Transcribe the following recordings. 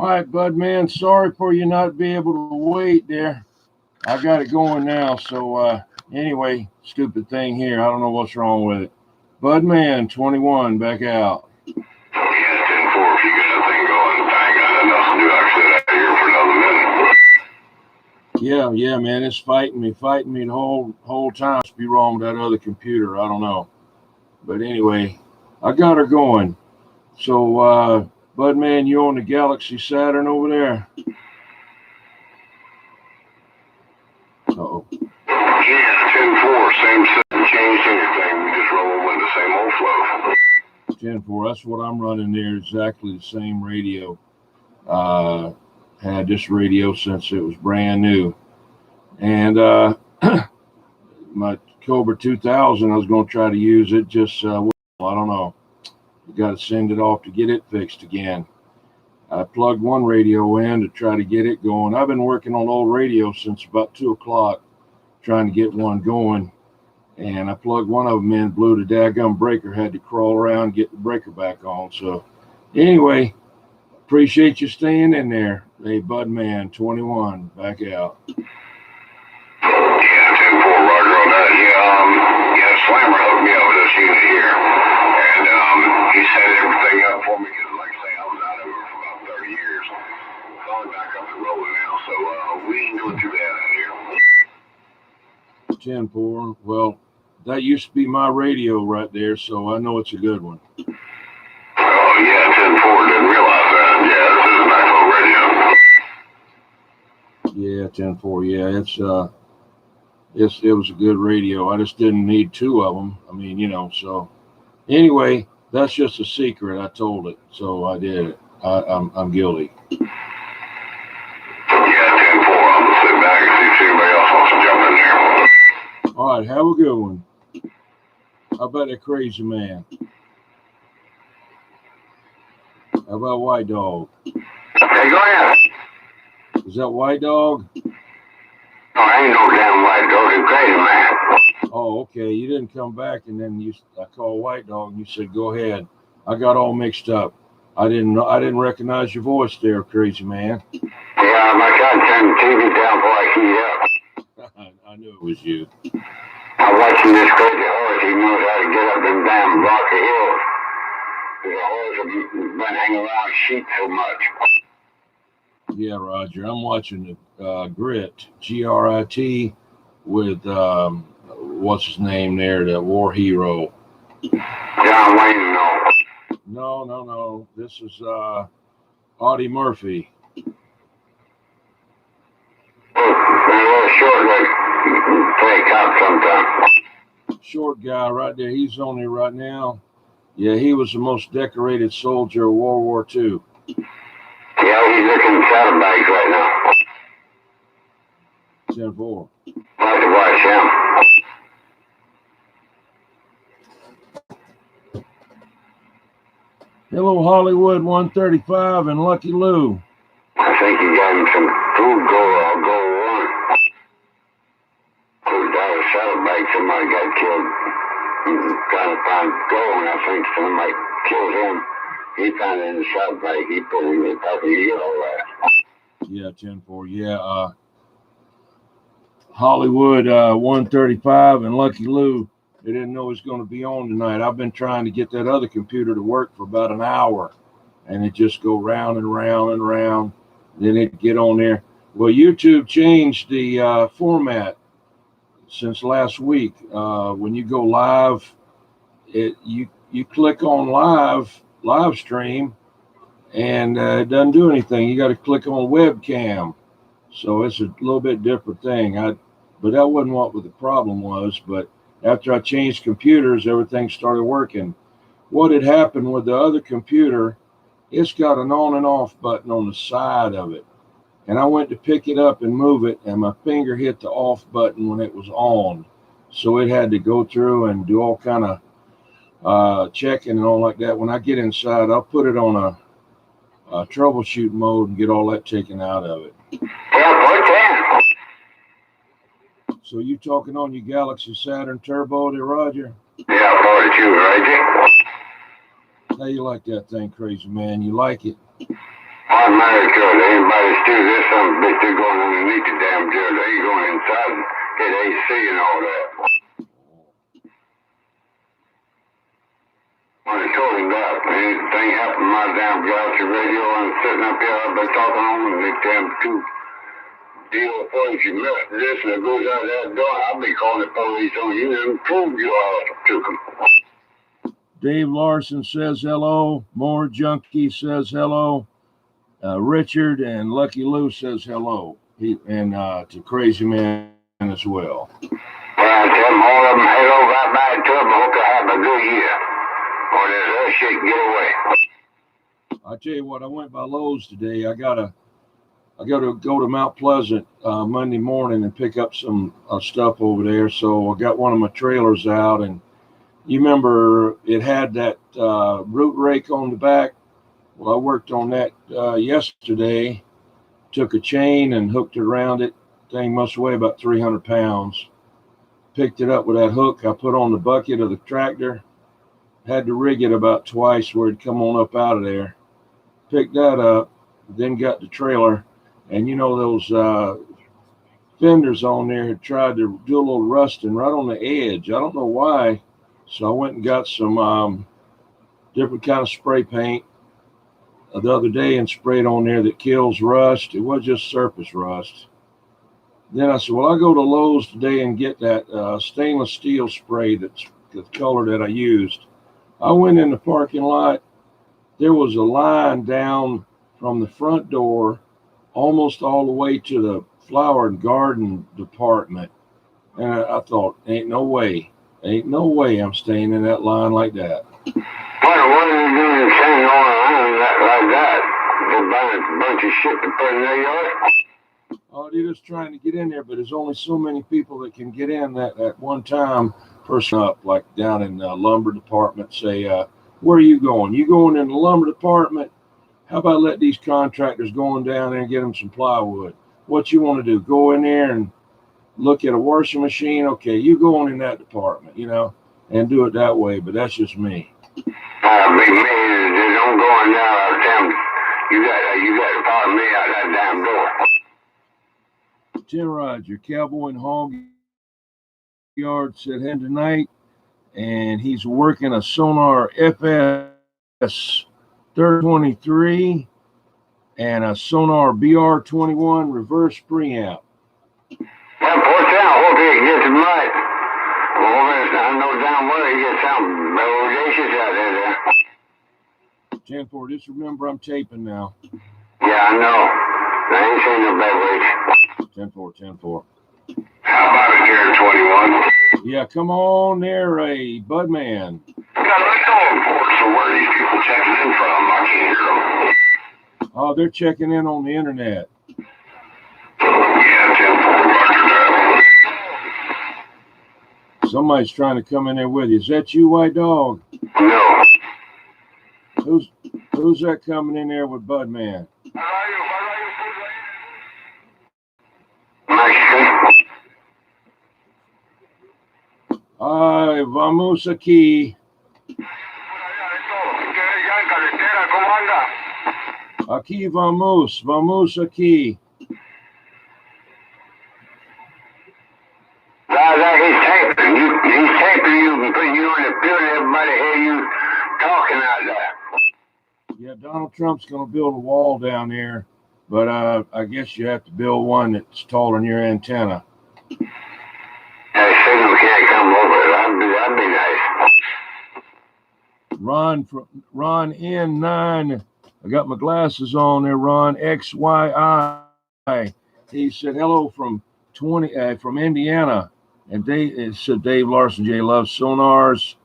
right, bud man. Sorry for you not being able to wait there. I got it going now. So anyway, stupid thing here. I don't know what's wrong with it. Bud man, 21, back out. Oh, yeah, 10-4. If you get that thing going, I ain't got nothing else to do. I can sit out here for another minute. Yeah, man. It's fighting me the whole time. Must be wrong with that other computer. I don't know. But anyway, I got her going. So, bud man, you on the Galaxy Saturn over there? Uh-oh. Yeah, 10-4. Same setting, changed anything. We just rolling with the same old flow. 10-4. That's what I'm running there. Exactly the same radio. Had this radio since it was brand new. And my Cobra 2000, I was going to try to use it. Just, I don't know. You got to send it off to get it fixed again. I plugged one radio in to try to get it going. I've been working on old radio since about 2 o'clock, trying to get one going. And I plugged one of them in, blew the daggum breaker, had to crawl around and get the breaker back on. So anyway, appreciate you staying in there. Hey, Bud Man, 21, back out. Yeah, 10-4, Roger on that. Yeah, Slammer hooked me up with this unit here. And he set everything up for me because, like I say, I was out of it for about 30 years. Falling back up and rolling now, so we ain't doing too bad out here. 10-4. Well, that used to be my radio right there, so I know it's a good one. Oh, yeah, 10-4. Didn't realize that. Yeah, this is a nice little radio. Yeah, 10-4. Yeah, it was a good radio. I just didn't need two of them. I mean, so anyway, that's just a secret. I told it, so I did it. I'm guilty. Yeah, 10-4. I'm gonna sit back and see if anybody else wants to jump in there. All right, have a good one. How about that crazy man? How about White Dog? Okay, go ahead. Is that White Dog? No, I ain't no damn White Dog. You crazy man. Oh, okay. You didn't come back, and then I called White Dog, and you said, "Go ahead." I got all mixed up. I didn't recognize your voice there, crazy man. Yeah, my God, turn the TV down before I heat up. I knew it was you. I'm watching this crazy horse. He knows how to get up them damn block of hills. The horse has been hanging around sheep so much. Yeah, Roger. I'm watching the Grit, Grit, with what's his name there, the war hero. John Wayne, no. No. This is Audie Murphy. Short like play cop sometime. Short guy right there. He's on there right now. Yeah, he was the most decorated soldier of World War II. Yeah, he's looking at saddlebags right now. 10-4. I have to watch him. Hello, Hollywood 135 and Lucky Lou. I think he got him some food go one. Goes down a saddlebag, somebody got killed. Trying to find gold, and I think somebody killed him. He found it in the saddlebag. He put him in the top of the yellow last. Yeah, 10-4. Yeah, Hollywood 135 and Lucky Lou. They didn't know it was going to be on tonight. I've been trying to get that other computer to work for about an hour, and it just go round and round and round. Then it get on there. Well, YouTube changed the format since last week. When you go live, you click on live stream, and it doesn't do anything. You got to click on webcam. So it's a little bit different thing. But that wasn't what the problem was. But after I changed computers, everything started working. What had happened with the other computer, it's got an on and off button on the side of it. And I went to pick it up and move it, and my finger hit the off button when it was on. So it had to go through and do all kind of checking and all like that. When I get inside, I'll put it on a troubleshoot mode and get all that taken out of it. Yeah, boy, can. So you talking on your Galaxy Saturn Turbo there, Roger? Yeah, 42, right? How you like that thing, crazy man? You like it? Automatic trailer. Anybody steal this son of a bitch, they're going underneath the damn trailer. They ain't going inside and get AC and all that. I told him that. Anything happened to my damn Galaxy radio and sitting up here, I've been talking on and they damn two deal for if you miss this and it goes out that door, I'll be calling the police on you and prove you all took them. Dave Larson says hello. More Junkie says hello. Richard and Lucky Lou says hello. And to Crazy Man as well. Well, I tell them all of them hello right back to them. I hope they have a good year. Or this other shit get away. I tell you what, I went by Lowe's today. I gotta go to Mount Pleasant Monday morning and pick up some stuff over there. So I got one of my trailers out, and you remember it had that root rake on the back. Well, I worked on that yesterday. Took a chain and hooked it around it. Thing must weigh about 300 pounds. Picked it up with that hook I put on the bucket of the tractor. Had to rig it about twice where it'd come on up out of there. Picked that up, then got the trailer. And you know those fenders on there had tried to do a little rusting right on the edge. I don't know why. So I went and got some different kind of spray paint the other day and sprayed on there that kills rust. It was just surface rust. Then I said, well, I'll go to Lowe's today and get that stainless steel spray that's the color that I used. I went in the parking lot. There was a line down from the front door almost all the way to the flower and garden department. And I thought, ain't no way I'm staying in that line like that. What are you doing standing on a line like that? They're buying a bunch of shit to put in their yard? Oh, they're just trying to get in there, but there's only so many people that can get in that at one time. Person up, like down in the lumber department, say, where are you going? You going in the lumber department? How about let these contractors go on down there and get them some plywood? What you want to do? Go in there and look at a washing machine? Okay, you go on in that department, and do it that way, but that's just me. Big man, they don't go in there. Damn, you got to follow me out that damn door. Tim Roger, Cowboy and Hog Yard said hen tonight, and he's working a Sonar FS 3023 and a Sonar BR21 reverse preamp. Well, poor town, I hope he gets it right. I know damn well he gets some audacious out there. 10-4, just remember I'm taping now. Yeah, I know. I ain't seen no bad ways. 10-4. How about it here at 21? Yeah, come on there, Ray, Budman. Got a going for it, so where are these people checking in from? I can't hear them. Oh, they're checking in on the internet. Yeah, 10-4, roger that. Somebody's trying to come in there with you. Is that you, White Dog? No. Who's that coming in there with Budman? Mexican. Vamos aquí. Aquí vamos aquí. He's taping you and putting you on the field and everybody hear you talking out there. Yeah, Donald Trump's going to build a wall down there, but I guess you have to build one that's taller than your antenna. That signal can't come over. That'd be nice. Ron N9. I got my glasses on there, Ron XYI. He said hello from Indiana. And it said Dave Larson J loves sonars.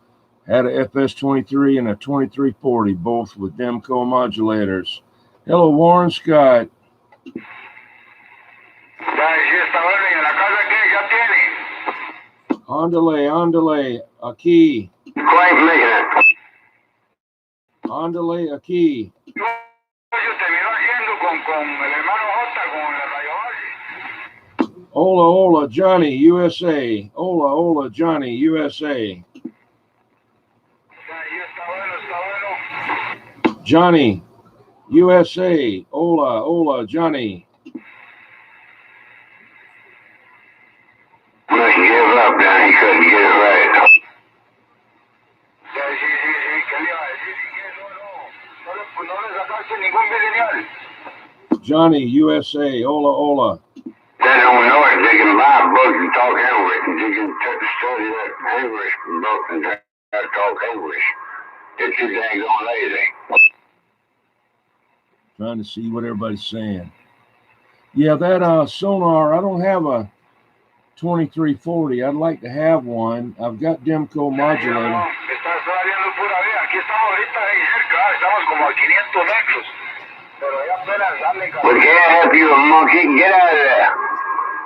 Had a FS23 and a 2340, both with Demco modulators. Hello, Warren Scott. Ándale, aquí. Quite making it. Ándale, aquí. Hola, Johnny, USA. Hola, Johnny, USA. Johnny, USA. Hola, Johnny. Must give up now. He couldn't get it right. Johnny, USA. Hola. They don't know it. They can buy a book and talk English, and they can study that English book and talk English. They're too dang on lazy. Trying to see what everybody's saying. Yeah, that sonar, I don't have a 2340. I'd like to have one. I've got Demco modulator. We can't help you, a monkey. Get out of there.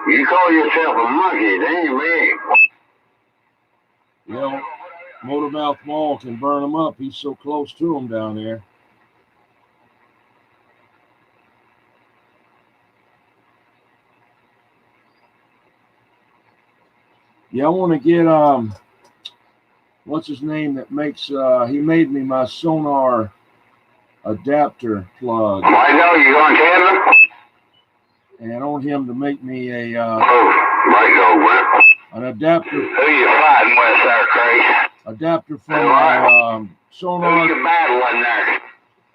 You call yourself a monkey. That ain't me. Well, Motormouth Mall can burn them up. He's so close to them down there. Yeah, I want to get what's his name that makes he made me my sonar adapter plug. I know you gonna tell him? And I want him to make me a an adapter. Who you fighting with there, Craig? Adapter from my sonar. Who's you battling there?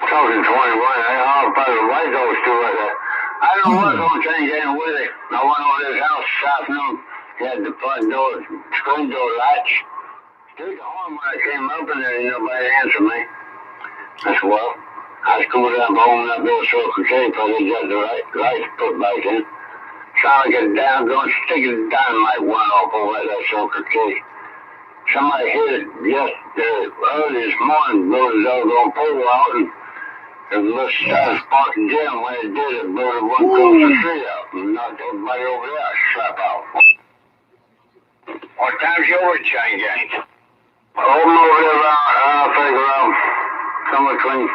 Talking 21. I'll probably like those two right there. I don't want to change anything with it. I went over to his house this afternoon. He had the front door, screen door latch. Stood the horn when I came open there, and nobody answered me. I said, well, I was coming up home that little circle cake because they got the lights put back in. Trying to get it down, going sticking dynamite went off over at that circle cake. Somebody hit it early this morning, blew the doggone pole out, and it must start sparking down. When it did, it blew the one coast of tree out and knocked everybody over there slap out. What time's your chain games? I'm over there around, I figure out somewhere between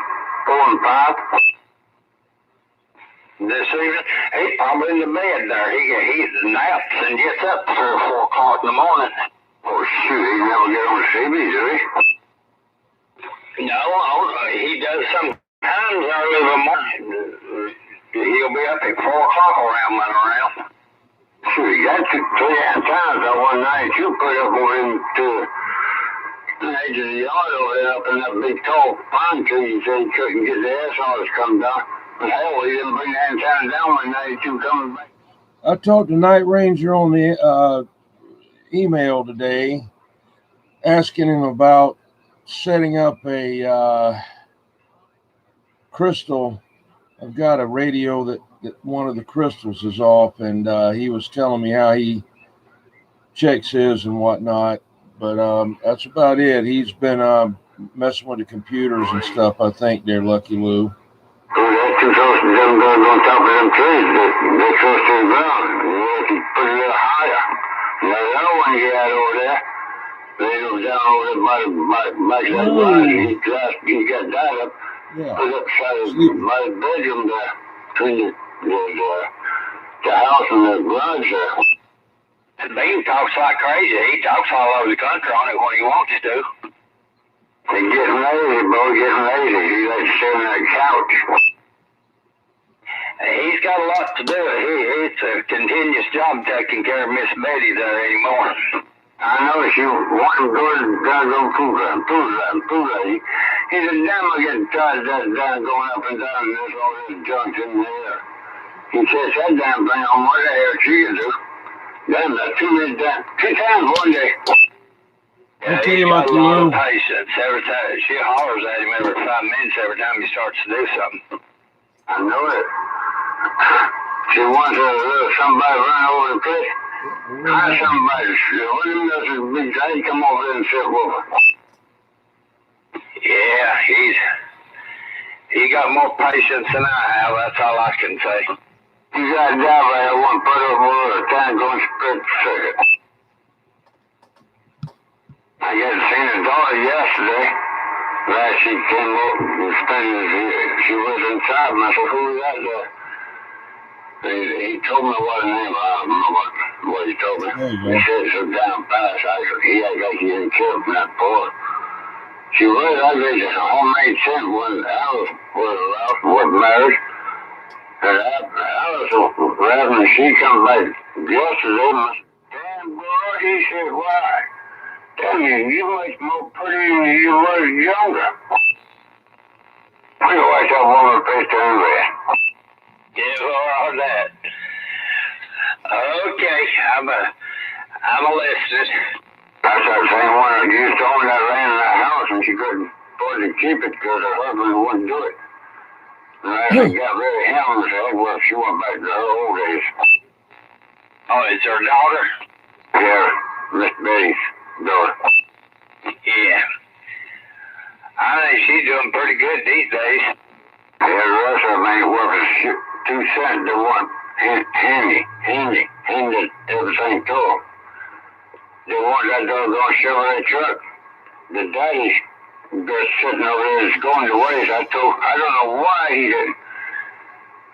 4 and 5. This evening, he's probably in the bed there. He naps and gets up 3 or 4 o'clock in the morning. Oh, shoot, he never get on the CB, do he? No, he does sometimes early in the morning. He'll be up at 4 o'clock running around. Shoot, he got 3 times that one night you put up over into the edge of the yard over there up in that big tall pine tree. You said he couldn't get the air saw to come down. But hell, he didn't bring that antenna down when 92 coming back. I talked to Night Ranger on the email today, asking him about setting up a crystal. I've got a radio that one of the crystals is off, and he was telling me how he checks his and whatnot. But that's about it. He's been messing with the computers and stuff, I think, there, Lucky Lou. That's too close to them going on top of them trees. They're close to the ground. You have to put it a little higher. Now, the other one you had over there, they go down over there by that garage. He got that up. Yeah. Put up by the bedroom there, between the house and the garage there. And Bean talks like crazy. He talks all over the country on it when he wants to. He's getting lazy, boy, getting lazy. He likes to sit on that couch. He's got a lot to do. It's a continuous job taking care of Miss Betty there anymore. I know she wants to go to the doggone pool lady. He said, damn, I get tired of that damn going up and down and there's all this junk in the air. He says, that damn thing on what the hell she can do. Damn, that 2 minutes down. 2 times one day. Yeah, Okay, he's got a Lucky lot Lou. of patience. Every time she hollers at him every 5 minutes every time he starts to do something. I know it. She wants somebody to run over the place. Hire somebody. One of them does a big guy, come over there and sit with her. Yeah, he got more patience than I have. That's all I can say. He got a job I want to put over a time going split circuit. I got to see her daughter yesterday. Last she came up and she was inside and I said, who is that there? He told me what her name was. I don't know what he told me. He said so down past. He had got you in killed from that boy. She was. I made a homemade scent when Alice was around. What matters? And Alice was around, and she come back yesterday. Damn boy, he said, why? Tell me, you much more pretty than you was younger. We watch that woman picture anyway. Yeah, all that. Okay, I'm a listener. That's that same one that you told me that ran in that house and she couldn't afford to keep it because her husband wouldn't do it. And I got rid of him and said, well, she went back to her old days. Oh, it's her daughter? Yeah, Miss Betty's daughter. Yeah. I think she's doing pretty good these days. Yeah, the rest of them ain't worth 2 cents to one. Handy everything to them. They want that doggone Chevrolet truck. The daddy's just sitting over there is going to waste. I don't know why he didn't.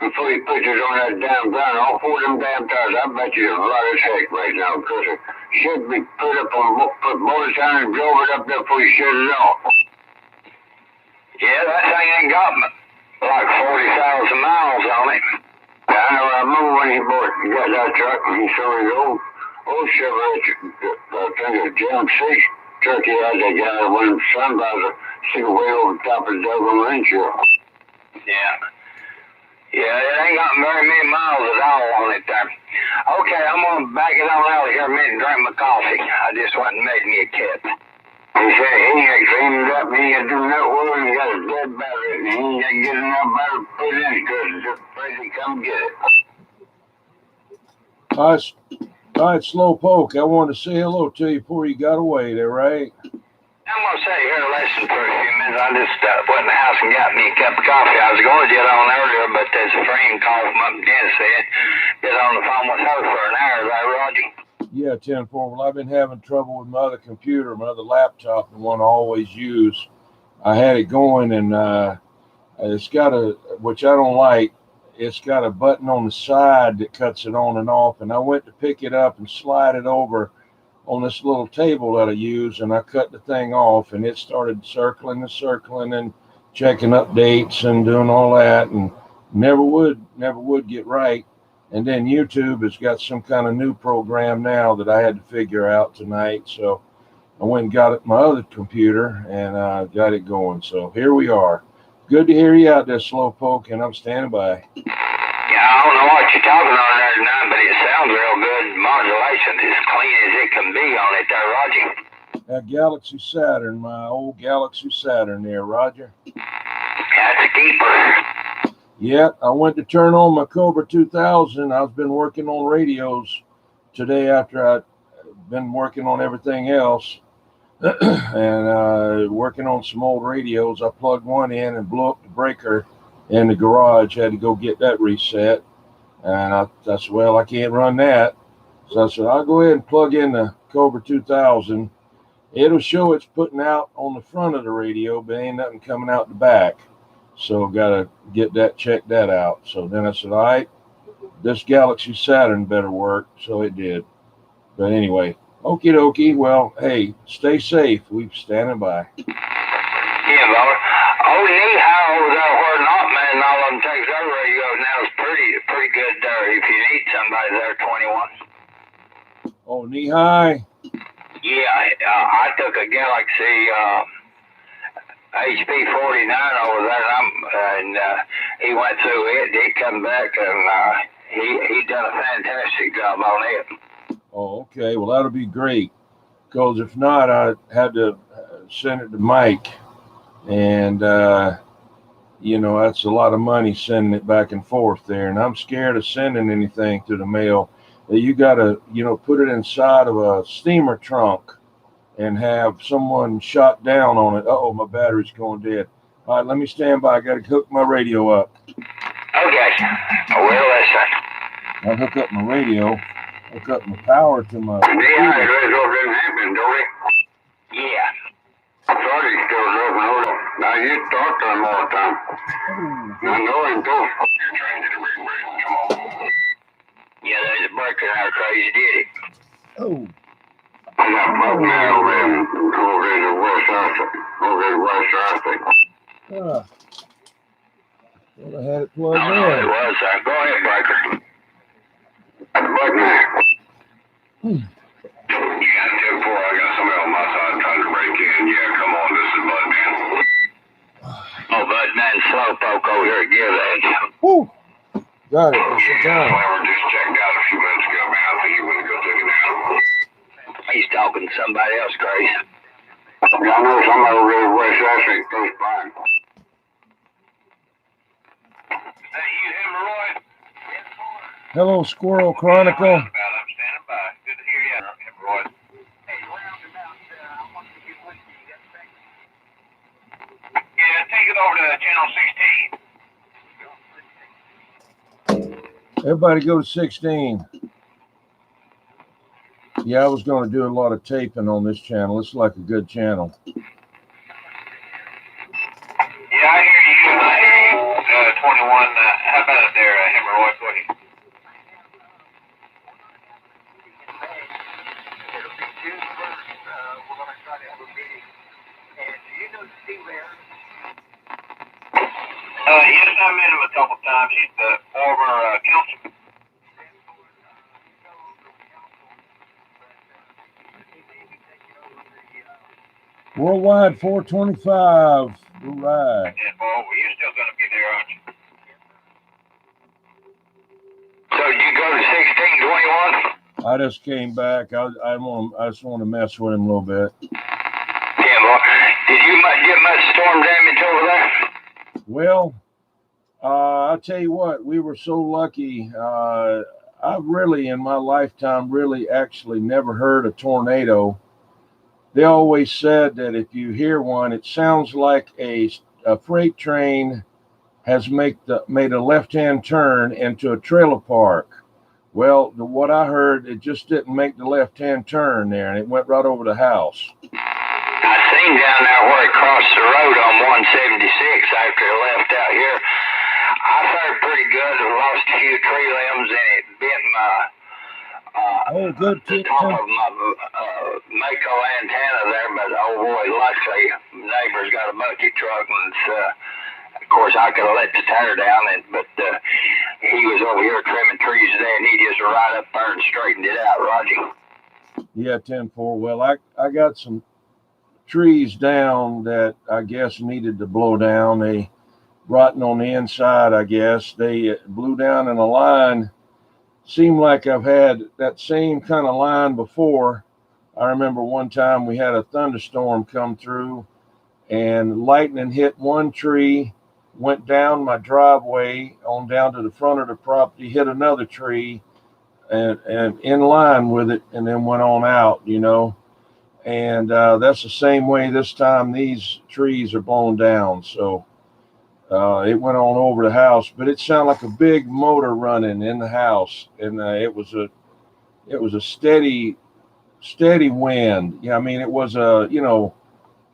Before he puts it on that damn ground, all 4 of them damn tires, I bet you it's right as heck right now, because it should be put both down and drove it up there before you shut it off. Yeah, that thing ain't got like 40,000 miles on it. Yeah, I know. I remember when he got that truck and he saw his old Chevrolet, I think it's GMC truck he had that guy that went sunvisor stick way over the top of the double windshield. Yeah. Yeah, it ain't got very many miles at all on it there. Okay, I'm gonna back it on out here a minute and drink my coffee. I just went and made me a kip. He said he ain't cleaned it up, he ain't do nothing with it, he got a dead battery, and he ain't got to get enough battery to put in because it's just afraid to come get it. All right, Slowpoke, I wanted to say hello to you before you got away there, right? I'm going to sit here and listen for a few minutes. I just went in the house and got me a cup of coffee. I was going to get on earlier, but there's a friend called from up in Tennessee and get on the phone with her for an hour. Is that Roger? Yeah, 10-4. Well, I've been having trouble with my other computer, my other laptop, the one I always use. I had it going, and it's got which I don't like, it's got a button on the side that cuts it on and off, and I went to pick it up and slide it over on this little table that I use, and I cut the thing off, and it started circling and checking updates and doing all that, and never would get right. And then YouTube has got some kind of new program now that I had to figure out tonight, so I went and got it my other computer and got it going. So here we are. Good to hear you out there, Slowpoke, and I'm standing by. Yeah, I don't know what you're talking on there tonight, but it sounds real good. Modulation is clean as it can be on it there, Roger. That Galaxy Saturn, my old Galaxy Saturn there, Roger. That's a keeper. Yeah, I went to turn on my Cobra 2000. I've been working on radios today after I've been working on everything else. And working on some old radios. I plugged one in and blew up the breaker in the garage. Had to go get that reset. And I said, well, I can't run that. So I said, I'll go ahead and plug in the Cobra 2000. It'll show it's putting out on the front of the radio, but ain't nothing coming out the back. So got to check that out. So then I said, all right, this Galaxy Saturn better work. So it did. But anyway, okie dokie. Well, hey, stay safe. We're standing by. Yeah, brother. Oh, Nehow over there where Knotman and all of them takes their radios now is pretty good there if you need somebody there, 21. Oh, knee-high? Yeah, I took a Galaxy HP 49 over there, and he went through it. He come back, and he done a fantastic job on it. Oh, okay. Well, that'll be great. Because if not, I had to send it to Mike. And, that's a lot of money sending it back and forth there. And I'm scared of sending anything to the mail. You got to, put it inside of a steamer trunk and have someone shot down on it. Uh-oh, my battery's going dead. All right, let me stand by. I got to hook my radio up. Okay. We'll listen. I'll hook up my radio. Hook up my power to my computer. Yeah, didn't happen, don't it? Yeah. I thought he still living. Hold on. Now you talk to him all the time. I know him too. You're trying to ring. Come on. Yeah, there's a breaker there, crazy did it. Oh. I got broke down over in the west house. Okay, west traffic. Well, I had it plugged No, in. it was. Go ahead, Breaker. Button there. Yeah, 10-4. I got somebody on my side trying to break in. Yeah, come on. This is Budman. Oh, Budman Slowpoke over here at Give Edge. Woo! Got it. Just in time. Flavor just checked out a few minutes ago, man. I think he went to go take it down. He's talking to somebody else, Grace. Yeah, I know somebody over there west traffic goes by. Is that you, Hemorrhoid? Hello, Squirrel Chronicle. I'm standing by. Good to hear you, Hemorrhoid. Yeah, take it over to channel 16. Everybody go to 16. Yeah, I was going to do a lot of taping on this channel. It's like a good channel. Yeah, I hear you. 21. How about it there, Hemorrhoid? Go ahead. Yes, I met him a couple times. He's the former councilman. Worldwide 425. All right. Yeah, well, you're still going to be there, aren't you? So did you go to 1621? I just came back. I just want to mess with him a little bit. Yeah, well, did you get much storm damage over there? Well, I'll tell you what, we were so lucky. I've really, in my lifetime, really actually never heard a tornado. They always said that if you hear one, it sounds like a freight train has made a left-hand turn into a trailer park. Well, what I heard, it just didn't make the left-hand turn there, and it went right over the house. I seen down there where it crossed the road on 176 after it left out here. I fared pretty good. I lost a few tree limbs, and it bent my the top of my Mako antenna there. But oh boy, luckily, neighbor's got a bucket truck, and of course I could have let the tire down, but he was over here trimming trees today, and he just right up there and straightened it out, Roger. Yeah, 10-4. Well, I got some trees down that I guess needed to blow down. They rotten on the inside, I guess. They blew down in a line. Seemed like I've had that same kind of line before. I remember one time we had a thunderstorm come through, and lightning hit one tree, went down my driveway on down to the front of the property, hit another tree, and in line with it, and then went on out, you know. And that's the same way this time. These trees are blown down, so it went on over the house. But it sounded like a big motor running in the house, and it was a steady wind. Yeah, I mean, it was a, you know,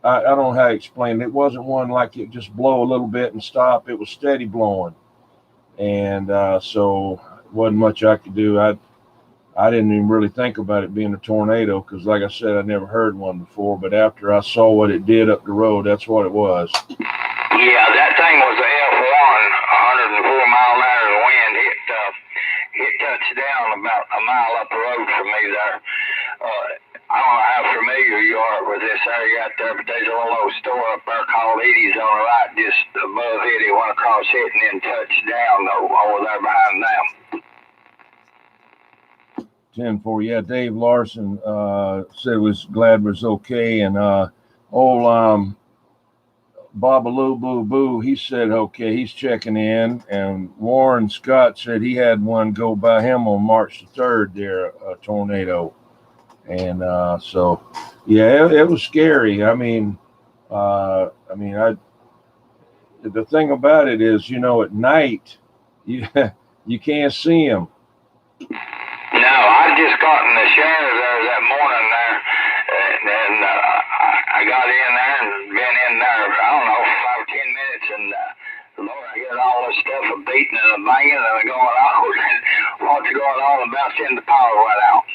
I don't know how to explain it. It wasn't one like it just blow a little bit and stop. It was steady blowing, and so wasn't much I could do. I didn't even really think about it being a tornado because, like I said, I never heard one before. But after I saw what it did up the road, that's what it was. Yeah, that thing was a F1, 104 mile an hour wind. It touched down about a mile up the road from me there. I don't know how familiar you are with this area out there, but there's a little old store up there called Edie's on the right, just above it. It went across it and then touched down over there behind them. 10-4. Yeah, Dave Larson said was glad was okay, and old Babaloo Boo Boo, he said okay, he's checking in, and Warren Scott said he had one go by him on March the 3rd there, a tornado, and so yeah, it was scary. I mean, the thing about it is, you know, at night you can't see them. No, I just got in the shower there that morning there, and I got in there and been in there, I don't know, 5 or 10 minutes, and Lord, I heard all this stuff a beating and a banging and going on, and what's going on about then the power went out.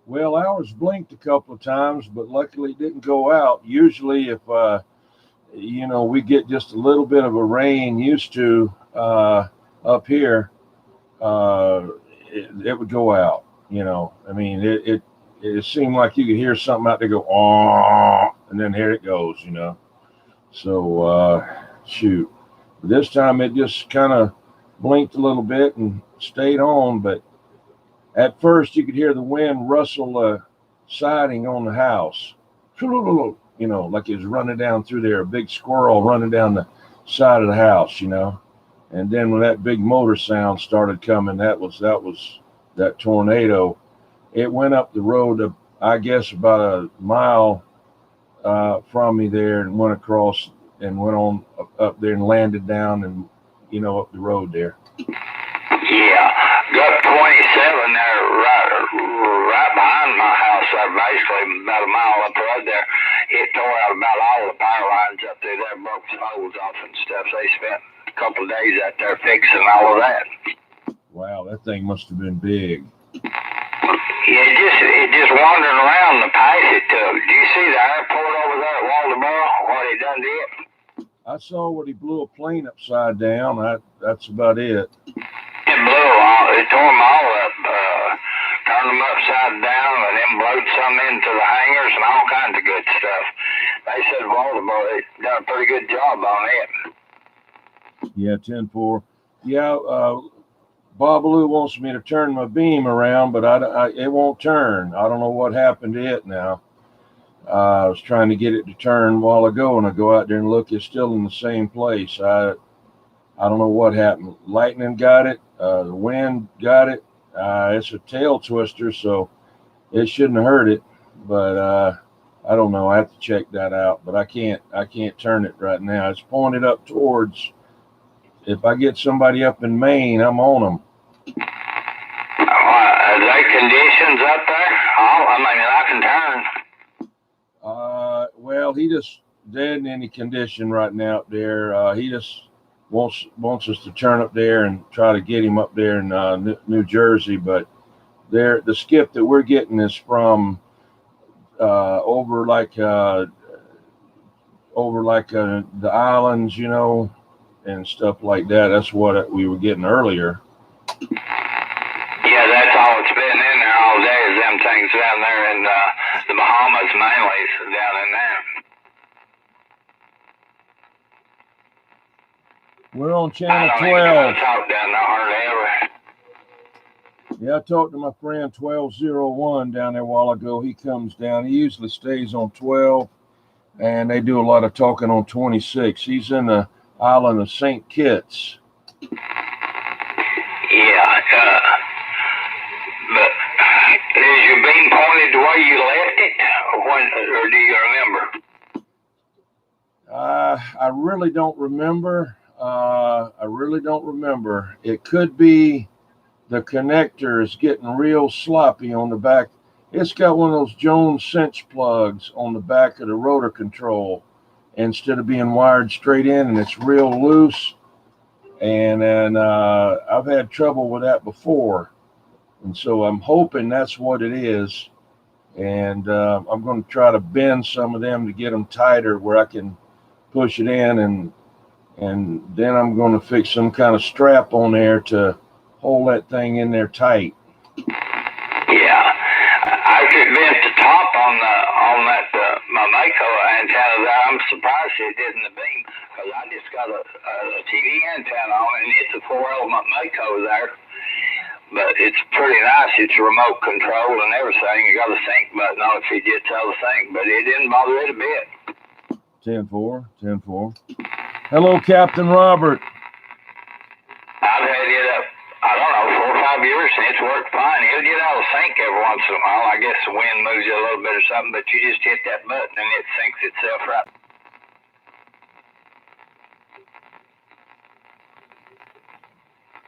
Well, ours blinked a couple of times, but luckily it didn't go out. Usually, if we get just a little bit of a rain used to up here, uh, it would go out. I mean, it seemed like you could hear something out there go, oh, and then here it goes. So, shoot. This time it just kind of blinked a little bit and stayed on, but at first you could hear the wind rustle the siding on the house. Like it was running down through there, a big squirrel running down the side of the house. And then when that big motor sound started coming, that tornado. It went up the road, I guess about a mile from me there, and went across and went on up there and landed down and up the road there. Yeah, got 27 there, right behind my house. There, basically about a mile up the road there. It tore out about all the power lines up through there, broke some holes off and stuff. So they spent a couple of days out there fixing all of that. Wow, that thing must have been big. Yeah, it just wandering around the path it took. Do you see the airport over there at Waldeboro? What it done to it? I saw when he blew a plane upside down. That's about it. It tore them all up, turned them upside down, and then blowed some into the hangars and all kinds of good stuff. They said Waldeboro, they done a pretty good job on it. Yeah, 10-4. Yeah, Babalu wants me to turn my beam around, but it won't turn. I don't know what happened to it now. I was trying to get it to turn a while ago, and I go out there and look, it's still in the same place. I don't know what happened. Lightning got it. The wind got it. It's a tail twister, so it shouldn't have hurt it. But I don't know. I have to check that out. But I can't turn it right now. It's pointed up towards. If I get somebody up in Maine, I'm on them. Are there conditions up there? I can turn. Well, he just dead in any condition right now up there. He just wants us to turn up there and try to get him up there in New Jersey. But the skip that we're getting is from over like the islands, and stuff like that. That's what we were getting earlier. Yeah, that's all it's been in there all day is them things down there in the Bahamas mainly, down in there. We're on channel 12. Talk down there hardly ever. Yeah, I talked to my friend 1201 down there a while ago. He comes down. He usually stays on 12, and they do a lot of talking on 26. He's in the island of St. Kitts. Yeah, but is your beam pointed to where you left it, or do you remember? I really don't remember. It could be the connector is getting real sloppy on the back. It's got one of those Jones cinch plugs on the back of the rotor control instead of being wired straight in, and it's real loose. And I've had trouble with that before. And so I'm hoping that's what it is. And I'm going to try to bend some of them to get them tighter where I can push it in. And then I'm going to fix some kind of strap on there to hold that thing in there tight. Yeah. I could bent the top on that my Mako antenna there. I'm surprised it didn't the beam, because I just got a TV antenna on it, and it's a 4L Mako there. But it's pretty nice. It's remote control and everything. You got a sync button on it if you just tell the sync, but it didn't bother it a bit. 10-4. Hello, Captain Robert. I've had it up, I don't know, 4 or 5 years, and it's worked fine. It'll get out of sync every once in a while. I guess the wind moves you a little bit or something, but you just hit that button and it syncs itself right.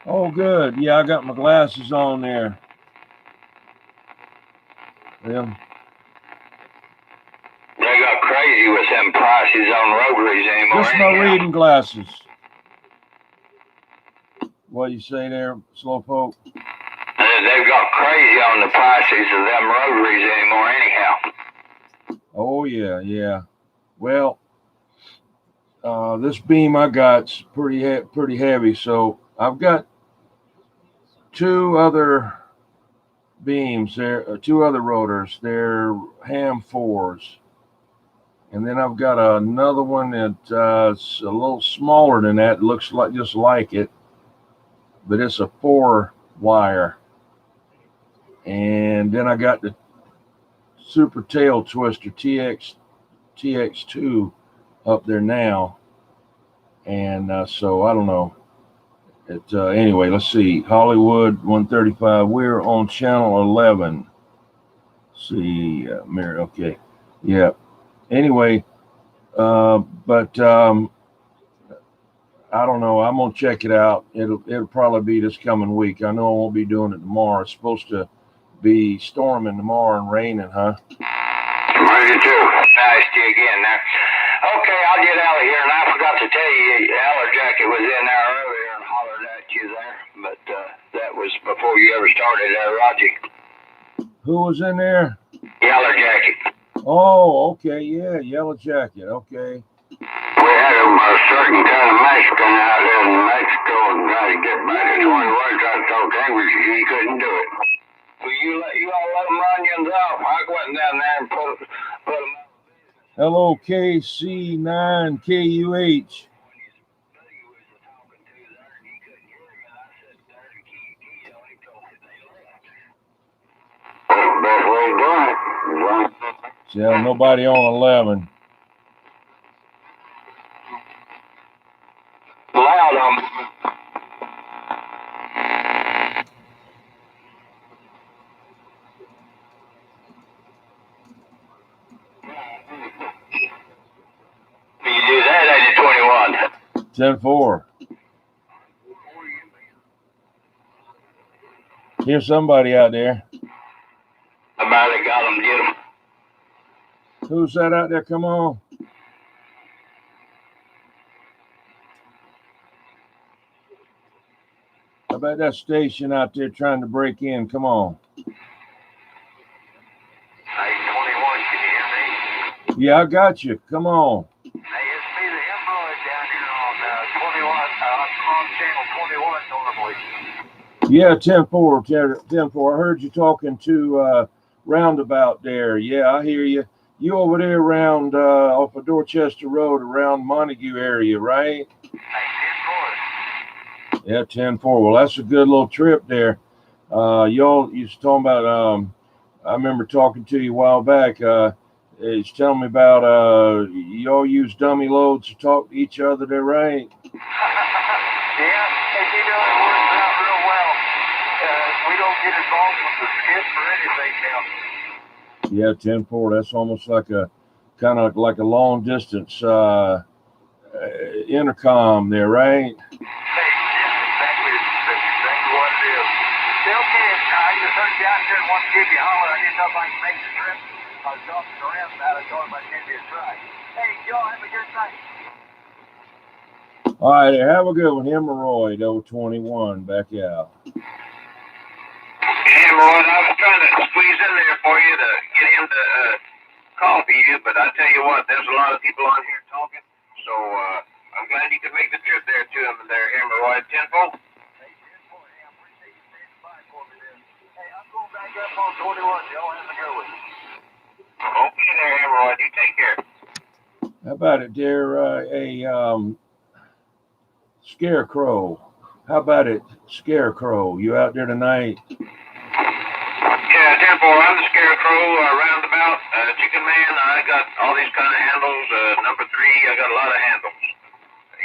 Oh, good. Yeah, I got my glasses on there. Yeah. They got crazy with them prices on rotaries anymore. Just my reading glasses. What you say there, Slowpoke? The they've got crazy on the prices of them rotaries anymore anyhow. Oh, yeah, yeah. Well, this beam I got's pretty heavy, so I've got two other beams there, two other rotors. They're ham 4s. And then I've got another one that's a little smaller than that. It looks like just like it, but it's a 4-wire. And then I got the Super Tail Twister TX2 up there now. And so I don't know. Anyway, let's see. Hollywood 135. We're on channel 11. Let's see, Mary. Okay, yeah. Anyway, but I don't know. I'm gonna check it out. It'll probably be this coming week. I know I won't be doing it tomorrow. It's supposed to be storming tomorrow and raining, huh? Ready too. Nice to you again now. Okay, I'll get out of here. And I forgot to tell you, Yellow Jacket was in there earlier and hollered at you there, but that was before you ever started there, Roger. Who was in there? Yellow Jacket. Oh, okay, yeah, Yellow Jacket. Okay. We had a certain kind of Mexican out there in Mexico and tried to get back to 21, tried to talk English, he couldn't do it. Well, you all let them onions off. I went down there and put them out. Hello, KC9KUH. Best way of doing it. Yeah, nobody on 11. Loud on me. You do that, 21. 10-4. Here's somebody out there. About it, got them, get them. Who's that out there? Come on. How about that station out there trying to break in? Come on. Hey, 21, can you hear me? Yeah, I got you. Come on. Hey, it's me, the Emerald, down here on 21. I'm on channel 21 normally. Yeah, 10-4. 10-4. I heard you talking to Roundabout there. Yeah, I hear you. You over there around off of Dorchester Road, around Montague area, right? Hey, 10-4. Yeah, 10-4. Well, that's a good little trip there. Y'all used to talk about. I remember talking to you a while back. It's telling me about y'all use dummy loads to talk to each other there, right? Yeah, and you know it works out real well. We don't get involved with the skits or anything now. Yeah, 10-4. That's almost like a kind of like a long distance intercom there, right? Hey, exactly what it is. Okay, I just heard you out there and wanted to give you a holler. I didn't know if I could make the trip. I was talking around about it. I told him I'd give you a try. Hey, y'all have a good night. All right, have a good one. Hemorrhoid 021 back out. Hemorrhoid, I was trying to squeeze in there for you to get him to call for you, but I tell you what, there's a lot of people on here talking, so I'm glad you could make the trip there to him there, Hemorrhoid. 10-4. Hey, 10-4, hey, I appreciate you standing by for me there. Hey, I'm going back up on 21. Y'all have a good one. Okay there, Hemorrhoid. You take care. How about it, dear? Scarecrow. How about it, Scarecrow? You out there tonight? Yeah, 10-4. I'm the Scarecrow, roundabout, chicken man. I got all these kind of handles. Number 3, I got a lot of handles.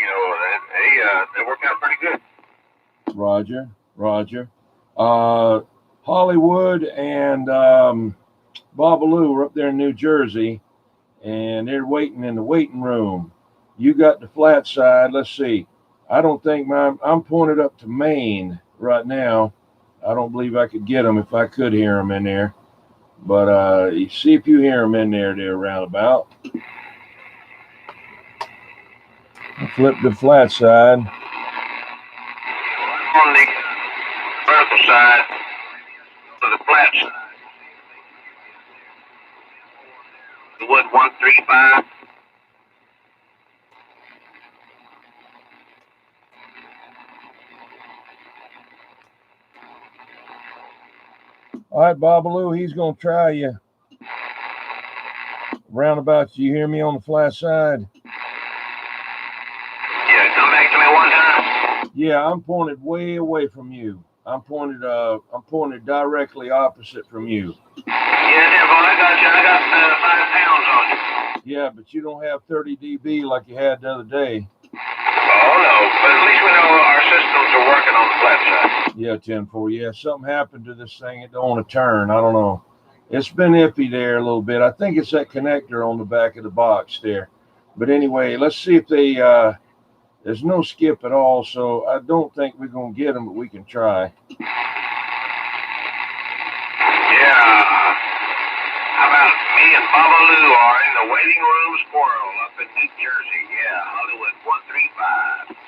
You know, they work out pretty good. Roger. Hollywood and Babalu are up there in New Jersey, and they're waiting in the waiting room. You got the flat side. Let's see. I don't think I'm pointed up to Maine right now. I don't believe I could get them if I could hear them in there. But see if you hear them in there roundabout. I flip the flat side. On the vertical side. the flat side. Wood 135. All right, Babaloo, he's going to try you. Roundabout, you hear me on the flat side? Yeah, come back to me one time. Yeah, I'm pointed way away from you. I'm pointed directly opposite from you. Yeah, Temple, I got you. I got 5 pounds on you. Yeah, but you don't have 30 dB like you had the other day. Oh, no, but at least we know our systems are working on the flat side. Yeah, 10-4. Yeah, something happened to this thing. It don't want to turn. I don't know. It's been iffy there a little bit. I think it's that connector on the back of the box there. But anyway, let's see if they, there's no skip at all, so I don't think we're going to get them, but we can try. Yeah. How about me and Babaloo are in the waiting room squirrel up in New Jersey? Yeah, Hollywood 135.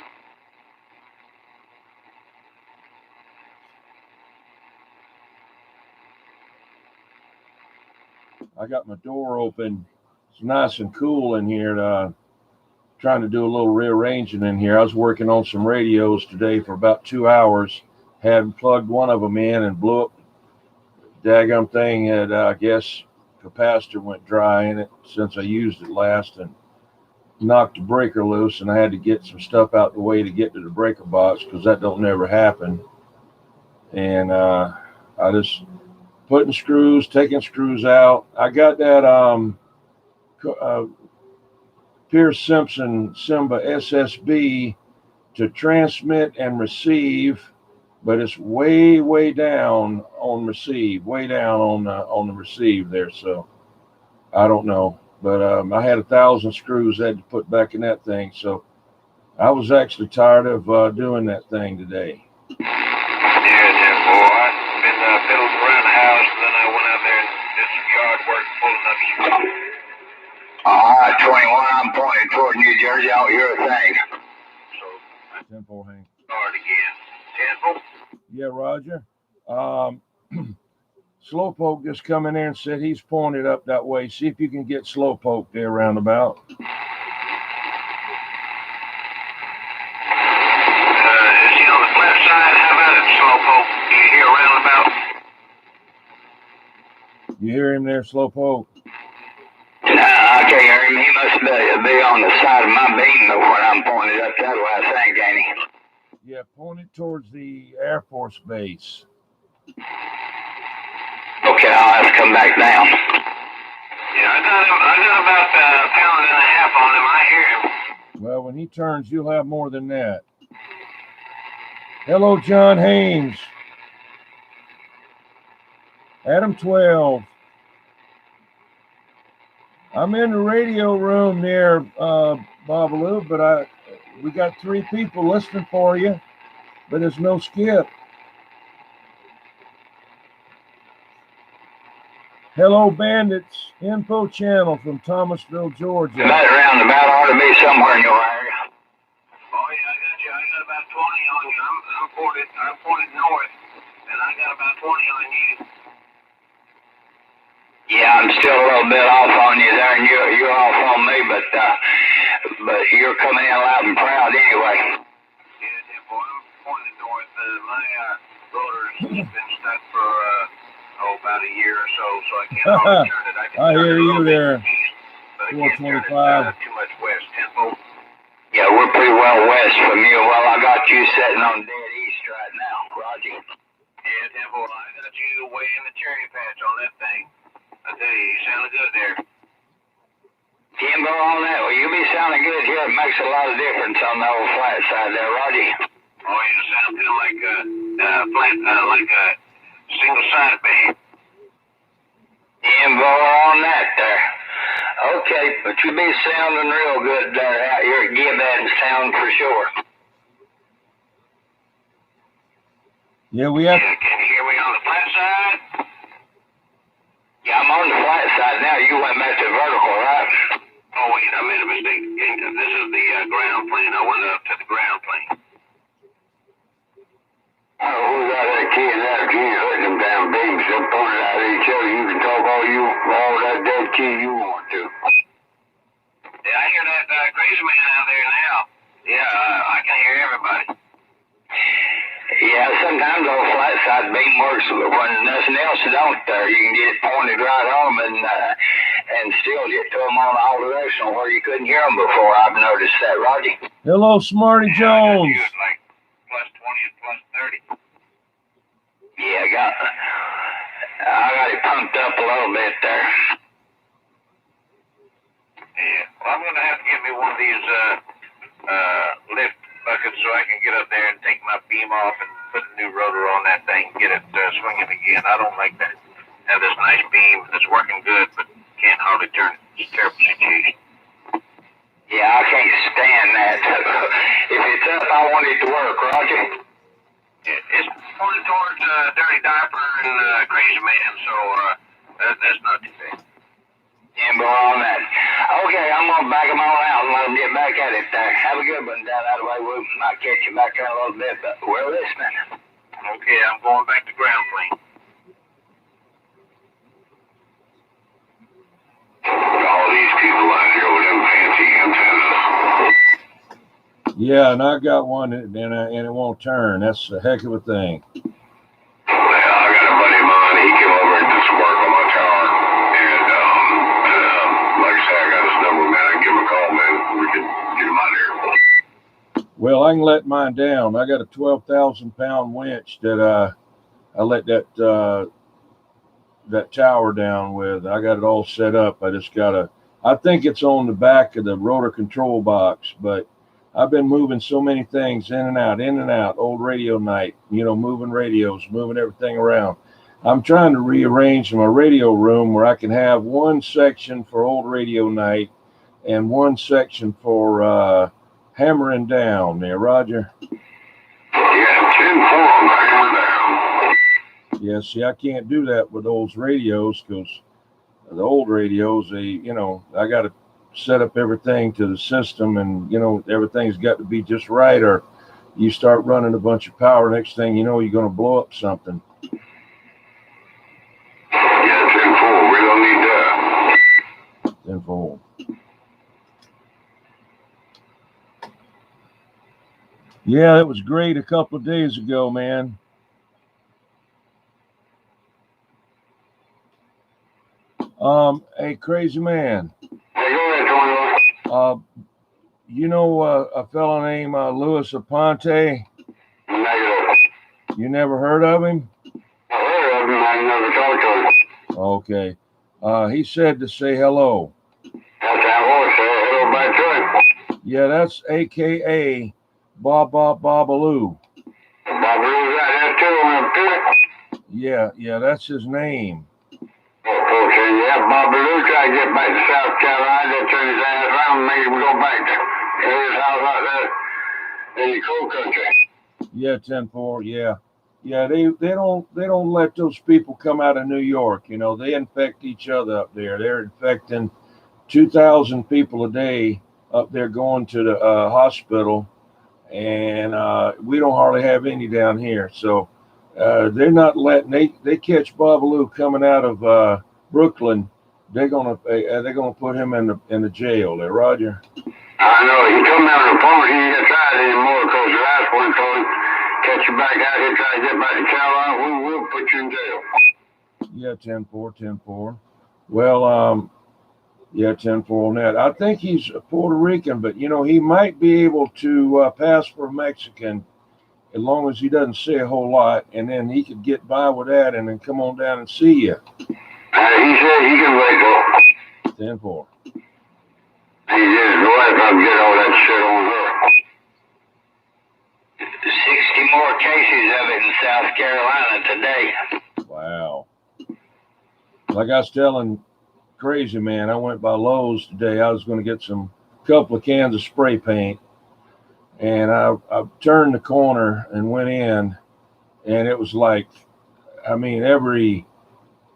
I got my door open. It's nice and cool in here. Trying to do a little rearranging in here. I was working on some radios today for about 2 hours. Hadn't plugged one of them in and blew up. Daggum thing had, I guess, capacitor went dry in it since I used it last and knocked the breaker loose, and I had to get some stuff out the way to get to the breaker box because that don't never happen. And I just putting screws, taking screws out. I got that Pierce Simpson Simba SSB to transmit and receive, but it's way down on receive, way down on the receive there. So I don't know, but I had 1,000 screws I had to put back in that thing. So I was actually tired of doing that thing today. Yeah, Temple, I've been fiddling around the house, and then I went out there and did some yard work pulling up some. All right, 21, I'm pointing toward New Jersey. I'll hear a thing. So, 10-4, Hank. start again. Temple? Yeah, Roger. Slowpoke just come in there and said he's pointed up that way. See if you can get Slowpoke there roundabout. Is he on the flat side? How about it, Slowpoke? Do you hear roundabout? You hear him there, Slowpoke? Nah, I can't hear him. He must be on the side of my beam when I'm pointed up that way, I think, ain't he? Yeah, pointed towards the Air Force Base. Okay, I'll have to come back down. Yeah, I got about a pound and a half on him. I hear him. Well, when he turns, you'll have more than that. Hello, John Haynes. Adam 12. I'm in the radio room near Babaloo, but we got 3 people listening for you, but there's no skip. Hello, Bandits, info channel from Thomasville, Georgia. That roundabout ought to be somewhere in your area. Oh yeah, I got you. I got about 20 on you. I'm pointed north, and I got about 20 on you. Yeah, I'm still a little bit off on you there, and you're off on me, but you're coming in loud and proud anyway. Yeah, Temple, I'm pointed north. My rotor's been stuck for about a year or so I can't always turn it. I hear you there. East, but I can't turn it 425. too much west, Temple. Yeah, we're pretty well west from you. Well, I got you sitting on dead east right now, Roger. Yeah, Temple, I got you way in the cherry patch on that thing. I tell you, you sounded good there. Timbo on that. Well, you be sounding good here. It makes a lot of difference on the old flat side there, Roger. Oh, you sound good like flat, like a single-sided band. Timbo on that there. Okay, but you be sounding real good there out here at Gibbons Town for sure. Yeah, we have. Yeah, can you hear me on the flat side? Yeah, I'm on the flat side now. You went back to vertical, right? Oh, wait, I made a mistake. This is the ground plane. I went up to the ground plane. Who's out that key and that key hurting them damn babies? They're pointing out at each other. You can talk all that dead key you want to. Yeah, I hear that crazy man out there now. Yeah, I can hear everybody. Yeah, sometimes old flat side beam works when nothing else don't. You can get it pointed right home and still get to them on all directional where you couldn't hear them before. I've noticed that, Roger. Hello, Smarty Jones. Like plus 20 and plus 30. Yeah, I got it pumped up a little bit there. Yeah, well, I'm gonna have to get me one of these lift buckets so I can get up there and take my beam off and put a new rotor on that thing and get it swinging again. I don't like that. Have this nice beam that's working good, but can't hardly turn it. It's a terrible situation. Yeah, I can't stand that. If it's up, I want it to work, Roger. It's pointed towards Dirty Diaper and Crazy Man, so that's not too bad. And go on that. Okay, I'm going to back them all out and let them get back at it there. Have a good one down that way. We might catch you back there a little bit, but we're listening. Okay, I'm going back to ground plane. All these people out here with them fancy antennas. Yeah, and I got one, and it won't turn. That's a heck of a thing. Yeah, I got a buddy of mine. He came over and did some work on my tower. And like I said, I got his number, man. I can give him a call, man. We can get him out here. Well, I can let mine down. I got a 12,000-pound winch that I let that tower down with. I got it all set up. I think it's on the back of the rotor control box, but I've been moving so many things in and out, old radio night, moving radios, moving everything around. I'm trying to rearrange my radio room where I can have one section for old radio night and one section for hammering down there, Roger. Yeah, 10-4, hammer down. Yeah, see, I can't do that with those radios because the old radios, I got to set up everything to the system, and everything's got to be just right, or you start running a bunch of power. Next thing you know, you're going to blow up something. Yeah, 10-4. We don't need that. 10-4. Yeah, it was great a couple of days ago, man. Hey, Crazy Man. Hey, go ahead, Tony. A fellow named Louis Aponte. Negative. You never heard of him? I heard of him. I never talked to him. Okay. He said to say hello. That's how I say hello back to him. Yeah, that's AKA Babaloo. Babaloo's out there too on the pit. Yeah, that's his name. Okay, yeah, Babaloo tried to get back to South Carolina. They turned his ass around and made him go back to his house out there in the coal country. Yeah, 10-4, yeah. Yeah, they don't let those people come out of New York. They infect each other up there. They're infecting 2,000 people a day up there going to the hospital, and we don't hardly have any down here. So they're not letting they catch Babaloo coming out of Brooklyn. They're gonna put him in the jail there, Roger. I know. He come out of the phone. He ain't tried anymore because the last one told him, catch you back out here, try to get back to Carolina, we'll put you in jail. Yeah, 10-4. Well, yeah, 10-4 on that. I think he's Puerto Rican, but he might be able to pass for Mexican as long as he doesn't say a whole lot, and then he could get by with that and then come on down and see you. He said he can wait though. 10-4. He just go ahead and get all that shit on her. 60 more cases of it in South Carolina today. Wow. Like I was telling Crazy Man, I went by Lowe's today. I was going to get couple of cans of spray paint, and I turned the corner and went in, and it was like, every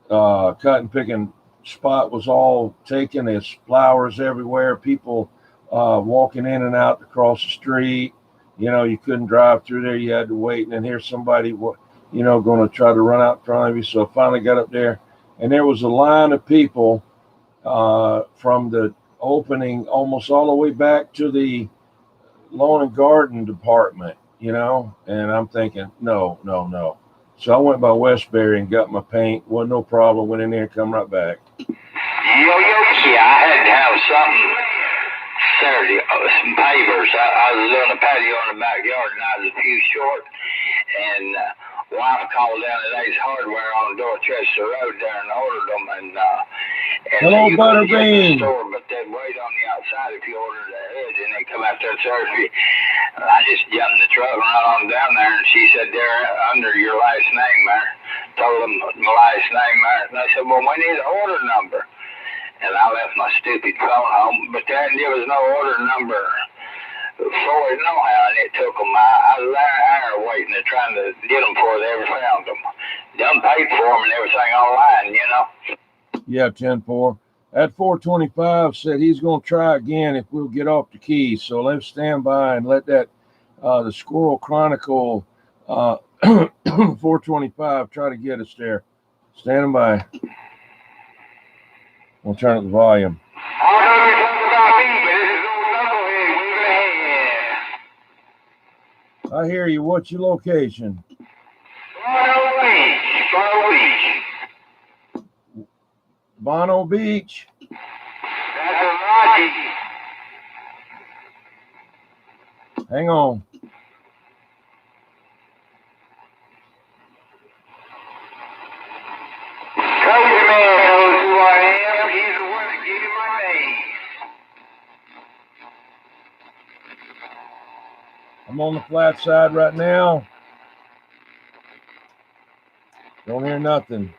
cotton picking spot was all taken. There's flowers everywhere, people walking in and out across the street. You couldn't drive through there. You had to wait, and then here's somebody, going to try to run out in front of you. So I finally got up there, and there was a line of people from the opening almost all the way back to the lawn and garden department, and I'm thinking, no, no, no. So I went by Westbury and got my paint. Wasn't no problem. Went in there and come right back. Yeah, I had to have something Saturday, some pavers. I was doing a patio in the backyard, and I was a few short, and wife called down at Ace Hardware on Dorchester Road there and ordered them, and hello, you Butterbean. the store, but they'd wait on the outside if you ordered ahead, and they come out there and serve you. I just jumped in the truck and ran on down there, and she said, they're under your last name there. Told them my last name there, and they said, well, we need an order number. And I left my stupid phone home, but there was no order number for it nohow, and it took them. I was there an hour waiting and trying to get them before they ever found them. Done paid for them and everything online, Yeah, 10-4. That 425 said he's going to try again if we'll get off the keys. So let's stand by and let that the Squirrel Chronicle 425 try to get us there. Standing by. We'll turn up the volume. I know you're talking about me, but this is old knucklehead. I hear you. What's your location? Bono Beach. Bono Beach. That's a Raji. Hang on. Crazy man knows who I am. He's the one that gave me my name. I'm on the flat side right now. Don't hear nothing.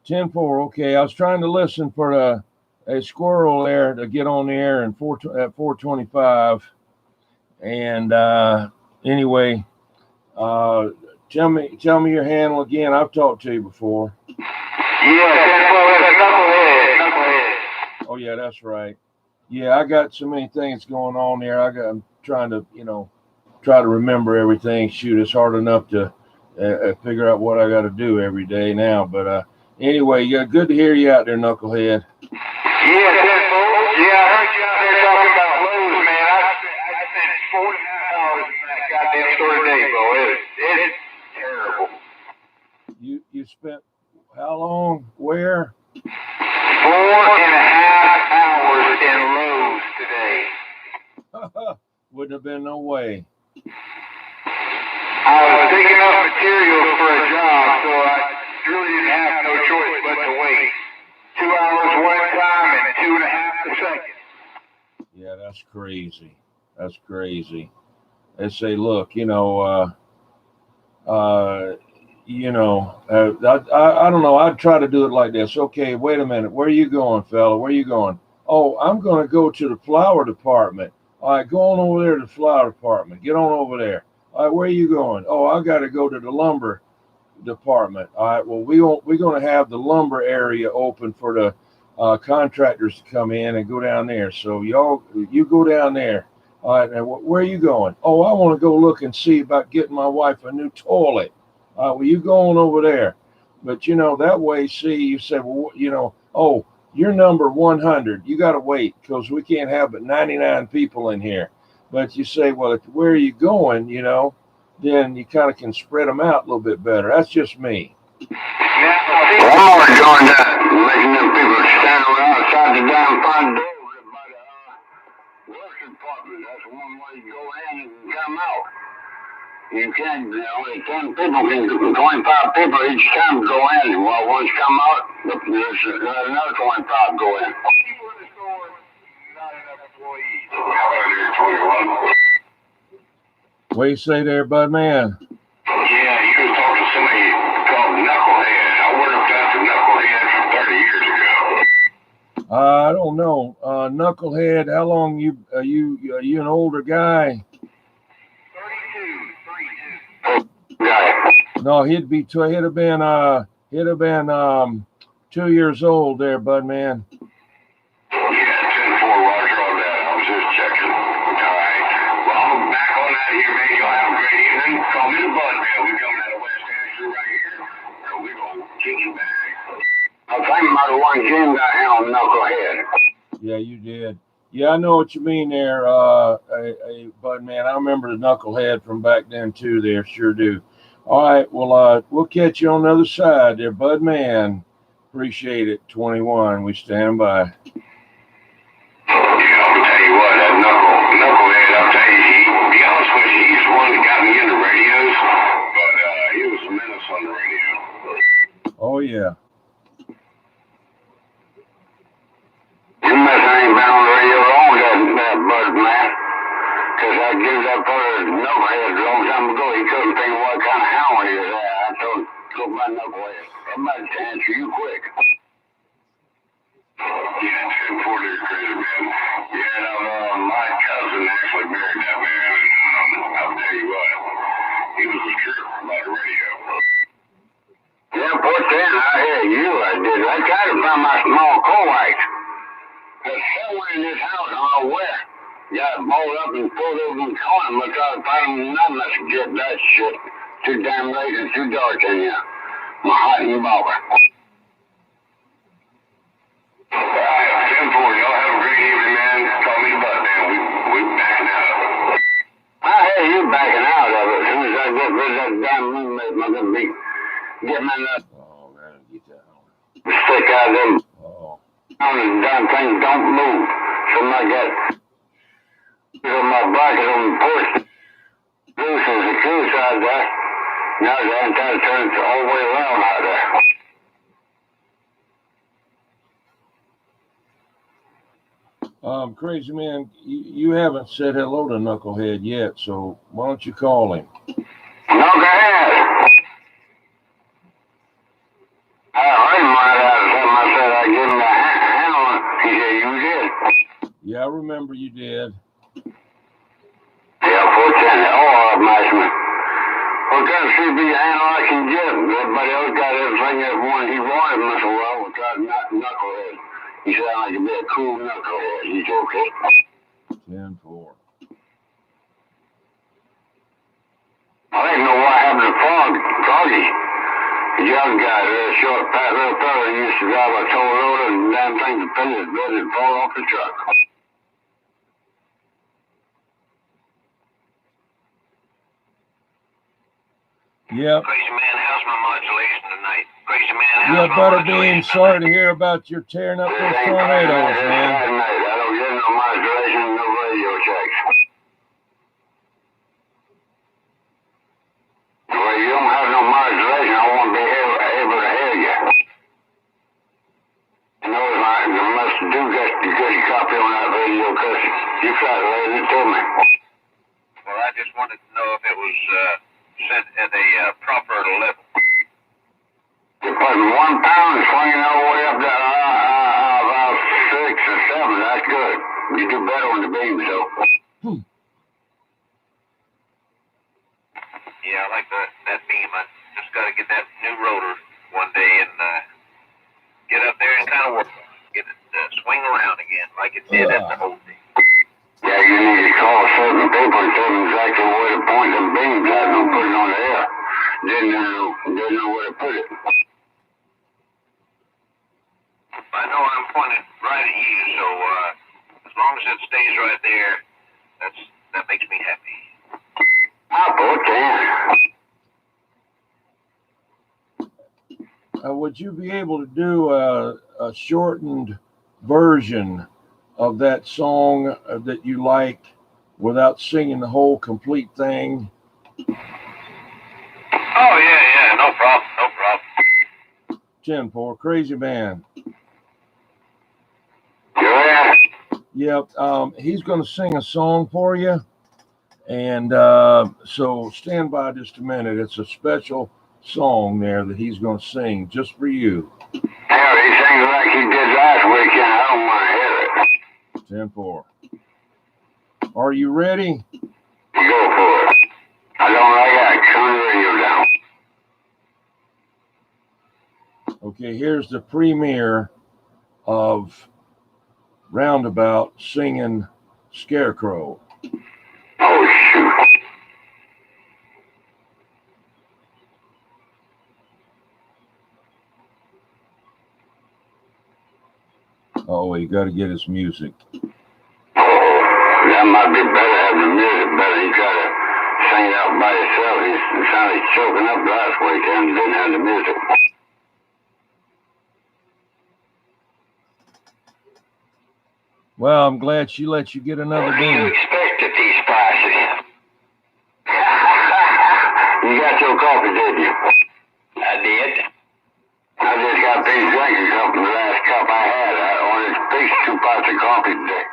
Ten four. Okay, I was trying to listen for a squirrel there to get on the air at 425. And anyway, tell me your handle again. I've talked to you before. Yeah, knucklehead. Oh yeah, that's right. Yeah, I got so many things going on there. I'm trying to, try to remember everything. Shoot, it's hard enough to figure out what I got to do every day now. But anyway, yeah, good to hear you out there, Knucklehead. Yeah, I heard you out there talking about Lowe's, man. I spent 4.5 hours in that goddamn store today, bro. It's terrible. You spent how long? Where? 4.5 hours in Lowe's today. Wouldn't have been no way. I was picking up materials for a job, so I really didn't have no choice but to wait. 2 hours one time and 2.5 the second. Yeah, that's crazy. That's crazy. They say, look, I don't know. I'd try to do it like this. Okay, wait a minute. Where are you going, fella? Where are you going? Oh, I'm going to go to the flower department. All right, go on over there to the flower department. Get on over there. All right, where are you going? Oh, I got to go to the lumber department. All right, well, we're going to have the lumber area open for the contractors to come in and go down there. So you go down there. All right, now where are you going? Oh, I want to go look and see about getting my wife a new toilet. Well, you go on over there. But, that way, see, you say, well, oh, you're number 100. You got to wait because we can't have but 99 people in here. But you say, well, where are you going, then you kind of can spread them out a little bit better. That's just me. Walmart joined that, making them people stand outside the damn front door by the works department. That's one way you go in and come out. You can't, only 10 people can, 25 people each time go in. Well, once come out, there's another 25 go in. People in the store, not enough employees. What do you say there, bud man? Yeah, you was talking to somebody called Knucklehead. I worked out the Knucklehead 30 years ago. I don't know. Knucklehead, how long are you an older guy? 32. Guy. No, he'd have been 2 years old there, bud man. Yeah, call me the Bud Man. We coming out of West Texas right here. So we gonna kick it back. I think about the one Jim got here on Knucklehead. Yeah, you did. Yeah, I know what you mean there, Bud Man. I remember the Knucklehead from back then too. There, sure do. All right, well, we'll catch you on the other side there, Bud Man. Appreciate it. 21. We stand by. Yeah, I'll tell you what, that Knucklehead, I'll tell you, to be honest with you, he's the one that got me into radios, but he was a menace on the radio. Oh, yeah. You must ain't been on the radio long, that Bud Man. Because I gave that brother Knucklehead a long time ago. He couldn't think of what kind of hound he was at. I told him, go by Knucklehead. I'm about to answer you quick. Yeah, 10-4 there, crazy man. Yeah, no, my cousin actually married that man, and I'll tell you what, he was a trip about the radio. Yeah, poor Stan, I hear you. I did. I tried to find my small coax. There's somewhere in this house, I don't know where. Got balled up and pulled over in the corner. I'm trying to find him. Not much to get that shit. Too damn late and too dark in here. My hot and bobber. All right, 10-4. Y'all have a great evening, man. Call me the Bud Man. We backing out. I hear you backing out of it. As soon as I get rid of that damn roommate, I'm gonna be getting enough. Oh, man, get that on. Stick out of them. Oh. The damn things don't move. Something like that. On my bracket on the porch. Loose as the goose out there. Now the antenna turns all the way around out there. Crazy man, you haven't said hello to Knucklehead yet, so why don't you call him? Knucklehead! I heard him right out of something. I said I'd give him a hand on it. He said, you did. Yeah, I remember you did. Yeah, 410. Oh, Maxman. What kind of CB handle I can get? Everybody else got everything that one he wanted. I said, well, we'll try Knucklehead. He said I could be a cool Knucklehead. He's okay. 10-4. I didn't know what happened to Froggy. The young guy, the short, fat little fella, he used to drive a tow road and the damn thing to pin his bed and fall off the truck. Yep. Crazy man, how's my modulation tonight? Crazy man, how's Yeah, my Butterbean, modulation sorry to hear about your tearing up those tornadoes, man. I don't get no modulation, no radio checks. Well, you don't have no modulation, I won't be able to hear you. You know, I must do get a good copy on that radio because you translated it to me. Well, I just wanted to know if it was set at a proper level. You're putting 1 pound and swinging all the way up to about 6 or 7. That's good. You do better on the beam, so. Yeah, I like that beam. I just got to get that new rotor one day and get up there and kind of work on it. Get it swing around again like it did at the old days. Yeah, you need to call certain people and tell them exactly where to point them beams at and put it on the air. Didn't know where to put it. I know I'm pointed right at you, so as long as it stays right there, that makes me happy. I put 10. Would you be able to do a shortened version of that song that you like without singing the whole complete thing? Oh, yeah, no problem. 10-4, Crazy Man. Yeah. Yep, he's going to sing a song for you. And so stand by just a minute. It's a special song there that he's going to sing just for you. Yeah, he sings like he did last weekend. I don't want to hear it. 10-4. Are you ready? Go for it. I don't like that. Turn the radio down. Okay, here's the premiere of Roundabout singing Scarecrow. Oh, shoot. Oh, you got to get his music. That might be better, have the music better. He tried to sing it out by himself. He sounded choking up last week and didn't have the music. Well, I'm glad she let you get another What do you bean. expect at these prices? You got your coffee, didn't you? I did. I just got finished drinking something the last cup I had. I only fixed 2 pots of coffee today.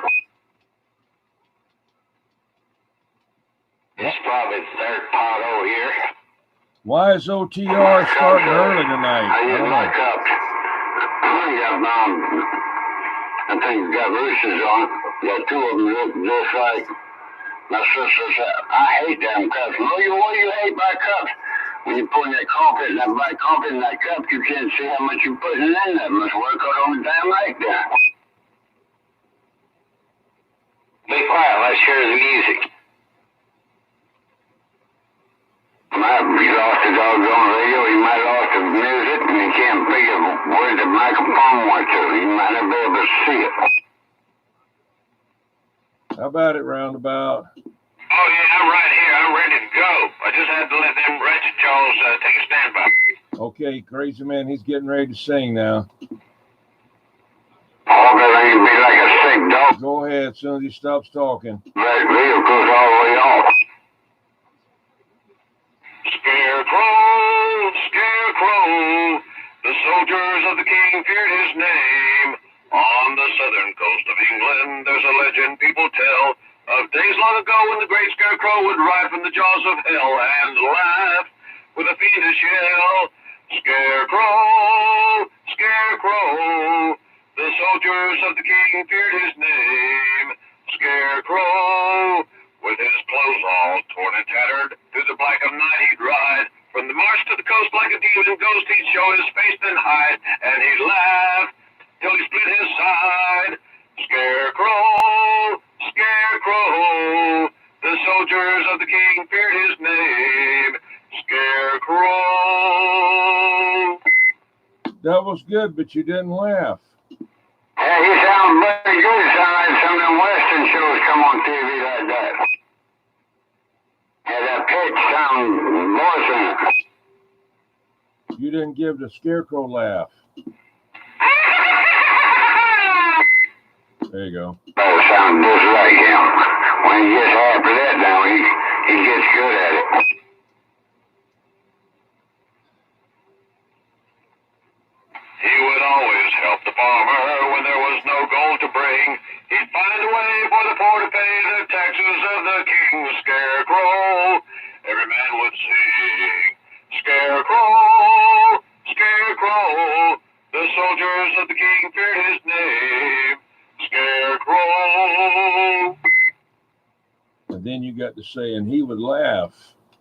It's probably the third pot over here. Why is OTR starting early tonight? I I use don't my know. cups. I think it's got roosters on it. Got 2 of them look just like my sister said. I hate them cups. What do you hate about cups? When you put that coffee, that black coffee in that cup, you can't see how much you're putting in there. Must work out on the damn night there. Be quiet, let's hear the music. He lost the doggone radio, he might have lost the music, and he can't figure where the microphone went to. He might not be able to see it. How about it, Roundabout? Oh, yeah, I'm right here. I'm ready to go. I just had to let them wretched jaws take a standby. Okay, Crazy Man, he's getting ready to sing now. All that ain't be like a sick dog. Go ahead as soon as he stops talking. That vehicle's all the way off. Scarecrow, Scarecrow, the soldiers of the king feared his name. On the southern coast of England, there's a legend people tell of days long ago when the great Scarecrow would ride from the jaws of hell and laugh with a fiendish yell. Scarecrow, Scarecrow, the soldiers of the king feared his name. Scarecrow, with his clothes all torn and tattered, through the black of night he'd ride. From the marsh to the coast like a demon ghost, he'd show his face then hide, and he'd laugh till he split his side. Scarecrow, Scarecrow, the soldiers of the king feared his name. Scarecrow. That was good, but you didn't laugh. Yeah, he sounds very good. It sounds like some of them Western shows come on TV like that. Yeah, that pitch sound voice in it. You didn't give the Scarecrow laugh. There you go. That sound just like him. When he gets after that now, he gets good at it. He would always help the farmer when there was no gold to bring. He'd find a way for the poor to pay the taxes of the king. Scarecrow, every man would sing. Scarecrow, Scarecrow, the soldiers of the king feared his name. Scarecrow. And then you got to say, and he would laugh.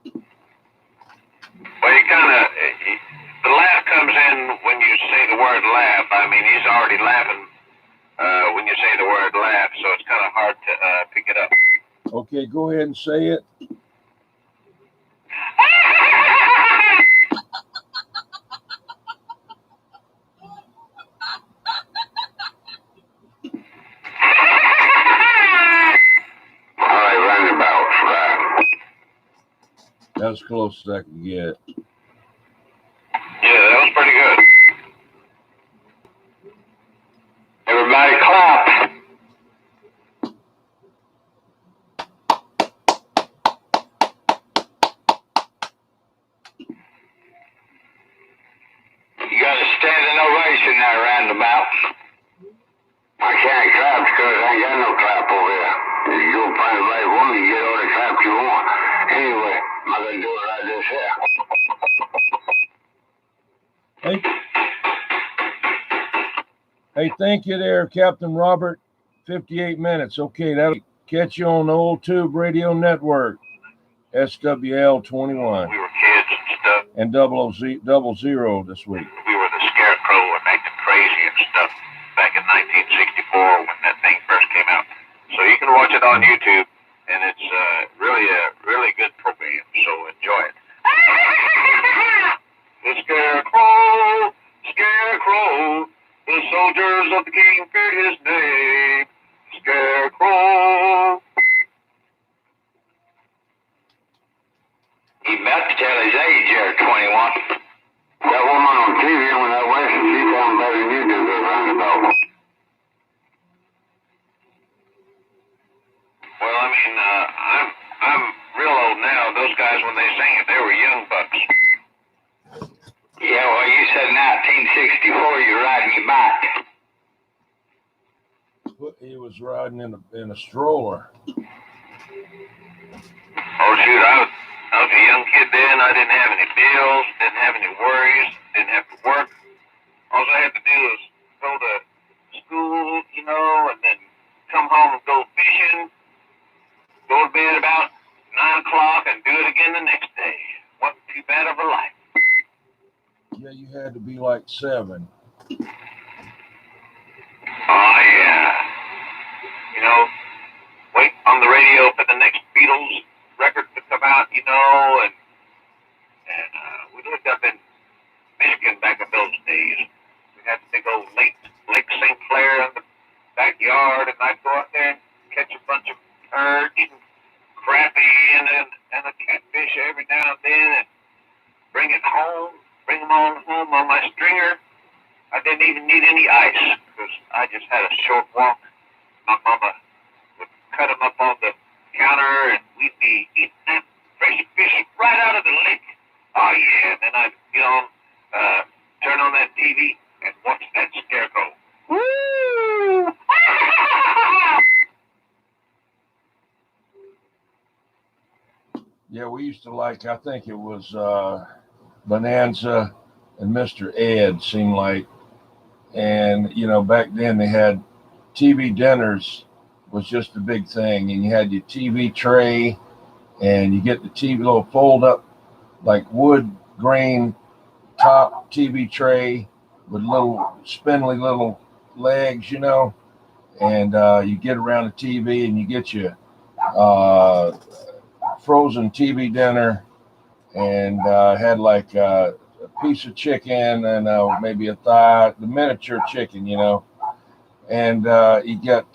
Well, you kind of, the laugh comes in when you say the word laugh. I mean, he's already laughing when you say the word laugh, so it's kind of hard to pick it up. Okay, go ahead and say it. All right, roundabouts, right. That's as close as I could get. Yeah, that was pretty good. Everybody clap. You got a standing ovation there, roundabout. I can't clap because I ain't got no clap over here. You go find the right one, you get all the clap you want. Anyway, I'm gonna do it like this here. Hey, thank you there, Captain Robert. 58 minutes. Okay, that'll catch you on the old Tube Radio Network, SWL 21. We were kids and stuff. And 00 this week. We were the Scarecrow and acting crazy and stuff back in 1964 when that thing first came out. So you can watch it on YouTube, and it's really a really good program, so enjoy it. The Scarecrow, Scarecrow, The soldiers of the king feared his name. Scarecrow. He about to tell his age there, 21. That woman on TV with that waist, she sounds better than you do, this roundabout. Well, I mean, I'm real old now. Those guys, when they sang it, they were young bucks. Yeah, well, you said 1964, you're riding your bike. He was riding in a stroller. Oh, shoot, I was a young kid then. I didn't have any bills, didn't have any worries, didn't have to work. All I had to do was go to school, you know, and then come home and go fishing, go to bed about 9 o'clock and do it again the next day. Wasn't too bad of a life. Yeah, you had to be like 7. Oh, yeah. You know, wait on the radio for the next Beatles record to come out, you know, and we lived up in Michigan back in those days. We had the big old Lake St. Clair in the backyard, and I'd go out there and catch a bunch of perch and crappie and a catfish every now and then, and bring them on home on my stringer. I didn't even need any ice because I just had a short walk. My mama would cut them up on the counter, and we'd be eating that fresh fish right out of the lake. Oh yeah, and then I'd get on, turn on that TV and watch that Scarecrow. Woo! Yeah, we used to like, I think it was Bonanza and Mr. Ed, seemed like. And, you know, back then they had TV dinners was just a big thing. And you had your TV tray, and you get the TV, little fold up, like wood grain top TV tray with little spindly little legs, you know. And you get around the TV and you get your frozen TV dinner, and had like a piece of chicken and maybe a thigh, the miniature chicken, you know. And you get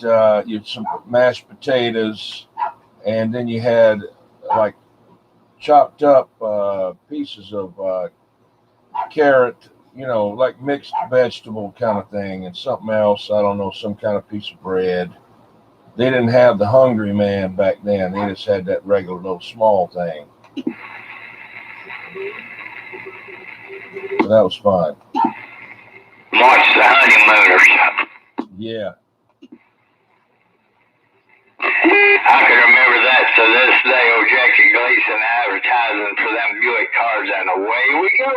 some mashed potatoes, and then you had like chopped up pieces of carrot, you know, like mixed vegetable kind of thing, and something else, I don't know, some kind of piece of bread. They didn't have the Hungry Man back then. They just had that regular little small thing. So that was fun. Watch the Honeymooners. Yeah. I can remember that to this day. Old Jackie Gleason advertising for them Buick cars, and away we go.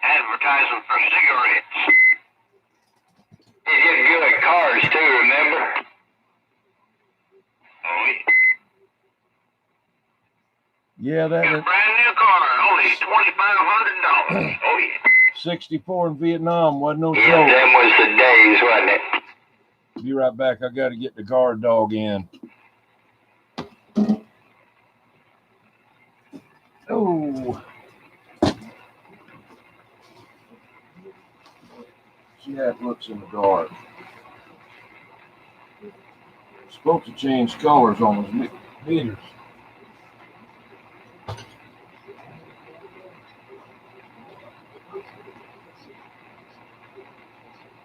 Advertising for cigarettes. He did Buick cars too, remember? Oh, yeah. Yeah, that Got a brand new car, only $2,500. Oh, yeah. 64 in Vietnam wasn't no Yeah, joke. them was the days, wasn't it? Be right back. I got to get the guard dog in. Oh. See how it looks in the dark. It's supposed to change colors on those meters.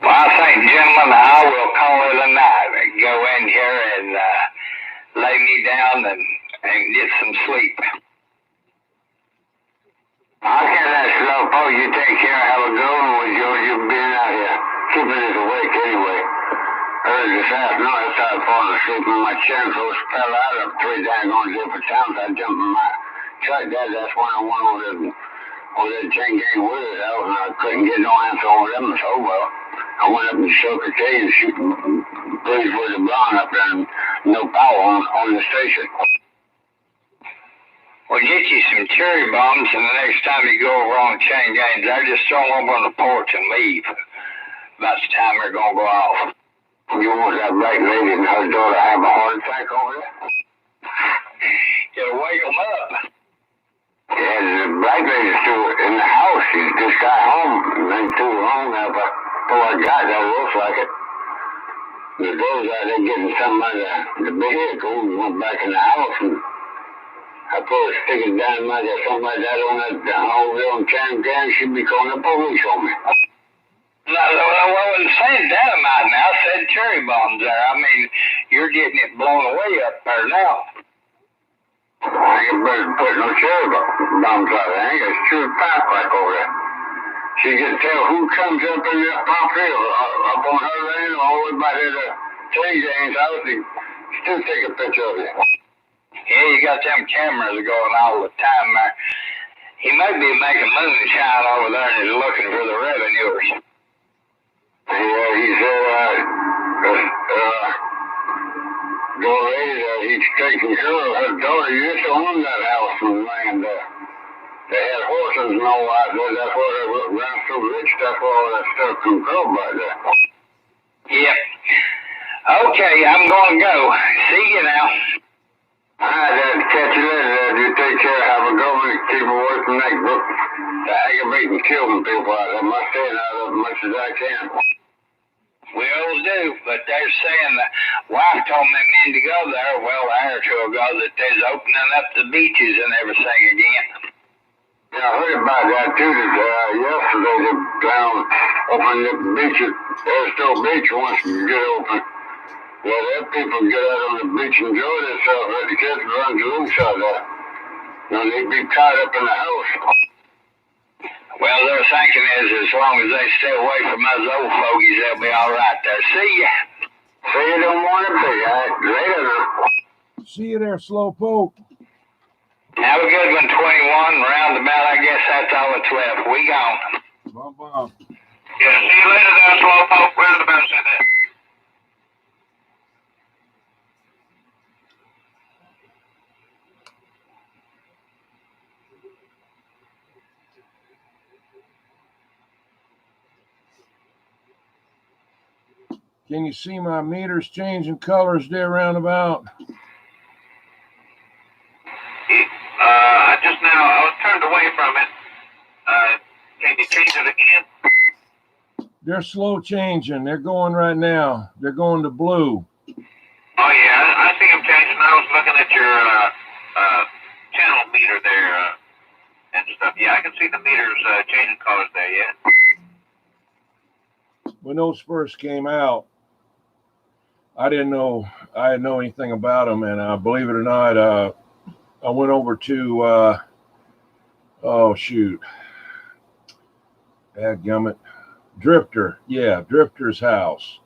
Well, I think, gentlemen, I will call it a night. Go in here and lay me down and get some sleep. Okay, that's Lopo. You take care. Have a good one with George. You've been out here keeping us awake anyway. Early this afternoon, I started falling asleep and my chin close fell out of 3 daggone different times. I jumped in my truck. That's when I went over that chain gang with us out, and I couldn't get no answer over them. So, well, I went up and shook a key and shooting breeze with the blonde up there, and no power on the station. Well, get you some cherry bombs, and the next time you go over on chain gangs, I just throw them over on the porch and leave. About the time they're going to go off. You want that black lady and her daughter have a heart attack over there? Gotta wake them up. Yeah, the black lady's still in the house. got home, it ain't too long now, but before I got there, it looks like it. The girls out there getting some out of the vehicle and went back in the house, and I put a stick of dynamite or something like that on that over there on Cam, she'd be calling the police on me. No, I wasn't saying dynamite now. I said cherry bombs there. I mean, you're getting it blown away up there now. I ain't better put no cherry bombs out there. I ain't got a true pipe like over there. She can tell who comes up in that property up on her land all the way by there to Jane's house and still take a picture of it. Yeah, you got them cameras going all the time there. He may be making moonshine over there and he's looking for the revenuers. Yeah, he said, the old lady that he's taking care of, her daughter used to own that house and land there. They had horses and all out there. That's why they ran so rich. That's why all that stuff come from back there. Yep. Okay, I'm going to go. See you now. All right, Dad. Catch you later, Dad. You take care. Have a good one. Keep away from that book. The aggravating killing people out there. I'm staying out of as much as I can. We always do, but they're saying that wife told me men to go there, well, a year or two ago, that they's opening up the beaches and everything again. Yeah, I heard about that too. That yesterday they down open the beach at Aristotle Beach wants to get open. Well, let people get out on the beach and enjoy themselves. Let the kids run loose out there. You know, they'd be tied up in the house. Well, their thinking is as long as they stay away from us old fogies, they'll be all right there. See ya. So you don't want to be, all right? Later now. See you there, Slowpoke. Have a good one, 21. Roundabout, I guess that's all that's left. We gone. Bye-bye. Yeah, see you later there, Slowpoke. Roundabout said that. Can you see my meters changing colors there, Roundabout? I was turned away from it. Can you change it again? They're slow changing. They're going right now. They're going to blue. Oh, yeah, I see them changing. I was looking at your channel meter there and stuff. Yeah, I can see the meters changing colors there, yeah. When those first came out, I didn't know anything about them, and believe it or not, I went over to dadgummit, Drifter's house,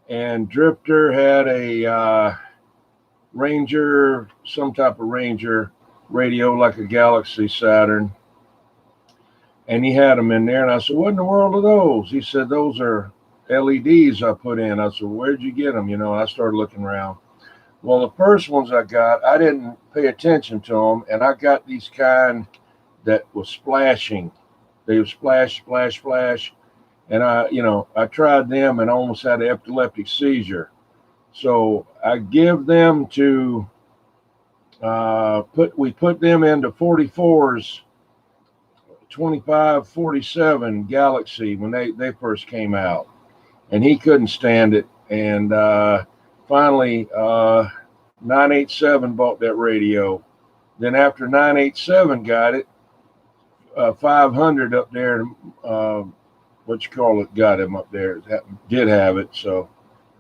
and Drifter had a Ranger, some type of Ranger radio, like a Galaxy Saturn, and he had them in there, and I said, "What in the world are those?" He said, "Those are LEDs I put in." I said, "Where'd you get them?" You know, I started looking around. Well, the first ones I got, I didn't pay attention to them, and I got these kind that was splashing. They would splash, splash, splash, and I tried them and almost had an epileptic seizure. So I give them to we put them into 44s, 25, 47 Galaxy when they first came out, and he couldn't stand it, and finally 987 bought that radio. Then after 987 got it, 500 up there, got him up there, did have it. So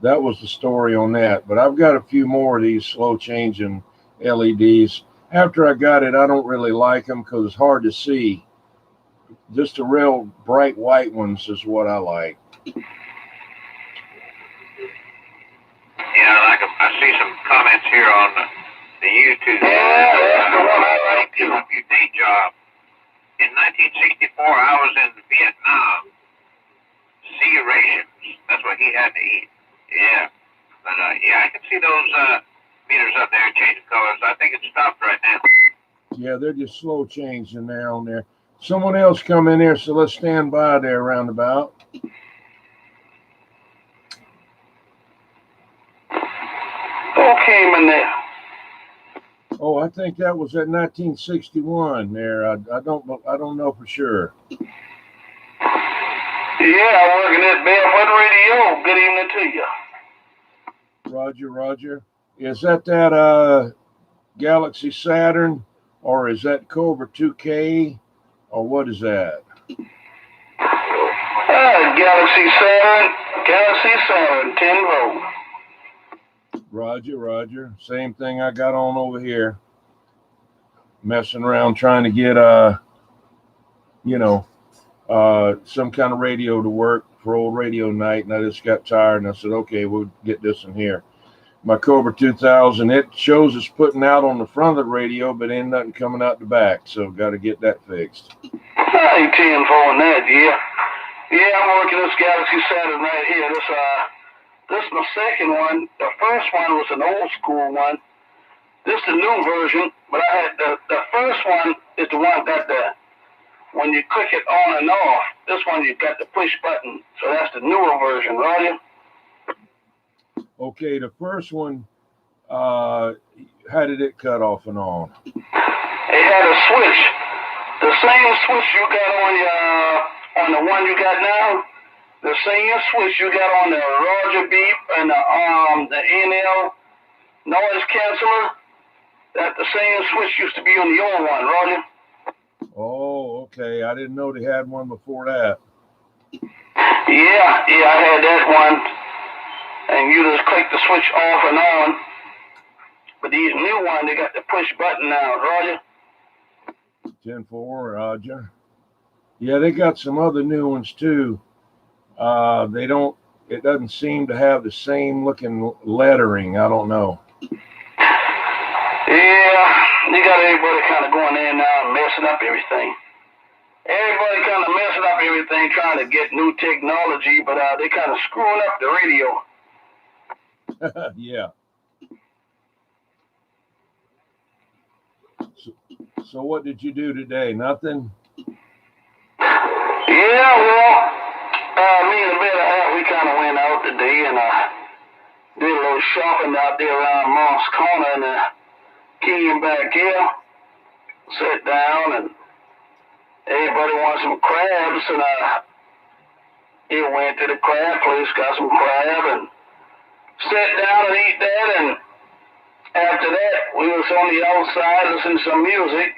that was the story on that. But I've got a few more of these slow changing LEDs. After I got it, I don't really like them because it's hard to see. Just the real bright white ones is what I like. Yeah, I see some comments here on the YouTube. Yeah, that's the one I like. Give up your day job. In 1964, I was in Vietnam. Sea rations. That's what he had to eat. Yeah. But, I can see those meters up there changing colors. I think it's stopped right now. Yeah, they're just slow changing there on there. Someone else come in there, so let's stand by there roundabout. Who came in there? Oh, I think that was at 1961 there. I don't know for sure. Yeah, I'm working at Barefoot Radio. Good evening to you. Roger. Is that Galaxy Saturn, or is that Cobra 2K, or what is that? Galaxy Saturn, 10 volt. Roger. Same thing I got on over here. Messing around trying to get some kind of radio to work for old radio night, and I just got tired, and I said, okay, we'll get this in here. My Cobra 2000, it shows it's putting out on the front of the radio, but ain't nothing coming out the back, so got to get that fixed. I ain't 10 for on that, yeah. Yeah, I'm working this Galaxy Saturn right here. This is my second one. The first one was an old school one. This is the new version, but I had the first one is the one that when you click it on and off. This one you got the push button, so that's the newer version, right? Okay, the first one, how did it cut off and on? It had a switch, the same switch you got on the one you got now. The same switch you got on the Roger beep and the NL noise canceller. That the same switch used to be on the old one, Roger. Oh, okay. I didn't know they had one before that. Yeah, I had that one. And you just click the switch off and on. But these new ones, they got the push button now, Roger. 10-4, Roger. Yeah, they got some other new ones too. It doesn't seem to have the same looking lettering. I don't know. Yeah, you got everybody kind of going in now and messing up everything. Everybody kind of messing up everything, trying to get new technology, but they kind of screwing up the radio. Yeah. So what did you do today? Nothing? Yeah, well, me and the better half, we kind of went out today and did a little shopping out there around Moss Corner and came back here, sat down, and everybody wanted some crabs, and he went to the crab place, got some crab, and sat down and ate that, and after that, we was on the outside listening to some music,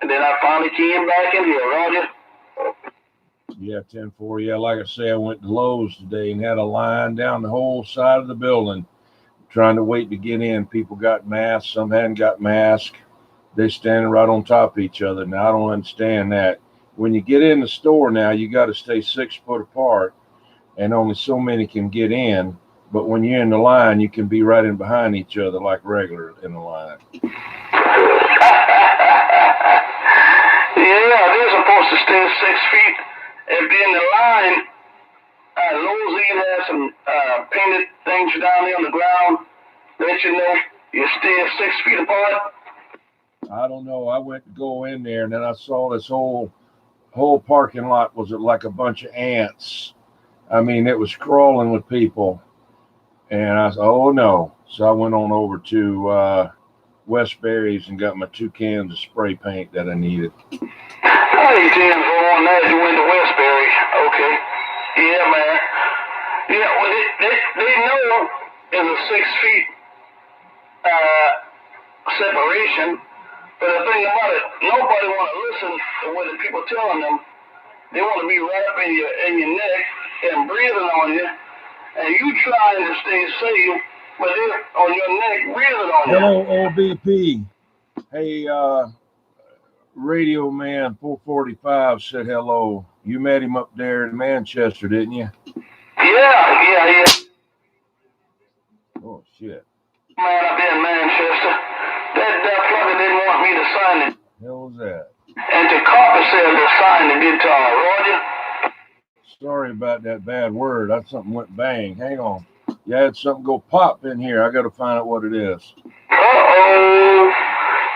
and then I finally came back in here, Roger. Yeah, 10-4. Yeah, like I say, I went to Lowe's today and had a line down the whole side of the building trying to wait to get in. People got masks, some hadn't got masks. They standing right on top of each other. Now, I don't understand that. When you get in the store now, you got to stay 6 foot apart, and only so many can get in. But when you're in the line, you can be right in behind each other like regular in the line. Yeah, they're supposed to stay 6 feet. If they're in the line, Lowe's even has some painted things down there on the ground. Let you know you stay 6 feet apart. I don't know. I went to go in there, and then I saw this whole parking lot was like a bunch of ants. I mean, it was crawling with people. And I said, oh, no. So I went on over to Westbury's and got my 2 cans of spray paint that I needed. I ain't 10 on that. You went to Westbury. Okay. Yeah, man. Yeah, well, they know there's a 6 feet separation. But the thing about it, nobody want to listen to what the people telling them. They want to be right up in your neck and breathing on you. And you trying to stay safe, but they're on your neck breathing on you. Hello, OBP. Hey, Radio Man 445 said hello. You met him up there in Manchester, didn't you? Yeah. Oh, shit. Man up there in Manchester. That plugger didn't want me to sign it. Hell was that? And to Carter said to sign the guitar, Roger. Sorry about that bad word. That something went bang. Hang on. You had something go pop in here. I got to find out what it is. Uh-oh.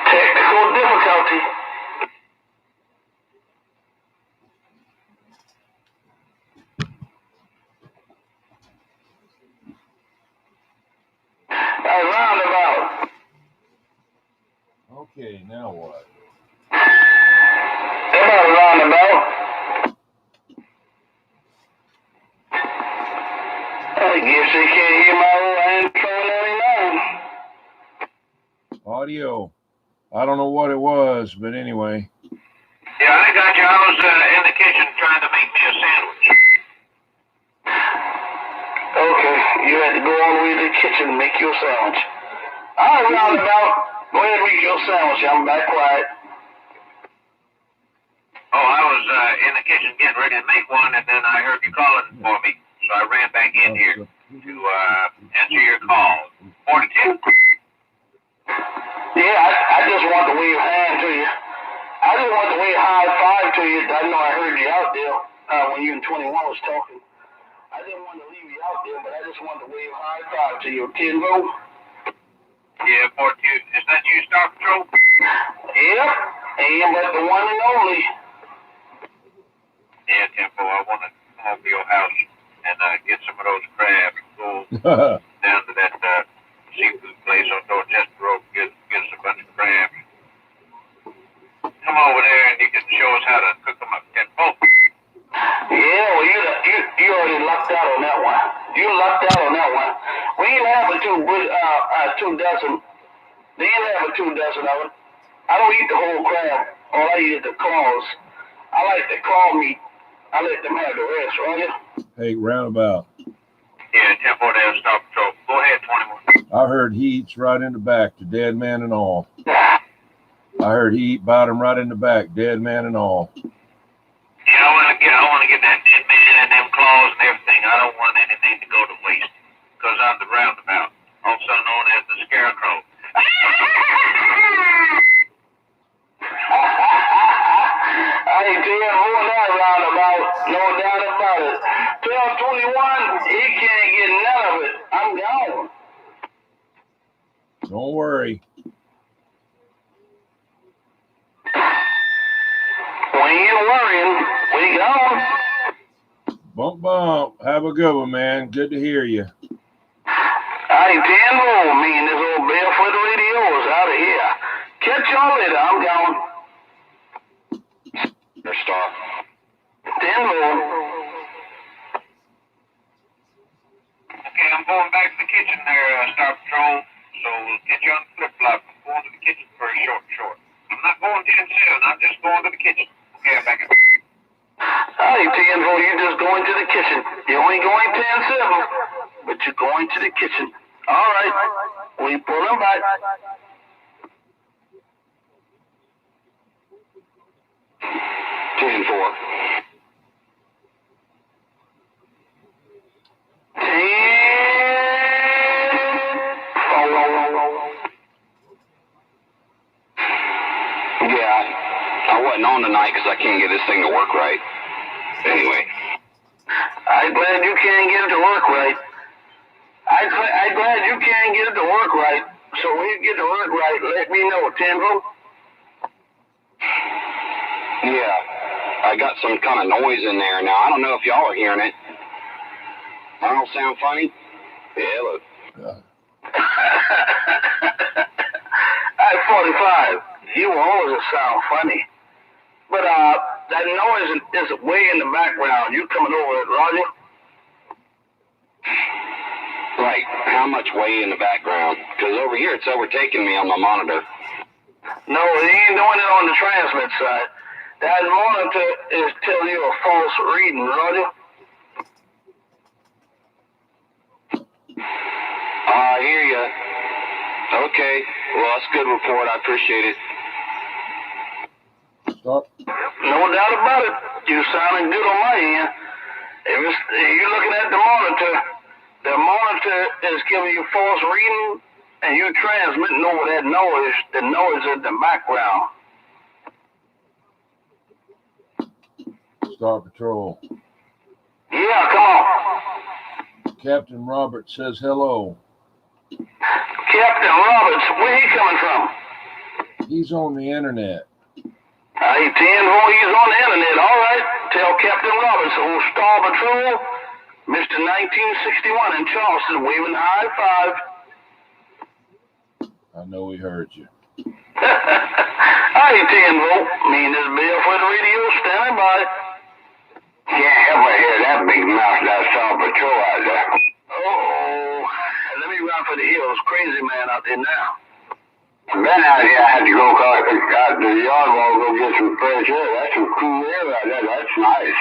Technical difficulty. Roundabout. Okay, now what? About a roundabout. audio. I don't know what it was, but anyway. Yeah, I got you. I was in the kitchen trying to make me a sandwich. Okay, you had to go all the way to the kitchen and make your sandwich. All right, roundabout. Go ahead and make your sandwich. I'm back quiet. Oh, I was in the kitchen getting ready to make one, and then I heard you calling for me, so I ran back in here to answer your call. 42? Yeah, I just want to wave a hand to you. I just want to wave high five to you. I know I heard you out there when you and 21 was talking. I didn't want to leave you out there, but I just wanted to wave high five to you. Tenvo? Yeah, 42. Is that you, Star Patrol? Yep, and but the one and only. Yeah, Tempo, I want to come over to your house and get some of those crabs. Go down to that seafood place on Dorchester Road, get us a bunch of crabs. Come over there and you can show us how to cook them up, Tempo. Yeah, well, you already lucked out on that one. You lucked out on that one. We ain't have two dozen. They ain't have a 2 dozen of it. I don't eat the whole crab. All I eat is the claws. I like the claw meat. I let them have the rest, Roger. Hey, roundabout. Yeah, Tempo there, Star Patrol. Go ahead, 21. I heard he eats right in the back, the dead man and all. I heard he eat bottom right in the back, dead man and all. Yeah, I want to get that dead man and them claws and everything. I don't want anything to go to waste, because I'm the roundabout, also known as the Scarecrow. I ain't telling more than that roundabout. No doubt about it. 1221, he can't get none of it. I'm gone. Don't worry. We ain't worrying. We gone. Bump, bump. Have a good one, man. Good to hear you. I ain't Tenvo. Me and this old barefoot radio is out of here. Catch y'all later. I'm gone. Star. Tenvo. Okay, I'm going back to the kitchen there, Star Patrol. So we'll get you on the flip-flop. I'm going to the kitchen for a short. I'm not going 10-7. I'm just going to the kitchen. Okay, I'm back in. Hey, Tenvo, you're just going to the kitchen. You ain't going 10-7, but you're going to the kitchen. All right. We pull him back. 10-4. 10-4. Yeah, I wasn't on tonight because I can't get this thing to work right. Anyway. I'm glad you can't get it to work right. I'm glad you can't get it to work right. So when you get to work right, let me know, Tenvo. Yeah, I got some kind of noise in there now. I don't know if y'all are hearing it. I don't sound funny? Yeah, look. At 45, you always sound funny. But that noise is way in the background. You coming over it, Roger? Right, how much way in the background? Because over here it's overtaking me on my monitor. No, it ain't doing it on the transmit side. That monitor is telling you a false reading, Roger. I hear ya. Okay, well, that's a good report. I appreciate it. Stop. No doubt about it. You sounding good on my end. If you're looking at the monitor is giving you false reading, and you transmitting over that noise, the noise in the background. Star Patrol. Yeah, come on. Captain Robert says hello. Captain Roberts, where he coming from? He's on the internet. Hey, Tenvo, he's on the internet. All right. Tell Captain Roberts, old Star Patrol, Mr. 1961 in Charleston, waving high five. I know he heard you. Hey, Tenvo, me and this barefoot radio standing by. Can't help but hear that big mouth, that Star Patrol out there. Oh, let me run for the hills. Crazy man out there now. Been out here, I had to go out to the yard wall, go get some fresh air. That's some cool air out there. That's nice.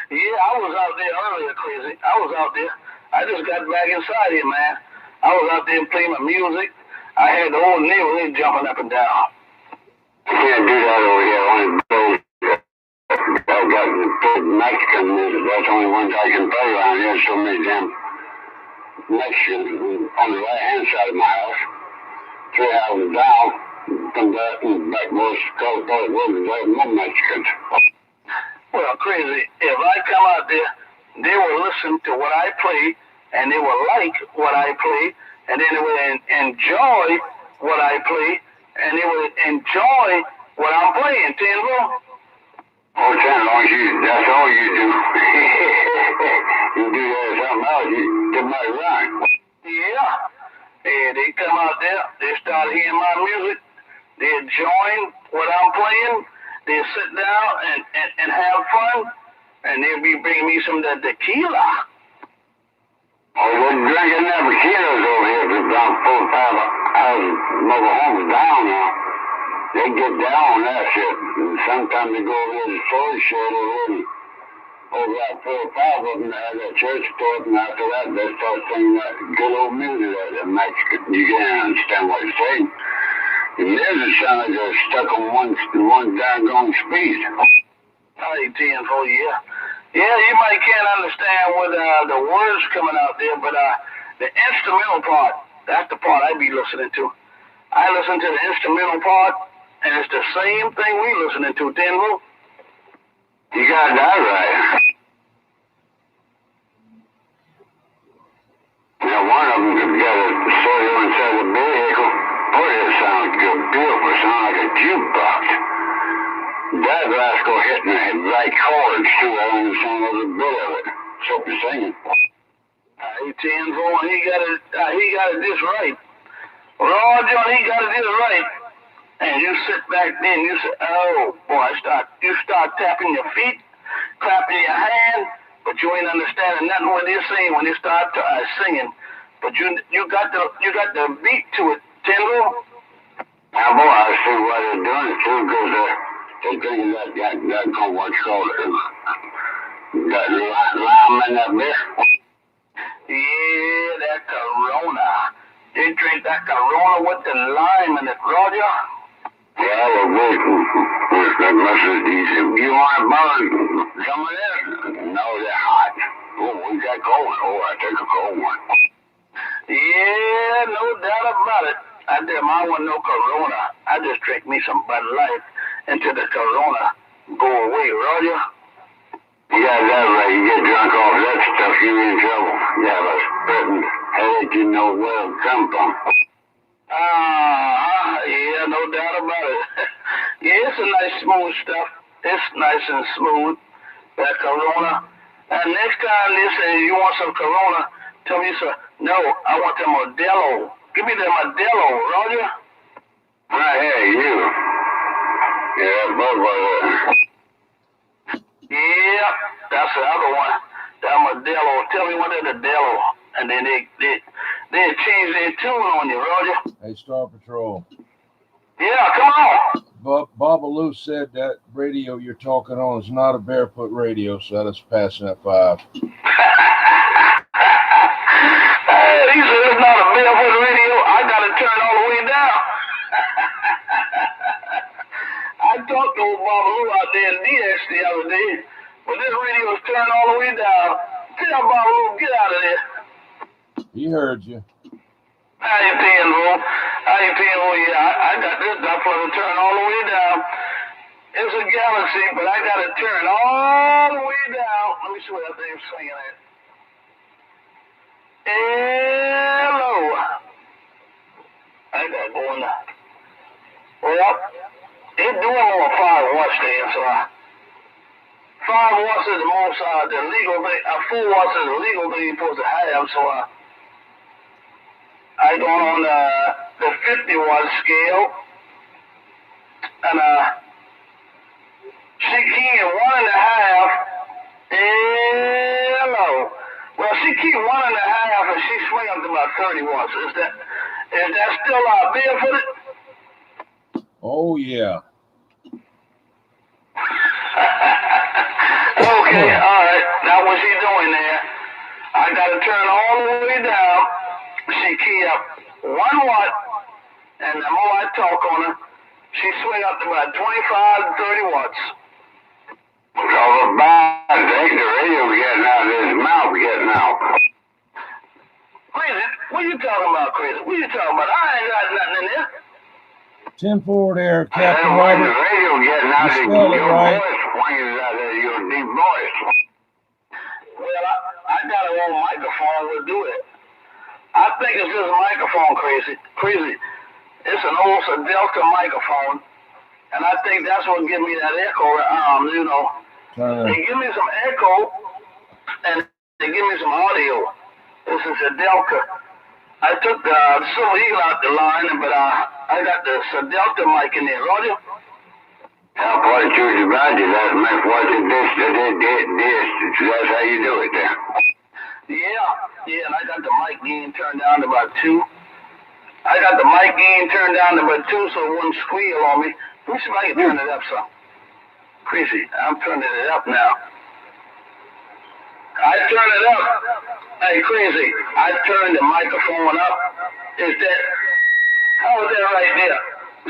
Yeah, I was out there earlier, Crazy. I was out there. I just got back inside here, man. I was out there playing my music. I had the whole neighborhood jumping up and down. You can't do that over here. Only those I've got the Mexican music. That's the only ones I can play around here. So many damn Mexicans on the right hand side of my house. 3 houses down. Come back and back most coast there's no Mexicans. Well, Crazy, if I come out there, they will listen to what I play, and they will like what I play, and then they will enjoy what I play, and they will enjoy what I'm playing, Tinville. Oh, Sam, as long as that's all you do. You do something else, you might run. Yeah. And they come out there, they start hearing my music, they join what I'm playing, they sit down and have fun, and they'll be bringing me some of that tequila. Oh, they're drinking them kilos over here. There's about 4 or 5 houses, mobile homes down now. They get down on that shit. And sometimes they go over to the storage shed over about 4 or 5 of them that have that church store, and after that, they start singing that good old music that Mexican. You can't understand what they're saying. The music sounds like they're stuck on one doggone speed. Hey, Tinville, yeah. Yeah, you might can't understand what the words coming out there, but the instrumental part, that's the part I be listening to. I listen to the instrumental part, and it's the same thing we listening to, Tinville. You got that right. Now, one of them got a stereo inside the vehicle. Boy, it sounds good, beautiful. It sounds like a jukebox. That rascal hitting the right chords, too. I don't understand every bit of it. Except the singing. Hey, Tinville, he got it just right. Roger, he got it just right. And you sit back then, you say, oh, boy, you start tapping your feet, clapping your hand, but you ain't understanding nothing what they're saying when they start singing. But you got the beat to it, Tinville. Now, boy, I see why they're doing it, too, because they're drinking that what you call it, that lime in that beer. Yeah, that Corona. They drink that Corona with the lime in it, Roger. Yeah, well, that must have, he said, you want to burn some of this? No, they're hot. Oh, we got cold. Oh, I take a cold one. Yeah, no doubt about it. I tell him I want no Corona. I just drink me some Bud Light until the Corona go away, Roger. You got that right. You get drunk off that stuff, you're in trouble. You have a spreading headache, you know where it come from. Yeah, no doubt about it. Yeah, it's a nice smooth stuff. It's nice and smooth, that Corona. And next time they say you want some Corona, tell me, sir, no, I want the Modelo. Give me the Modelo, Roger. Right here, you. Yeah, Budweiser. Yeah, that's the other one. That Modelo. Tell me what is the Modelo. And then they change their tune on you, Roger. Hey, Star Patrol. Yeah, come on. Babaloo said that radio you're talking on is not a barefoot radio, so that's passing at 5. He said it's not a barefoot radio. I got to turn all the way down. I talked to old Babaloo out there in DX the other day, but this radio is turned all the way down. Tell Babaloo, get out of there. He heard you. How you paying, bro? Yeah, I got this duffler to turn all the way down. It's a Galaxy, but I got to turn all the way down. Let me see what that thing's singing at. Hello. I got going now. Well, it's doing more 5 watts there, so 5 watts is the most the legal thing. 4 watts is the legal thing you're supposed to have, so I go on the 50-watt scale, and she keyed 1.5. Hello. Well, she keyed 1.5, and she swing up to about 30 watts. Is that still barefooted? Oh, yeah. Okay, all right. Now what's he doing there? I got to turn all the way down. She key up 1 watt, and the more I talk on her, she swing up to about 25 to 30 watts. So the bad thing, the radio getting out of his mouth getting out. Crazy? What you talking about, Crazy? What you talking about? I ain't got nothing in there. 10-4 there, And Captain then when the Robert. radio getting out You of spelled it your right. voice, swinging out of your deep voice. Well, I got a old microphone will do it. I think it's this microphone, Crazy. Crazy. It's an old Delta microphone, and I think that's what gives me that echo. You know, they give me some echo, and they give me some audio. This is a Delta. I took the Silver Eagle out the line, but I got the Delta mic in there, audio. Now, what you about you, that make what it this, that's how you do it there. Yeah, and I got the mic gain turned down to about 2. I got the mic gain turned down to about 2 so it wouldn't squeal on me. Let me see if I can turn it up some. Crazy, I'm turning it up now. I turn it up. Hey, Crazy, I turned the microphone up. Is that, how is that right there?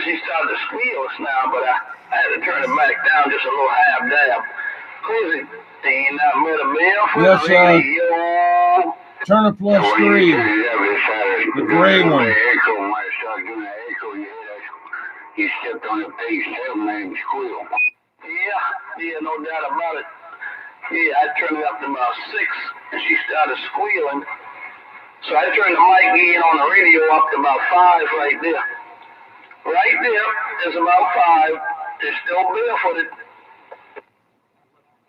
She started to squeal now, but I had to turn it back down just a little half dab. Crazy, ain't not met a bell for Yes, the radio. Turner plus 3. The gray one. Echo, when I started doing the echo, you stepped on the page 7 and squeal. Yeah, no doubt about it. Yeah, I turned it up to about 6, and she started squealing. So I turned the mic gain on the radio up to about 5 right there. Right there is about 5. It's still barefooted.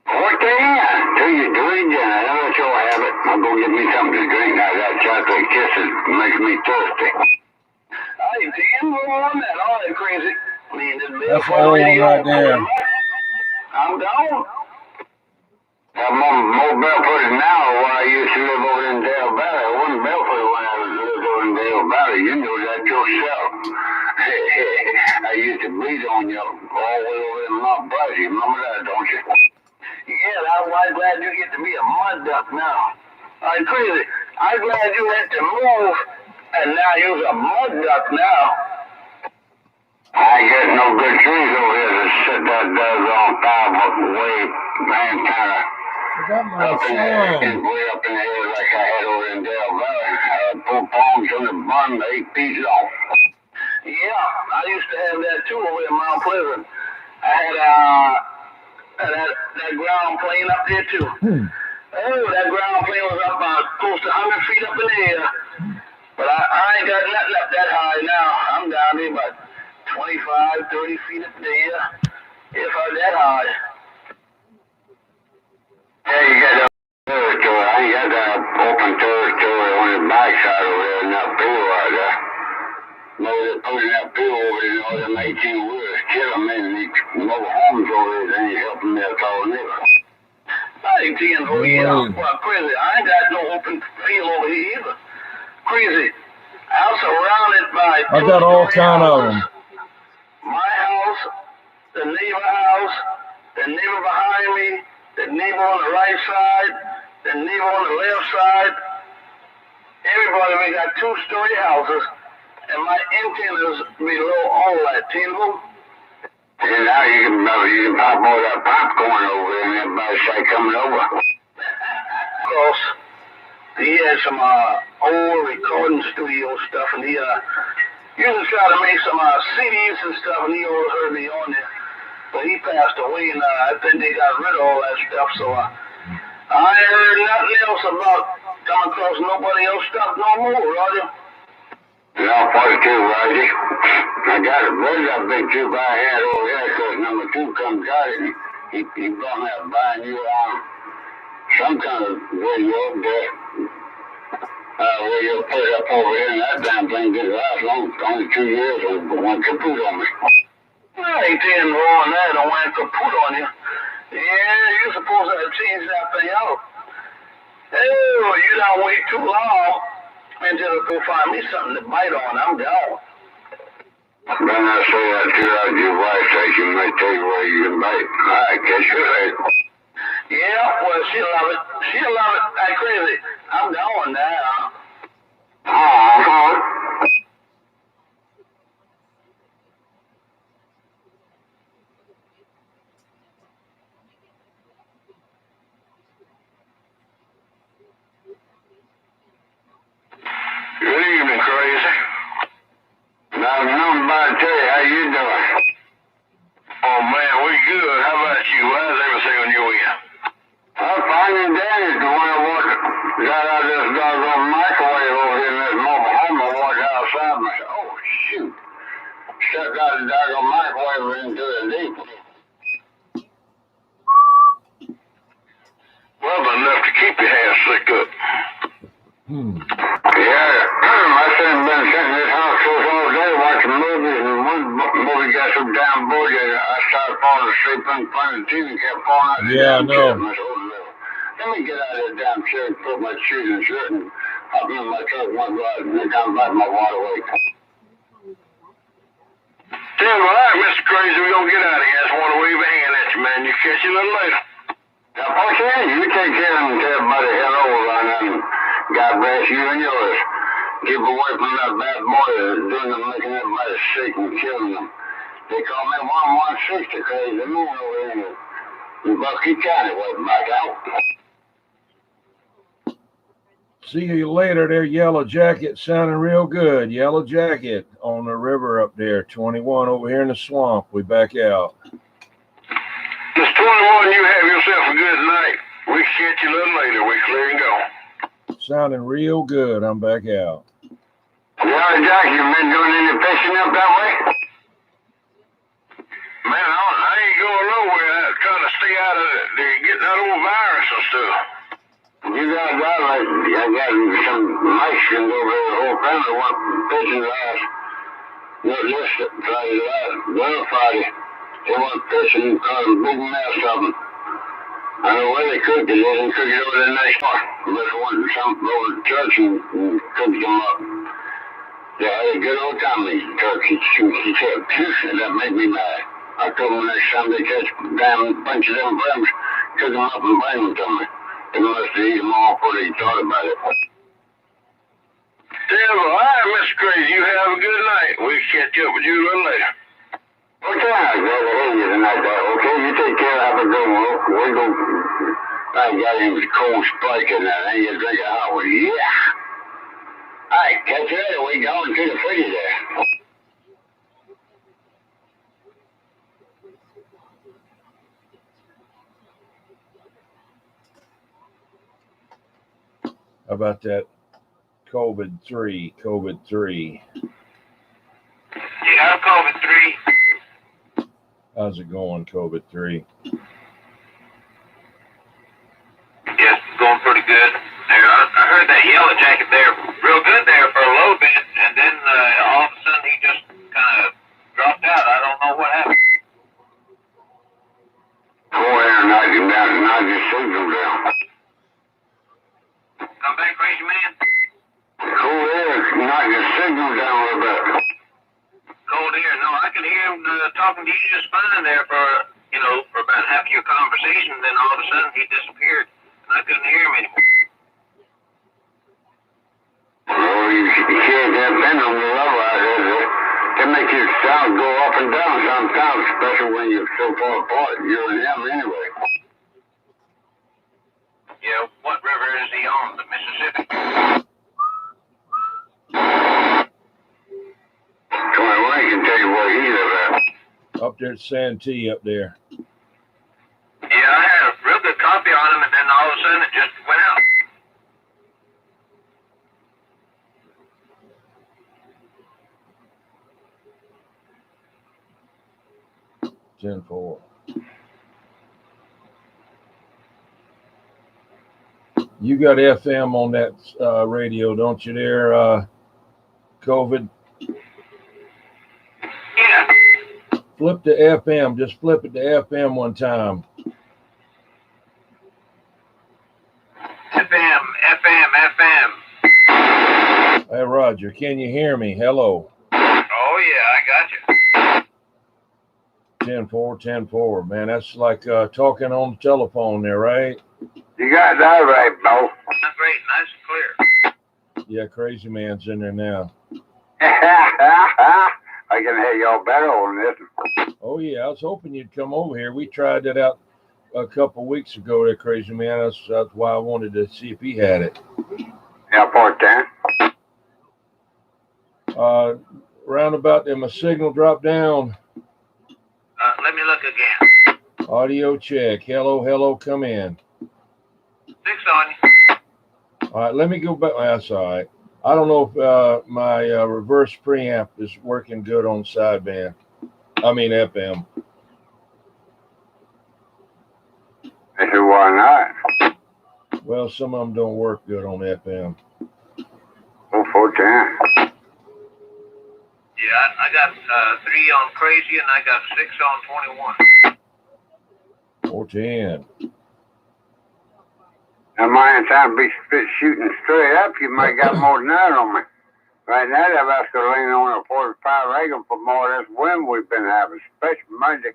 What the hell? Do you do it again? I know it's your habit. I'll go get me something to drink now. That chocolate kisses makes me thirsty. I ain't seeing more on that. All that Crazy. I mean, this That's all right there. I'm down. I'm more barefooted now where I used to live over in Dale Valley. I wasn't barefooted when I lived over in Dale Valley. You know that yourself. I used to breathe on you all the way over in Mount Bright. You remember that, don't you? Yeah, that's why I'm glad you get to be a mud duck now. Crazy. I'm glad you had to move, and now you're a mud duck now. I ain't got no good trees over here to sit that doggone firewood way, man, kind of Forgot my up in the air, song. way up in the air like I had over in Dale Valley. Pull palms on the bottom, 8 feet long. Yeah, I used to have that too over in Mount Pleasant. I had that ground plane up there too. Oh, that ground plane was up about close to 100 feet up in the air. But I ain't got nothing up that high now. I'm down there about 25, 30 feet up there, if I'm that high. Yeah, you got that territory. I ain't got that open territory on the backside over there in that field right there. No, they're putting that field over there, all them 18-wheelers, killing me, and these mobile homes over there, they ain't helping me at all neither. I ain't seeing no well, Crazy. I ain't got no open field over here either. Crazy. I'm surrounded by I got all kind of them. My house, the neighbor house, the neighbor behind me, the neighbor on the right side, the neighbor on the left side. Everybody, we got 2-story houses, and my antennas below all that, Tingle. And now you can pop all that popcorn over there and everybody start coming over. Of course, he had some old recording studio stuff, and he used to try to make some CDs and stuff, and he always heard me on there. But he passed away, and I think they got rid of all that stuff, so I ain't heard nothing else about coming across nobody else stuff no more, Roger. No, 42, Roger. I got a brother big tube I had over there because number 2 comes out and he brought me a brand new some kind of radio that radio put up over here, and that damn thing didn't last long, only 2 years, and one kaput on me. I ain't saying wrong on that, I went kaput on you. Yeah, you're supposed to change that thing out. Oh, you don't wait too long until they go find me something to bite on. I'm down. Better not say that to your wife, so she might tell you where you can bite. All right, catch you later. Yeah, well, she'll love it. She'll love it like crazy. I'm going now. Uh-huh. Good evening, Crazy. Now, nobody tell you how you doing. Oh, man, we good. How about you? How's everything on your end? I'm fine and dandy. The way I got out of this doggone microwave over here in this mobile home, I walked outside and I said, oh, shoot. Stuck out the doggone microwave into the deep. Well, enough to keep your hands slick up. Yeah, my son's been sitting in this house all day watching movies, and one movie got so damn bored that I started falling asleep in front of the TV and kept falling out of the damn chair. I said, oh, no. Let me get out of the damn chair and put my shoes and shirt and hop in my truck one ride and then come back my water away. Damn, all right, Mr. Crazy, we're going to get out of here. I just want to wave a hand at you, man. You catch you a little later. Now, Portia, you take care of them and tell everybody hello around there. And God bless you and yours. Keep away from that bad boy that's doing them, making everybody sick and killing them. They call me 116 crazy man over here in Bucky County, waiting back out. See you later there, Yellow Jacket. Sounding real good. Yellow Jacket on the river up there. 21 over here in the swamp. We back out. Miss 21, you have yourself a good night. We catch you a little later. We clear and go. Sounding real good. I'm back out. Yeah, Jack, you been doing any fishing up that way? Man, I ain't going nowhere. I'm trying to stay out of getting that old virus and stuff. You got that right. I got some Mexicans over there. The whole family went fishing last. Not this Friday, Friday. They went fishing and caught a big mess of them. I don't know where they cooked it. They didn't cook it over there next door. Unless they went to some over to church and cooked them up. They had a good old time eating turkey. She said, phew, that made me mad. I told them next time they catch a damn bunch of them crabs, cook them up and bring them to me. They must have eaten them all before they thought about it. Damn, all right, Mr. Crazy, you have a good night. We'll catch up with you a little later. Okay, I'm glad to hear you tonight, though. Okay, you take care. Have a good one. We'll go. I got him with cold spike in that. Ain't you drink a hot one? Yeah. All right, catch you later. We going to the fridge there. How about that COVID-3? COVID-3. Yeah, I'm COVID-3. How's it going, COVID-3? Yes, it's going pretty good. I heard that Yellow Jacket there real good there for a little bit, and then all of a sudden he just kind of dropped out. I don't know what happened. Cool air knocking down, knock your signal down. Come back, Crazy Man. Cool air knocking your signal down a little bit. Cold air. No, I could hear him talking to you just fine there for about half your conversation. Then all of a sudden he disappeared, and I couldn't hear him anymore. Oh, you hear that bend on the level out there. That makes your sound go up and down sometimes, especially when you're so far apart. You're in him anyway. Yeah, what river is he on? The Mississippi? 21 can tell you where he lives at. Up there at Santee up there. Yeah, I had a real good copy on him, and then all of a sudden it just went out. Ten 4. You got FM on that radio, don't you there, COVID? Yeah. Flip to FM. Just flip it to FM one time. FM. Hey, Roger, can you hear me? Hello. Oh, yeah, I got you. 10-4, man. That's like talking on the telephone there, right? You got that right, Bo. That's great. Nice and clear. Yeah, Crazy Man's in there now. I can hear y'all better on this. Oh yeah, I was hoping you'd come over here. We tried that out a couple weeks ago there, Crazy Man. That's why I wanted to see if he had it. Yeah, 410. Roundabout there, my signal dropped down. Let me look again. Audio check. Hello, come in. 6 on you. All right, let me go back. That's all right. I don't know if my reverse preamp is working good on sideband. I mean FM. I said, why not? Well, some of them don't work good on FM. Oh, 410. Yeah, I got 3 on Crazy, and I got 6 on 21. 410. Now, my time to be shooting straight up, you might got more than that on me. Right now, they've asked to lean on a 45 Reagan for more of this wind we've been having, especially Monday.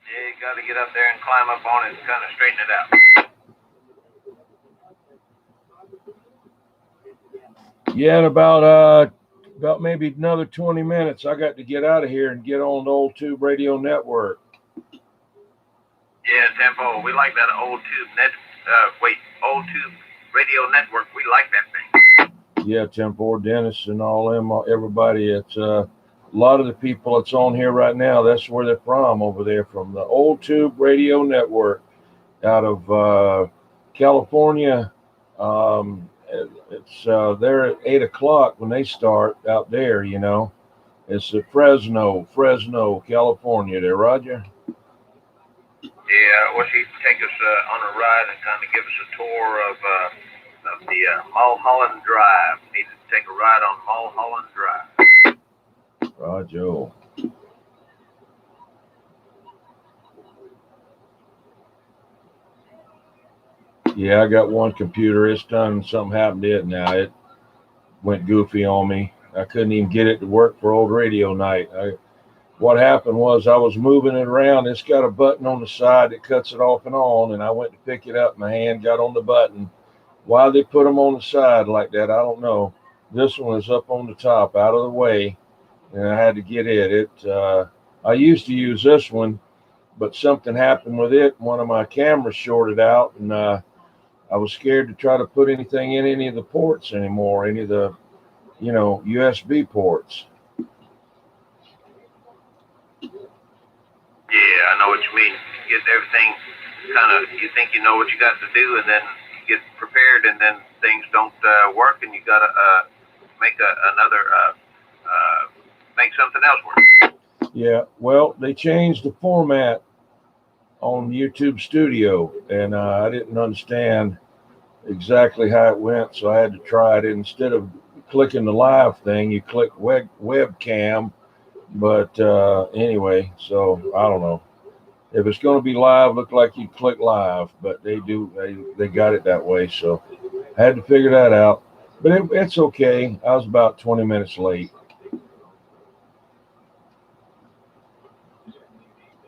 Yeah, you got to get up there and climb up on it and kind of straighten it out. Yeah, in about maybe another 20 minutes, I got to get out of here and get on the old Tube Radio Network. Yeah, Tempo, we like that old Tube Radio Network. We like that thing. Yeah, Tempo, Dennis, and all them, everybody. It's a lot of the people that's on here right now. That's where they're from over there, from the old Tube Radio Network, out of California. It's they're at 8 o'clock when they start out there. You know, it's at Fresno, California. There, Roger. Yeah, well, she'd take us on a ride and kind of give us a tour of the Mulholland Drive. Need to take a ride on Mulholland Drive. Roger. Yeah, I got one computer. It's done something happened to it now. It went goofy on me. I couldn't even get it to work for old radio night. What happened was I was moving it around. It's got a button on the side that cuts it off and on, and I went to pick it up. My hand got on the button. Why they put them on the side like that, I don't know. This one is up on the top, out of the way, and I had to get it. I used to use this one, but something happened with it. One of my cameras shorted out, and I was scared to try to put anything in any of the ports anymore, any of the, USB ports. Yeah, I know what you mean. You get everything you think you know what you got to do, and then you get prepared, and then things don't work, and you got to make make something else work. Yeah, well, they changed the format on YouTube Studio, and I didn't understand exactly how it went, so I had to try it. Instead of clicking the live thing, you click webcam. But anyway, so I don't know. If it's going to be live, look like you click live, but they got it that way, so I had to figure that out. But it's okay. I was about 20 minutes late.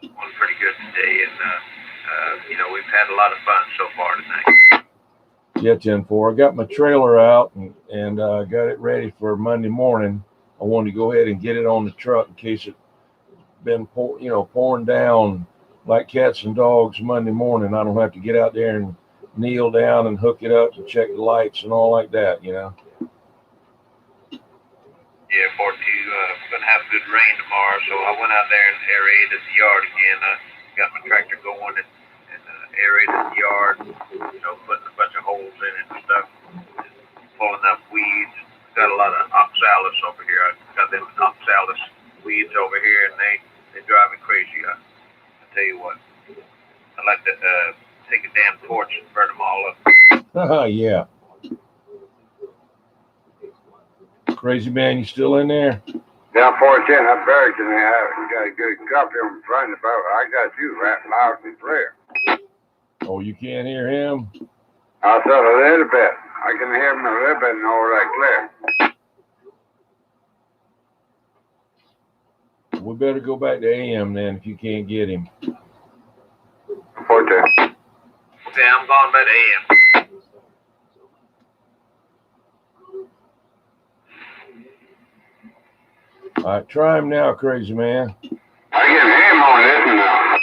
Well, pretty good today, and we've had a lot of fun so far tonight. Yeah, 10-4. I got my trailer out and got it ready for Monday morning. I wanted to go ahead and get it on the truck in case it's been pouring down like cats and dogs Monday morning. I don't have to get out there and kneel down and hook it up and check the lights and all like that, Yeah, 4-2, we're going to have good rain tomorrow, so I went out there and aerated the yard again. Got my tractor going and aerated the yard, putting a bunch of holes in it and stuff, pulling up weeds. Got a lot of oxalis over here. I got them oxalis weeds over here, and they drive me crazy. I tell you what, I like to take a damn torch and burn them all up. Yeah. Crazy Man, you still in there? Down 410, I'm buried in there. You got a good copy on front of it. I got you right loud and clear. Oh, you can't hear him? I thought a little bit. I can hear him a little bit and all that clear. We better go back to AM then if you can't get him. Report there. Okay, I'm going back to AM. All right, try him now, crazy man. I can hear him on this now.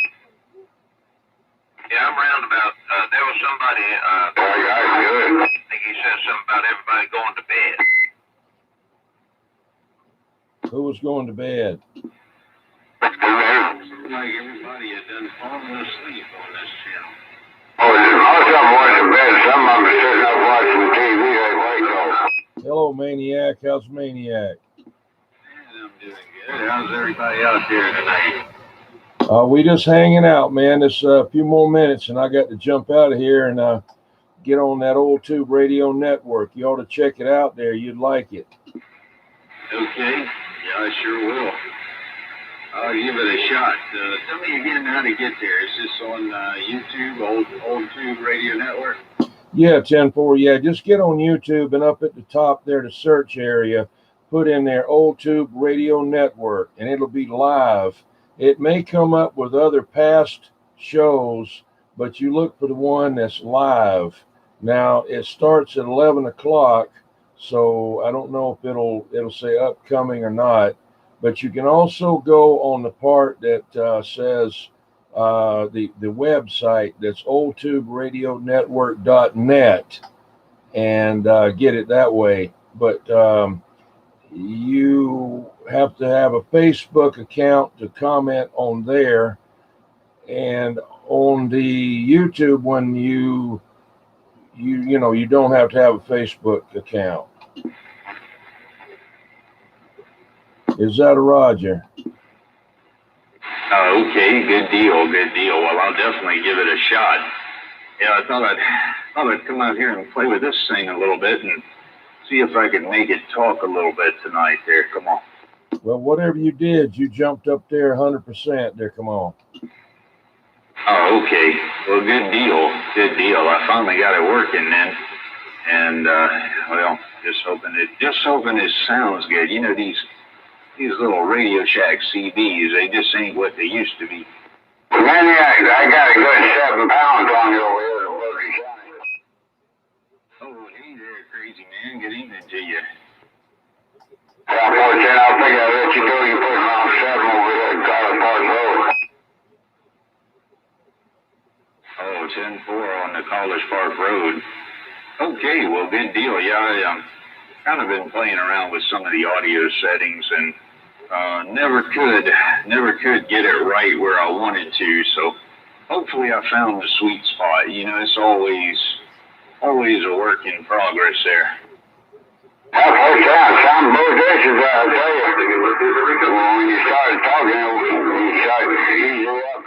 Yeah, I'm roundabout. There was somebody, Good. I think he said something about everybody going to bed. Who was going to bed? Like Everybody had done fallen asleep on this channel. Oh, most of them went to bed. Some of them are sitting up watching TV. They wake up. Hello, Maniac. How's Maniac? I'm doing good. How's everybody out there tonight? We just hanging out, man. There's a few more minutes, and I got to jump out of here and get on that old tube radio network. You ought to check it out there. You'd like it. Okay. Yeah, I sure will. I'll give it a shot. Tell me again how to get there. Is this on YouTube, old Tube Radio Network? Yeah, 10-4. Yeah, just get on YouTube and up at the top there, the search area, put in there Old Tube Radio Network, and it'll be live. It may come up with other past shows, but you look for the one that's live. Now, it starts at 11 o'clock, so I don't know if it'll say upcoming or not. But you can also go on the part that says the website, that's oldtuberadionetwork.net, and get it that way. But you have to have a Facebook account to comment on there, and on the YouTube one, you don't have to have a Facebook account. Is that a Roger? Okay, good deal. Well, I'll definitely give it a shot. Yeah, I thought I'd come out here and play with this thing a little bit and see if I could make it talk a little bit tonight there. Come on. Well, whatever you did, you jumped up there 100% there. Come on. Oh, okay. Well, good deal. I finally got it working then. And, well, just hoping it sounds good. You know, these little Radio Shack CDs, they just ain't what they used to be. Maniac, I got a good 7 pounds on you over here. Oh, hey there, crazy man. Good evening to you. Yeah, 14, I think I let you do. You put around 7 over there at College Park Road. Oh, 10-4 on the College Park Road. Okay, well, good deal. Yeah, I kind of been playing around with some of the audio settings and never could get it right where I wanted to. So hopefully I found the sweet spot. You know, it's always a work in progress there. That first time, some motivations, I'll tell you. When you started talking, you started easy up,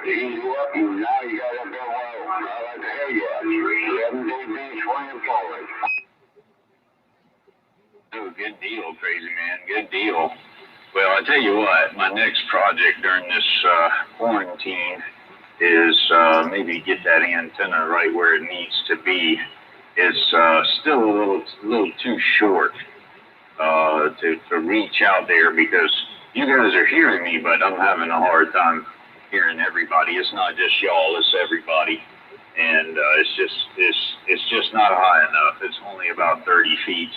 and now you got up there well. I like to hear you. 7 dB swinging forward. Oh, good deal, crazy man. Good deal. Well, I tell you what, my next project during this quarantine is maybe get that antenna right where it needs to be. It's still a little too short to reach out there because you guys are hearing me, but I'm having a hard time hearing everybody. It's not just y'all, it's everybody. And it's just not high enough. It's only about 30 feet,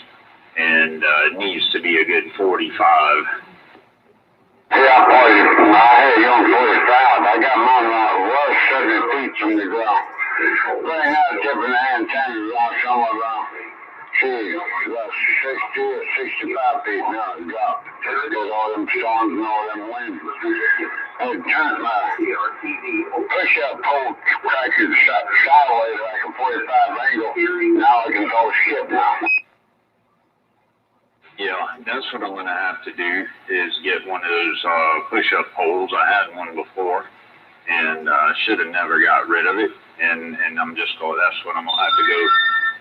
and it needs to be a good 45. Yeah, boy, I hear you on 45. I got mine was 70 feet from the ground. Right now, tipping the antenna around somewhere around, about 60 or 65 feet now it dropped. Because all them storms and all them winds. And turned my push-up pole crackers sideways like a 45 angle. Now I can go skip now. Yeah, that's what I'm going to have to do is get one of those push-up poles. I had one before, and should have never got rid of it. And I'm just going. That's what I'm going to have to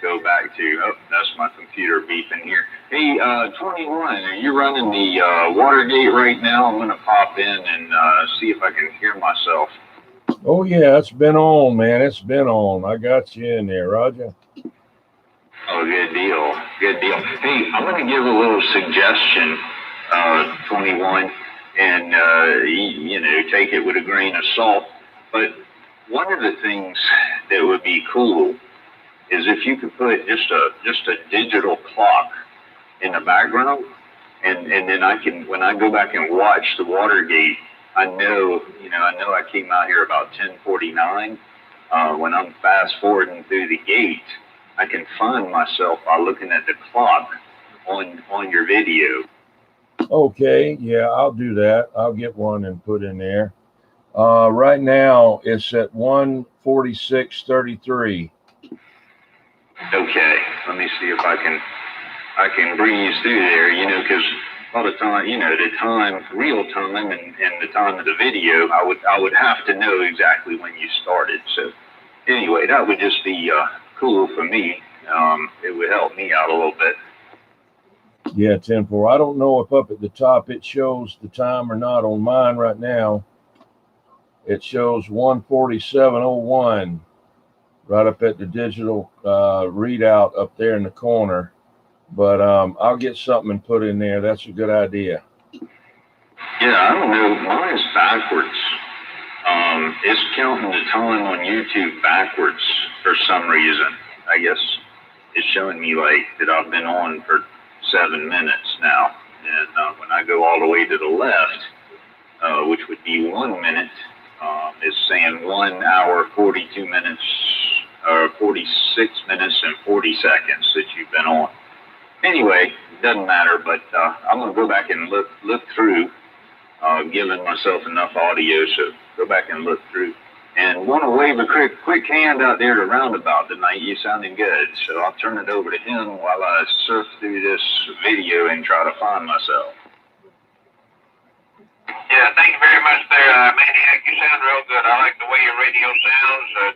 go back to. Oh, that's my computer beeping here. Hey, 21, are you running the Watergate right now? I'm going to pop in and see if I can hear myself. Oh yeah, it's been on, man. It's been on. I got you in there, Roger. Oh, good deal. Hey, I'm going to give a little suggestion, 21. and take it with a grain of salt. But one of the things that would be cool is if you could put just a digital clock in the background, and then I can, when I go back and watch the Watergate, I know I came out here about 10:49. When I'm fast forwarding through the gate, I can find myself by looking at the clock on your video. Okay, yeah, I'll do that. I'll get one and put in there. Right now it's at 1:46:33. Okay, let me see if I can breeze through there, because a lot of time, the time, real time, and the time of the video, I would have to know exactly when you started. So anyway, that would just be cool for me. It would help me out a little bit. Yeah, 10:04. I don't know if up at the top it shows the time or not on mine right now. It shows 1:47:01 right up at the digital readout up there in the corner. But I'll get something and put in there. That's a good idea. Yeah, I don't know. Mine's backwards. It's counting the time on YouTube backwards for some reason. I guess it's showing me like that I've been on for 7 minutes now. And when I go all the way to the left, which would be 1 minute, it's saying 1 hour, 42 minutes, or 46 minutes and 40 seconds that you've been on. Anyway, it doesn't matter, but I'm going to go back and look through, giving myself enough audio, so go back and look through. And want to wave a quick hand out there to Roundabout tonight. You sounding good, so I'll turn it over to him while I surf through this video and try to find myself. Yeah, thank you very much there, Maniac. You sound real good. I like the way your radio sounds, and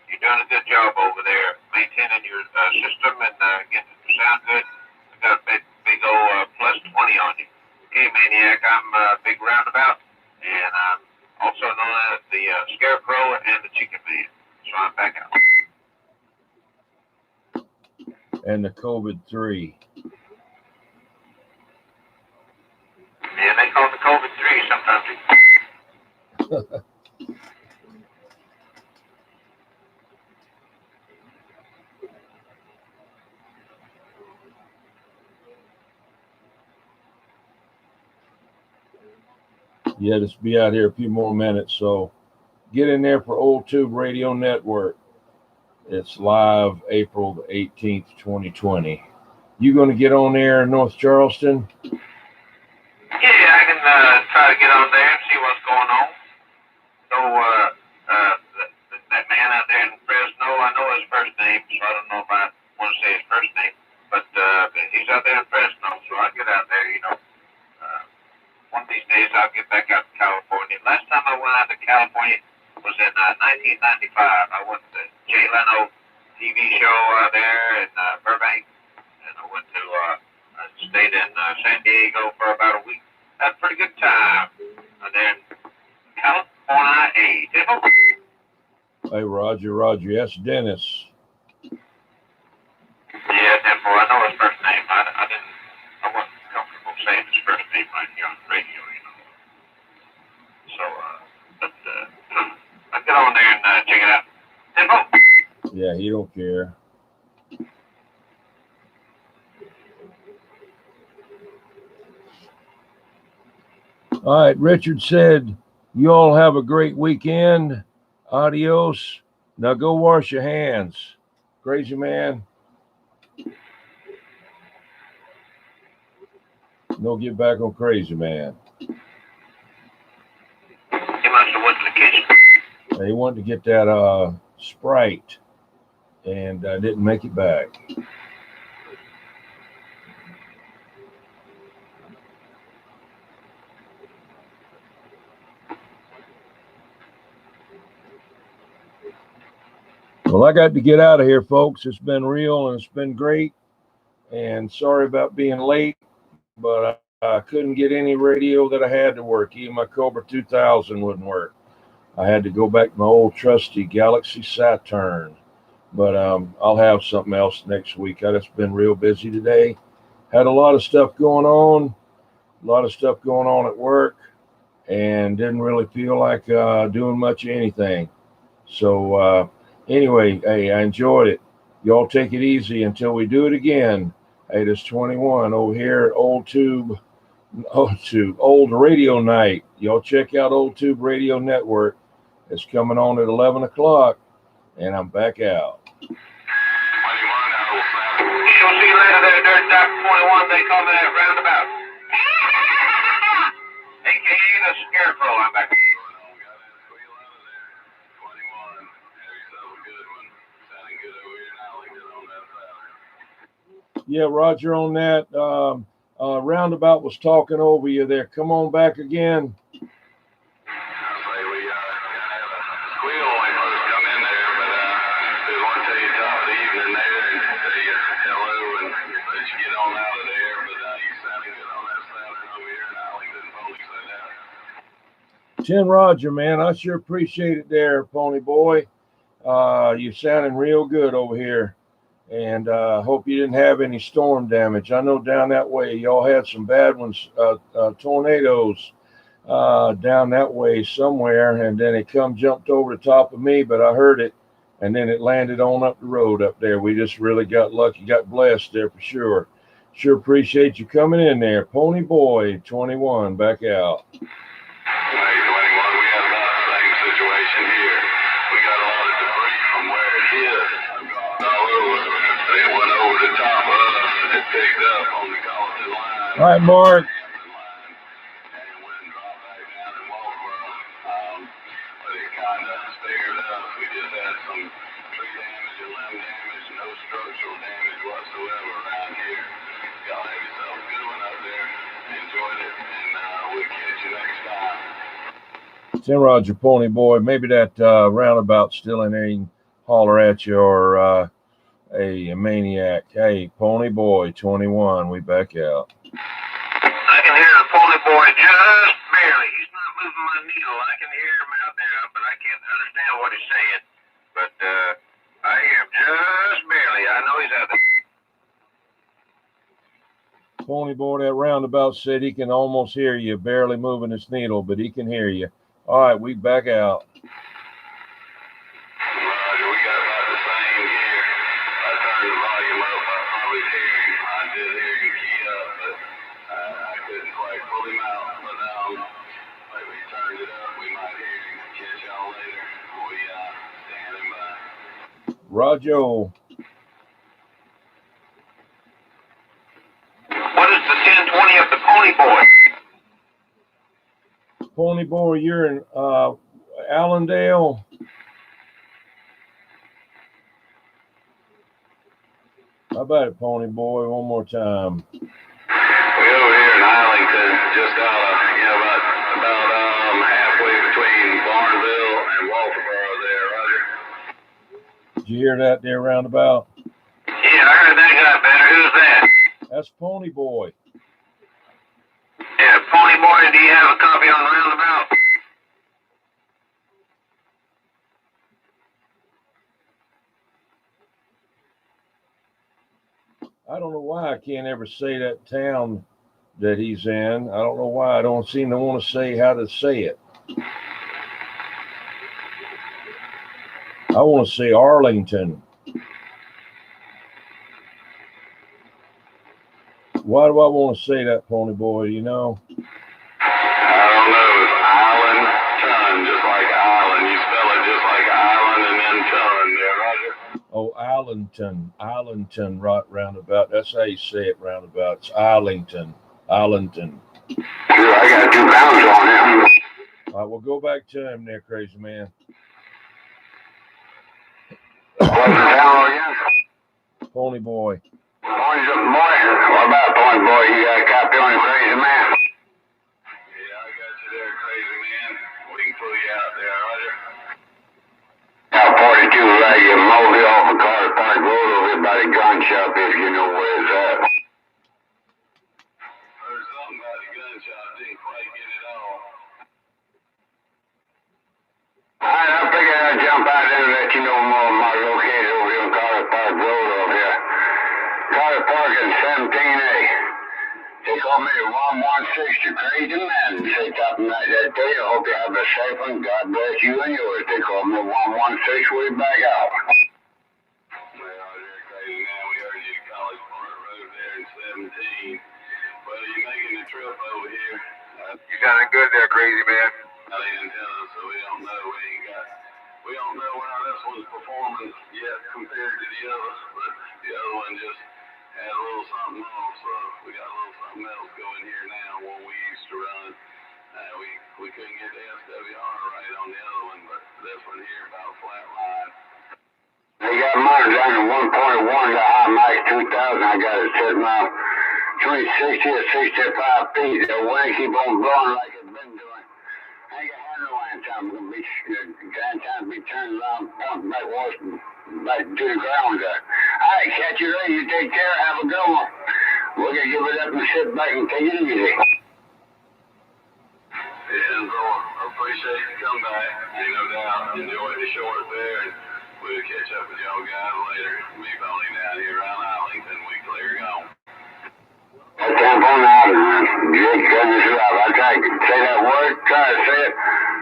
you're doing a good job over there maintaining your system and getting it to sound good. I got a big old plus 20 on you. Okay, Maniac, I'm Big Roundabout, and I'm also known as the Scarecrow and the Chicken Man. So I'm back out. And the COVID-3. Yeah, they call it the COVID-3 sometimes. Yeah, just be out here a few more minutes. So get in there for Old Tube Radio Network. It's live April the 18th, 2020. You going to get on there in North Charleston? Yeah, I can try to get on there and see what's going on. So, that man out there in Fresno, I know his first name, so I don't know if I want to say his first name, but he's out there in Fresno, so I'll get out there, one of these days I'll get back out to California. Last time I went out to California was in 1995. I went to Jay Leno TV show out there in Burbank, and I went to I stayed in San Diego for about a week. Had a pretty good time. And then California, Hey, Roger. Yes, Dennis. Yeah, Dimple, I know his first name. I wasn't comfortable saying his first name right here on the radio, So, but I'll get on there and check it out. Dimple? Yeah, he don't care. All right, Richard said, you all have a great weekend. Adios. Now go wash your hands. Crazy man. No get back on Crazy Man. He must have went to the kitchen. He wanted to get that Sprite and didn't make it back. Well, I got to get out of here, folks. It's been real and it's been great. And sorry about being late, but I couldn't get any radio that I had to work. Even my Cobra 2000 wouldn't work. I had to go back to my old trusty Galaxy Saturn. But I'll have something else next week. I just been real busy today. Had a lot of stuff going on. A lot of stuff going on at work, and didn't really feel like doing much of anything. So anyway, hey, I enjoyed it. Y'all take it easy until we do it again. Hey, this 21 over here at Old Radio Night. Y'all check out Old Tube Radio Network. It's coming on at 11 o'clock, and I'm back out. You'll see you later there, Dirt Doctor 21. They call me that roundabout. AKA the Scarecrow. I'm back. Yeah, Roger on that. Roundabout was talking over you there. Come on back again. Tin Roger, man, I sure appreciate it there, Pony Boy. You're sounding real good over here. And hope you didn't have any storm damage. I know down that way y'all had some bad ones, tornadoes down that way somewhere, and then it jumped over the top of me, but I heard it, and then it landed on up the road up there. We just really got lucky, got blessed there for sure. Sure appreciate you coming in there. Pony Boy 21, back out. All right, Mark. Tin Roger, Pony Boy. Maybe that roundabout still in there. You can holler at you, or a maniac. Hey, Pony Boy 21, we back out. I can hear the Pony Boy just barely. He's not moving my needle. I can hear him out there, but I can't understand what he's saying. But I hear him just barely. I know he's out there. Pony Boy, that roundabout said he can almost hear you, barely moving his needle, but he can hear you. All right, we back out. Roger. What is the 1020 of the Pony Boy? Pony Boy, you're in Allendale. How about it, Pony Boy? One more time. We're over here in Arlington, just about halfway between Barnville and Walterboro there, Roger. Did you hear that there roundabout? Yeah, I heard that guy better. Who's that? That's Pony Boy. Yeah, Pony Boy, do you have a copy on the roundabout? I don't know why I can't ever say that town that he's in. I don't know why I don't seem to want to say how to say it. I want to say Arlington. Why do I want to say that, Pony Boy, you know? I don't know. It's Island Ton, just like Island. You spell it just like Island and then Ton there, Roger. Oh, Arlington, right roundabout. That's how you say it roundabout. It's Arlington. Sure, I got 2 pounds on him. All right, well, go back to him there, crazy man. What's the town again? Pony Boy. Pony Boy? What about Pony Boy? You got a copy on him, crazy man? Yeah, I got you there, crazy man. We can pull you out there, Roger. Now, 42 right, you Mobile off of Carter Park Road over here by the gun shop, if you know where it's at. Heard something about the gun shop, didn't quite get it all. Alright, I figured I'd jump out there and let you know more of my location over here on Carter Park Road over here. Carter Park and 17A. They call call me at 116 to Crazy Man. Say top of night that day. I hope you have a safe one. God bless you and yours. They call me at 116. We're back out. Well, there, Crazy Man. We heard you at College Park Road there in 17. Well, you're making the trip over here. You sounding good there, Crazy Man. I didn't tell us, so we don't know. We don't know how this one's performing yet compared to the others, but the other one just had a little something off, so we got a little something else going here now where we used to run. We couldn't get the SWR right on the other one, but this one here about flat line. They got mine down to 1.1, the high max 2000. I got it set now between 60 and 65 feet. The wind keep on blowing like it's been doing. I ain't got no land time. I'm going to be time to be turned around, point backwards, back to the ground there. All right, catch you later. You take care. Have a good one. We're going to give it up and sit back and take it easy. Yeah, bro, I appreciate you coming back. Ain't no doubt. Enjoy the short there, and we'll catch up with y'all guys later. We've only down here around Arlington. We clear gone. That temp on out, man. Jake goodness alive. I try to say that word, try to say it.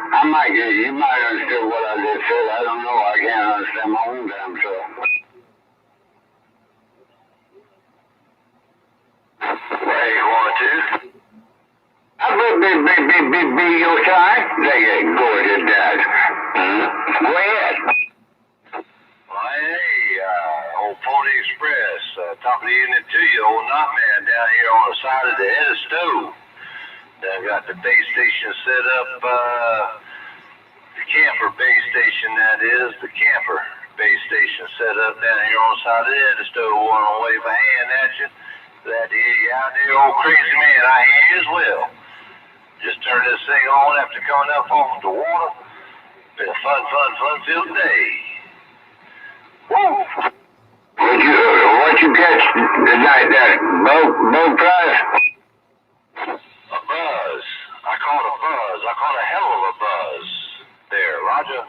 I might get you might understand what I just said. I don't know. I can't understand my own damn self. Hey, you want to? I be your time. They get gorgeous, Dad. Go ahead. Well, hey, old Pony Express, top of the evening to you, old Knotman down here on the side of the head of stove. Done got the base station set up, the camper base station that is, the camper base station set up down here on the side of the head of stove. One on wave a hand at you. Glad to hear you out there, old Crazy Man. I hear you as well. Just turned this thing on after coming up off the water. Been a fun-filled day. Woo! What you catch tonight, that boat prize? A buzz. I caught a buzz. I caught a hell of a buzz. There, Roger.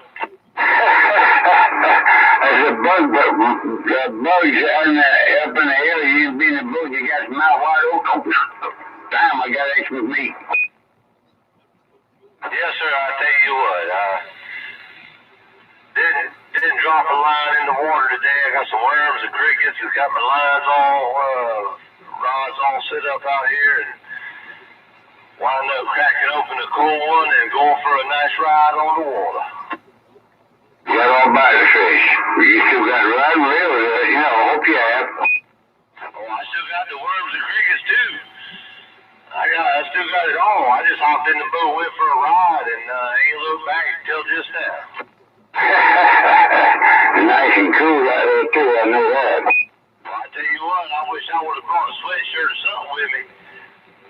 As a bug, bugs up in the air, you be in the boat, you got your mouth wide open. Damn, I got extra meat. Yes, sir. I tell you what. Didn't drop a line in the water today. I got some worms and crickets. I got my lines rods all set up out here, and wind up cracking open a cold one and going for a nice ride on the water. You got all by the fish. You still got riding reel, I hope you have. Oh, I still got the worms and crickets too. I still got it all. I just hopped in the boat, went for a ride, and ain't looked back until just now. Nice and cool out there too, I know that. Well, I tell you what, I wish I would have brought a sweatshirt or something with me.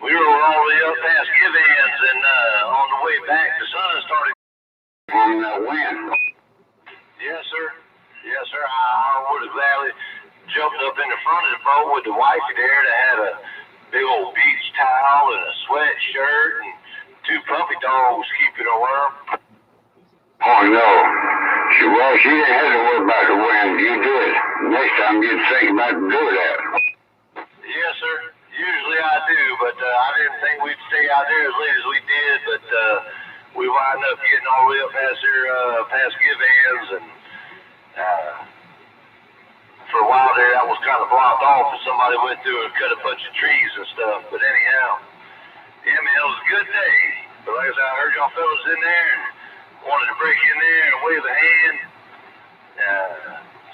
We were all the way up past Givens, and on the way back, the sun started. On the wind. Yes, sir. Yes, sir. I would have gladly jumped up in the front of the boat with the wifey there that had a big old beach towel and a sweatshirt and 2 puppy dogs keeping her warm. Oh, no. She didn't have to worry about the wind. You do it. Next time you'd think about doing that. Yes, sir. Usually I do, but I didn't think we'd stay out there as late as we did, but we wound up getting all the way up past there, past Givens, and for a while there that was kind of blocked off, and somebody went through and cut a bunch of trees and stuff, but anyhow, yeah, man, it was a good day. But like I said, I heard y'all fellas in there and wanted to break in there and wave a hand,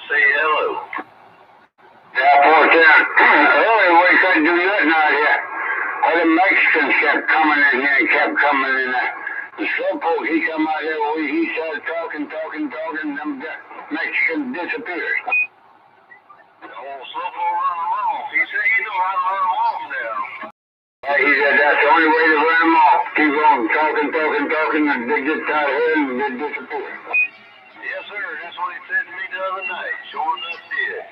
say hello. Yeah, poor town. Earlier we couldn't do nothing out here. All the Mexicans kept coming in here and kept coming in there. The slowpoke, he come out here, he started talking, and them Mexicans disappeared. The old slowpoke run them off. He said he knew how to run them off now. He said that's the only way to run them off. Keep on talking, and they get tired of it and they disappear. Yes, sir. That's what he said to me the other night. Sure enough did.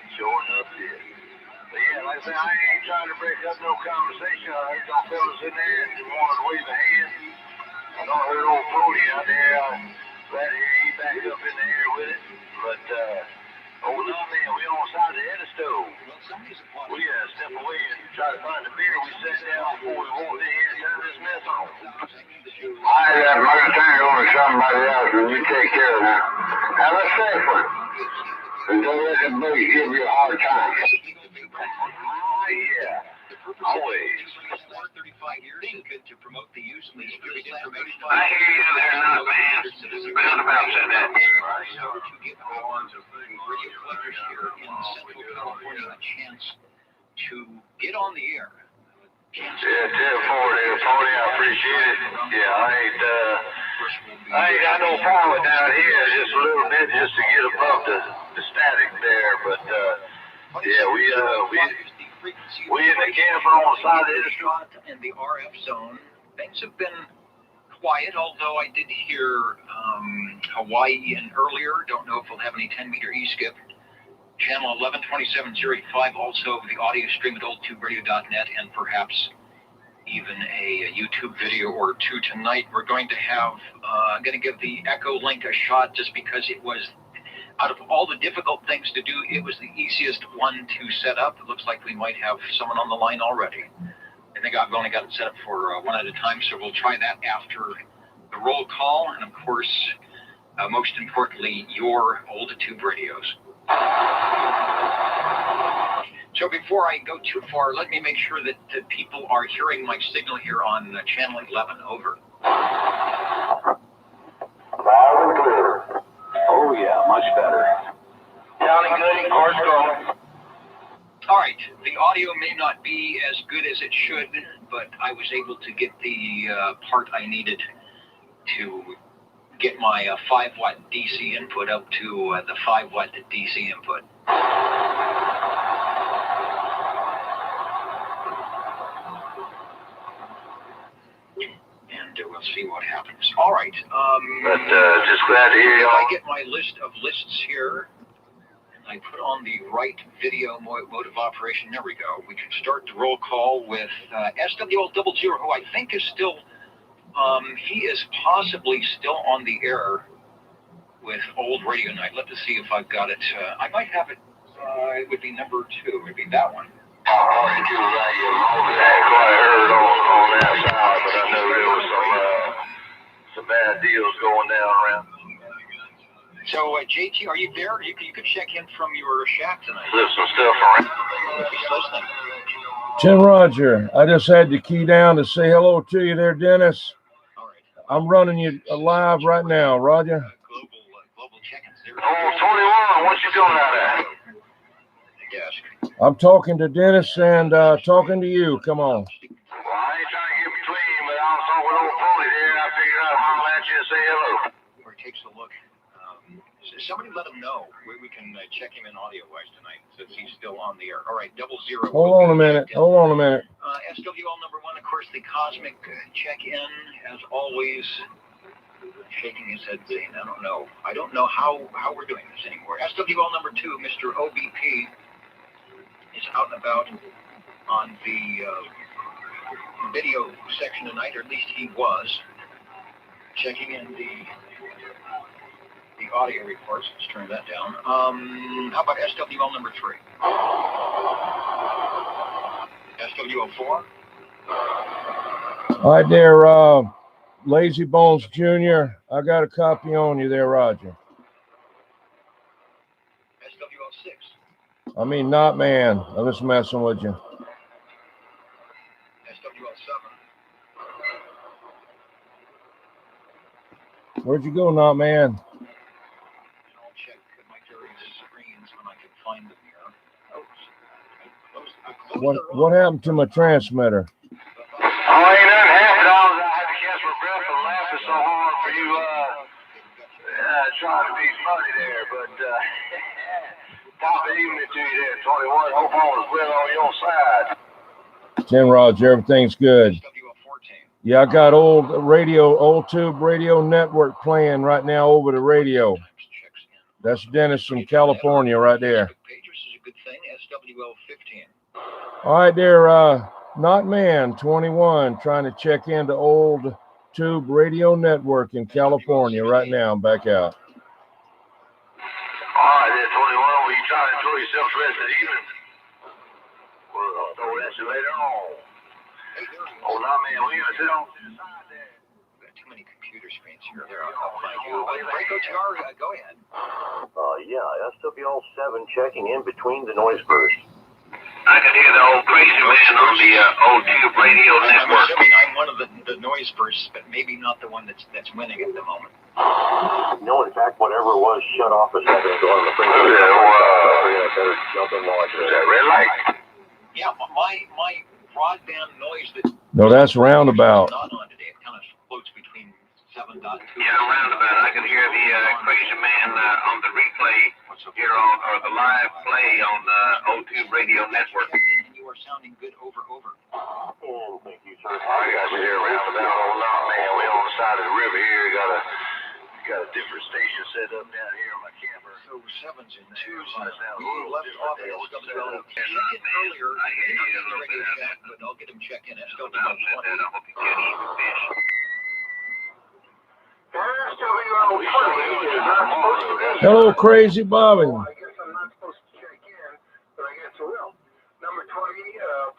But yeah, like I said, I ain't trying to break up no conversation. I heard y'all fellas in there and wanted to wave a hand. I know I heard old Brody out there. Glad to hear he back up in the air with it. But, oh, no, man, we on the side of the head of stove. We step away and try to find the beer. We sat down before we take care now. Have a safe one. And don't let the bugs give you a hard time. Yeah. Always. I hear you there, not man. Roundabout said that. To get on the air. Yeah, 10-40, I appreciate it. Yeah, I ain't got no power down here, just a little bit just to get above the static there, but yeah, we in the camper on the side of the street. In the RF zone, things have been quiet, although I did hear Hawaii in earlier. Don't know if we'll have any 10-meter E-skip. Channel 112705, also the audio stream at oldtuberadio.net, and perhaps even a YouTube video or two tonight. We're going to have, I'm going to give the Echo Link a shot just because it was, out of all the difficult things to do, it was the easiest one to set up. It looks like we might have someone on the line already. I think I've only got it set up for one at a time, so we'll try that after the roll call, and of course, most importantly, your old tube radios. So before I go too far, let me make sure that people are hearing my signal here on channel 11. Over. Loud and clear. Oh yeah, much better. Sounding good, course going. All right, the audio may not be as good as it should, but I was able to get the part I needed to get my 5-watt DC input up to the 5-watt DC input. And we'll see what happens. All right. But just glad to hear y'all. I get my list of lists here, and I put on the right video mode of operation. There we go. We can start the roll call with SWL00, who I think is still... he is possibly still on the air with Old Radio Night. Let us see if I've got it. I might have it. It would be number 2. It would be that one. I hadn't quite heard on that side, but I know there was some bad deals going down around. So, JT, are you there? You could check in from your shack tonight. Flip some stuff around. Just listening. Tim Roger, I just had to key down to say hello to you there, Dennis. All right. I'm running you live right now, Roger. Global check-ins there. Oh, 21, what you doing out there? Desk. I'm talking to Dennis and talking to you. Come on. Well, I ain't trying to get between, but I was talking with old Polly there. I figured I'd holler at you and say hello. Or takes a look. Somebody let him know. We can check him in audio-wise tonight, since he's still on the air. All right, 00. Hold on a minute. Hold on a minute. SWL number 1, of course, the cosmic check-in, as always. Shaking his head saying, I don't know. I don't know how we're doing this anymore. SWL number 2, Mr. OBP, is out and about on the video section tonight, or at least he was. Checking in the audio reports. Let's turn that down. How about SWL number 3? SWL 4? All right there, Lazy Bones Jr. I got a copy on you there, Roger. SWL 6? I mean, not man. I'm just messing with you. SWL 7? Where'd you go, not man? I'll check my various screens when I can find them here. What happened to my transmitter? Oh, ain't nothing happened. I had to catch my breath from laughing so hard for you trying to be funny there, but top of evening to you there, 21. Hope all is well on your side. 10 Roger, everything's good. SWL 14. Yeah, I got old tube radio network playing right now over the radio. That's Dennis from California right there. Pages is a good thing. SWL 15. All right there, not man 21 trying to check into old tube radio network in California right now. I'm back out. All right there, 21. Well, you try to enjoy yourself the rest of the evening. Well, I'll throw that later on. Oh, no, man. We gonna sit on the side there. Got too many computers. computer screens here. There, I'll find you. Breako TR, go ahead. Yeah, SWL 7 checking in between the noise bursts. I can hear the old crazy man on the old tube radio network. I'm assuming I'm one of the noise bursts, but maybe not the one that's winning at the moment. No, in fact, whatever it was shut off a second ago on the freeway. Yeah, I better jump in while I is that red light? Yeah, my broadband noise that No, that's roundabout. not on today. It kind of floats between 7.2. Yeah, roundabout. I can hear the crazy man on the replay here on, or the live play on the old tube radio network. You are sounding good over. Thank you, sir. I got you here roundabout. Hold on, man. We on the side of the river here. Got a different station set up down here on my camper. So 7s and 2s. We left off at SWL. Check in earlier. I hear you a little bit. But I'll get him check in. SWL I hope you catch some fish. Hello, Crazy Bobby. I guess I'm not supposed to check in, but I guess I will. Number 20,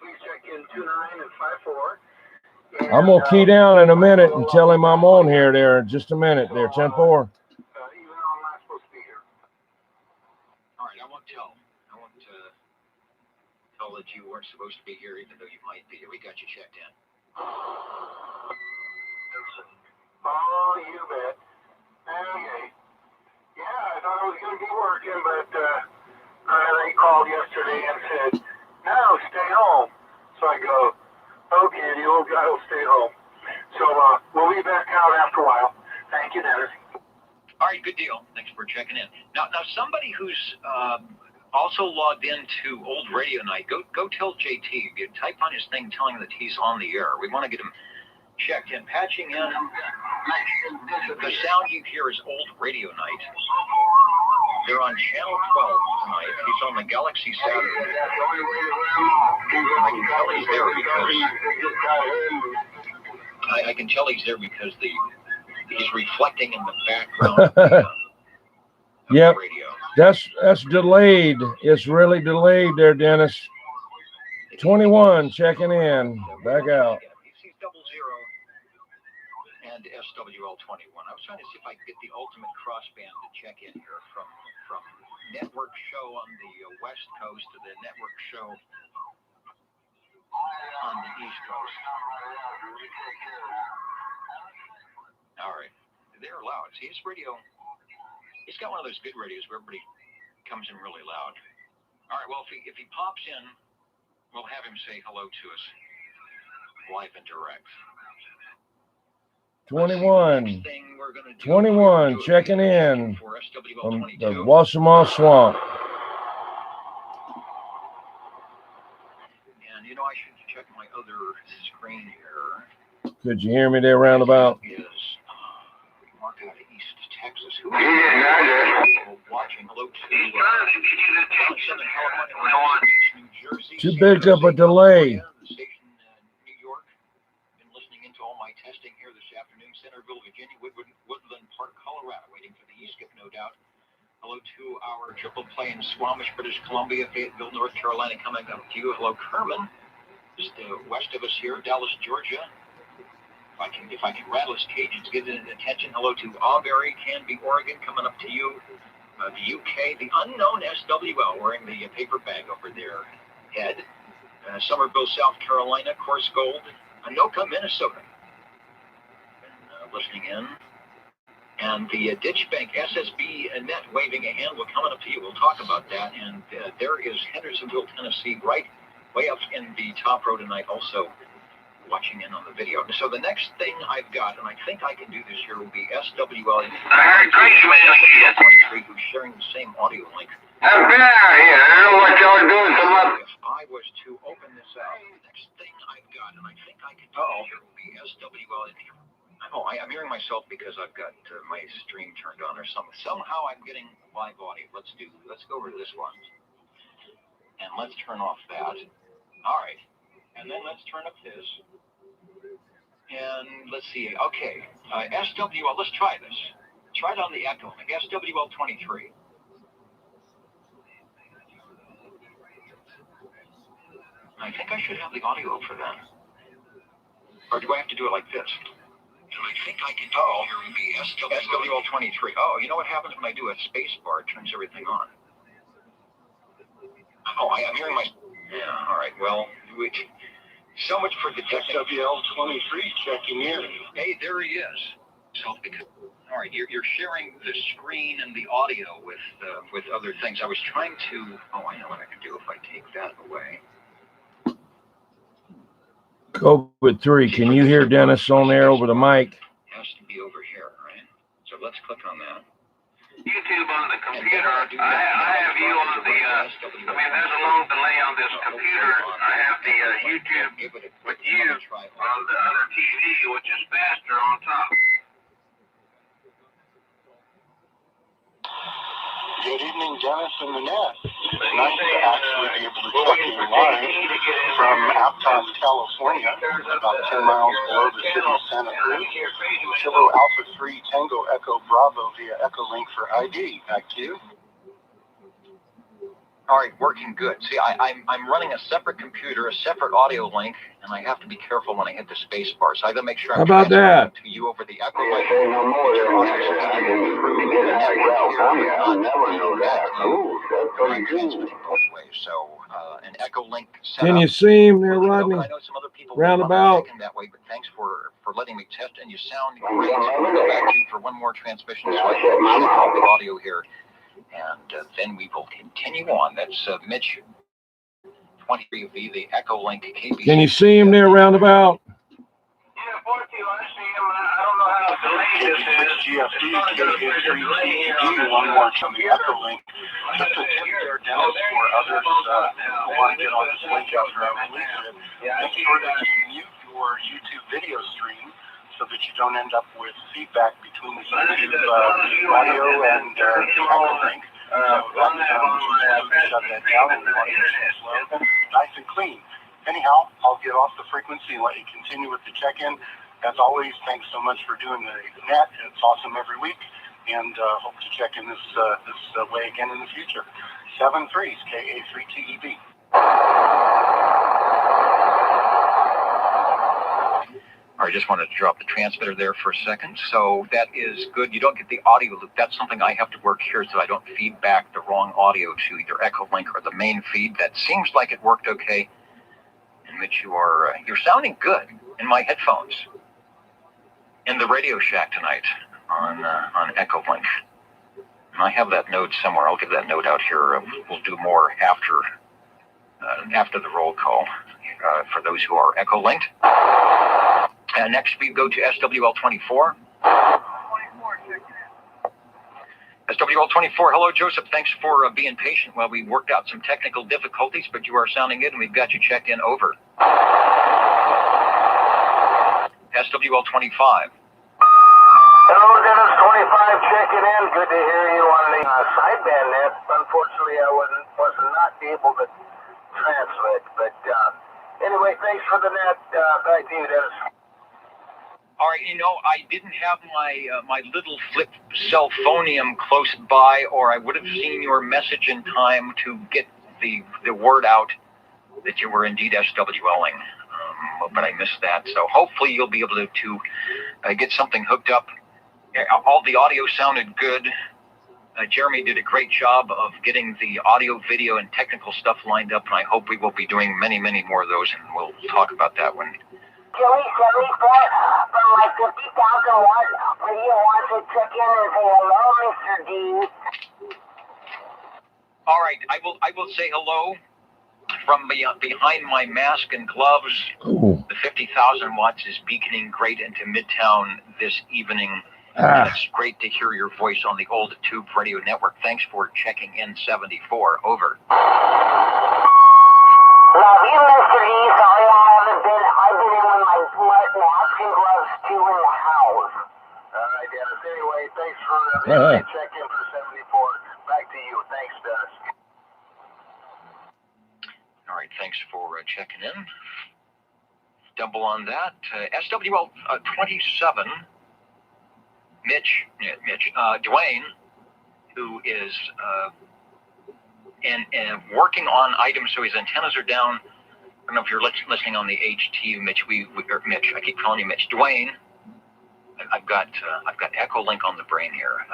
please check in 29 and 54. I'm gonna key down in a minute and tell him I'm on here. There, in just a minute. There, 10-4. Even though I'm not supposed to be here. All right, I won't tell that you weren't supposed to be here, even though you might be here. We got you checked in. Oh, you bet. Okay. Yeah, I thought I was going to be working, but they called yesterday and said, no, stay home. So I go, okay, the old guy will stay home. So we'll be back out after a while. Thank you, Dennis. All right, good deal. Thanks for checking in. Now somebody who's also logged into Old Radio Night, go tell JT. Type on his thing telling him that he's on the air. We want to get him checked in, patching in. The sound you hear is Old Radio Night. They're on channel 12 tonight. He's on the Galaxy Saturn. I can tell he's there because he's reflecting in the background of the Yep. radio. That's delayed. It's really delayed there, Dennis. 21 checking in. Back out. PC 00 and SWL 21. I was trying to see if I could get the ultimate crossband to check in here from network show on the west coast to the network show on the east coast. All right, they're loud. See, his radio. He's got one of those good radios where everybody comes in really loud. All right, well, if he pops in, we'll have him say hello to us live and direct. 21 checking in from the Wasamaw Swamp. And I should check my other screen here. Could you hear me there, roundabout? Is Mark out of East Texas. Who Yeah, watching? Hello to he's trying to get you to take Southern something. California, New Jersey. Too big of a delay. The station New York. Been listening into all my testing here this afternoon. Centerville, Virginia, Woodland Park, Colorado. Waiting for the E-skip, no doubt. Hello to our triple play in Squamish, British Columbia, Fayetteville, North Carolina, coming up to you. Hello, Kerman, just west of us here, Dallas, Georgia. If I can rattle his cage, it's getting attention. Hello to Auberry, Canby, Oregon, coming up to you. The UK, the unknown SWL, wearing the paper bag over their head. Somerville, South Carolina, Course Gold, Anoka, Minnesota. And, listening in. And the Ditch Bank SSB net waving a hand. We're coming up to you. We'll talk about that. And there is Hendersonville, Tennessee, right way up in the top row tonight, also watching in on the video. So the next thing I've got, and I think I can do this here, will be SWL. I heard Crazy Man again. 23, who's sharing the same audio link. I've been out here. I don't know what y'all are doing so much. If I was to open this out, the next thing I've got, and I think I can do this here, will be SWL. I'm hearing myself because I've got my stream turned on or something. Somehow I'm getting live audio. Let's go over to this one. And let's turn off that. All right. And then let's turn up this. And let's see. Okay. SWL, let's try this. Try it on the echo. SWL 23. I think I should have the audio for that. Or do I have to do it like this? I think I can be SWL23. Oh, you know what happens when I do a space bar? It turns everything on. Oh, I'm hearing my... Yeah, all right, well, so much for the SWL23 checking in. Hey, there he is. So, all right, you're sharing the screen and the audio with other things. I was trying to... Oh, I know what I can do if I take that away. COVID 3. Can you hear Dennis on there over the mic? Has to be over here, right? So let's click on that. YouTube on the computer. I have you on the, there's a long delay on this computer. I have the YouTube with you on the other TV, which is faster on top. Good evening, Dennis and Nanette. It's nice to actually be able to check in live from Aptos, California, about 10 miles below the city of Santa Cruz. Kilo Alpha 3 Tango Echo Bravo via Echolink for ID. Back to you. All right, working good. See, I'm running a separate computer, a separate audio link, and I have to be careful when I hit the space bar. So I got to make sure I'm transferring to you over the echo link. So an echo link setup. Can you see him there, Rodney? I know some other people roundabout that way, but thanks for letting me test. And you sound great. We'll go back to you for one more transmission so I can check out the audio here. And then we will continue on. That's Mitch 23V, the Echo Link KB. Can you see him there roundabout? Yeah, 42, I see him. I don't know how delayed this is. GFD, KA3TED, one more from the Echolink. Just a tip there, Dennis, for others who want to get on this link after I release it. Make sure that you mute your YouTube video stream so that you don't end up with feedback between the YouTube audio and the Echolink. So that's shut that down and let it slow, nice and clean. Anyhow, I'll get off the frequency and let you continue with the check-in. As always, thanks so much for doing the net. It's awesome every week, and hope to check in this way again in the future. 7-3s, KA3TEB. I just wanted to drop the transmitter there for a second. So that is good. You don't get the audio loop. That's something I have to work here so I don't feed back the wrong audio to either Echo Link or the main feed. That seems like it worked okay. In which you're sounding good in my headphones in the Radio Shack tonight on Echo Link. And I have that node somewhere. I'll give that node out here. We'll do more after the roll call for those who are Echo linked. Next, we go to SWL24. SWL24, hello, Joseph. Thanks for being patient while we worked out some technical difficulties, but you are sounding good, and we've got you checked in over. SWL25. Hello, Dennis 25 checking in. Good to hear you on the sideband net. Unfortunately, I was not able to transmit, but anyway, thanks for the net. Back to you, Dennis. All right, I didn't have my little flip cell phonium close by, or I would have seen your message in time to get the word out that you were indeed SWLing. But I missed that. So hopefully you'll be able to get something hooked up. All the audio sounded good. Jeremy did a great job of getting the audio, video, and technical stuff lined up, and I hope we will be doing many, many more of those, and we'll talk about that one. Joey 74 from my 50,000 watt radio wants to check in and say hello, Mr. D. All right, I will say hello from behind my mask and gloves. Ooh. The 50,000 watts is beaconing great into Midtown this evening. It's great to hear your voice on the old Tube Radio Network. Thanks for checking in 74. Over. Love you, Mr. D. Sorry I've been in with my smart mask and gloves too in the house. All right, Dennis. Anyway, thanks for checking in for 74. Back to you. Thanks, Dennis. All right, thanks for checking in. Double on that. SWL 27. Mitch, Dwayne, who is and working on items so his antennas are down. I don't know if you're listening on the HT, Mitch. Mitch, I keep calling you Mitch. Dwayne I've got Echo Link on the brain here.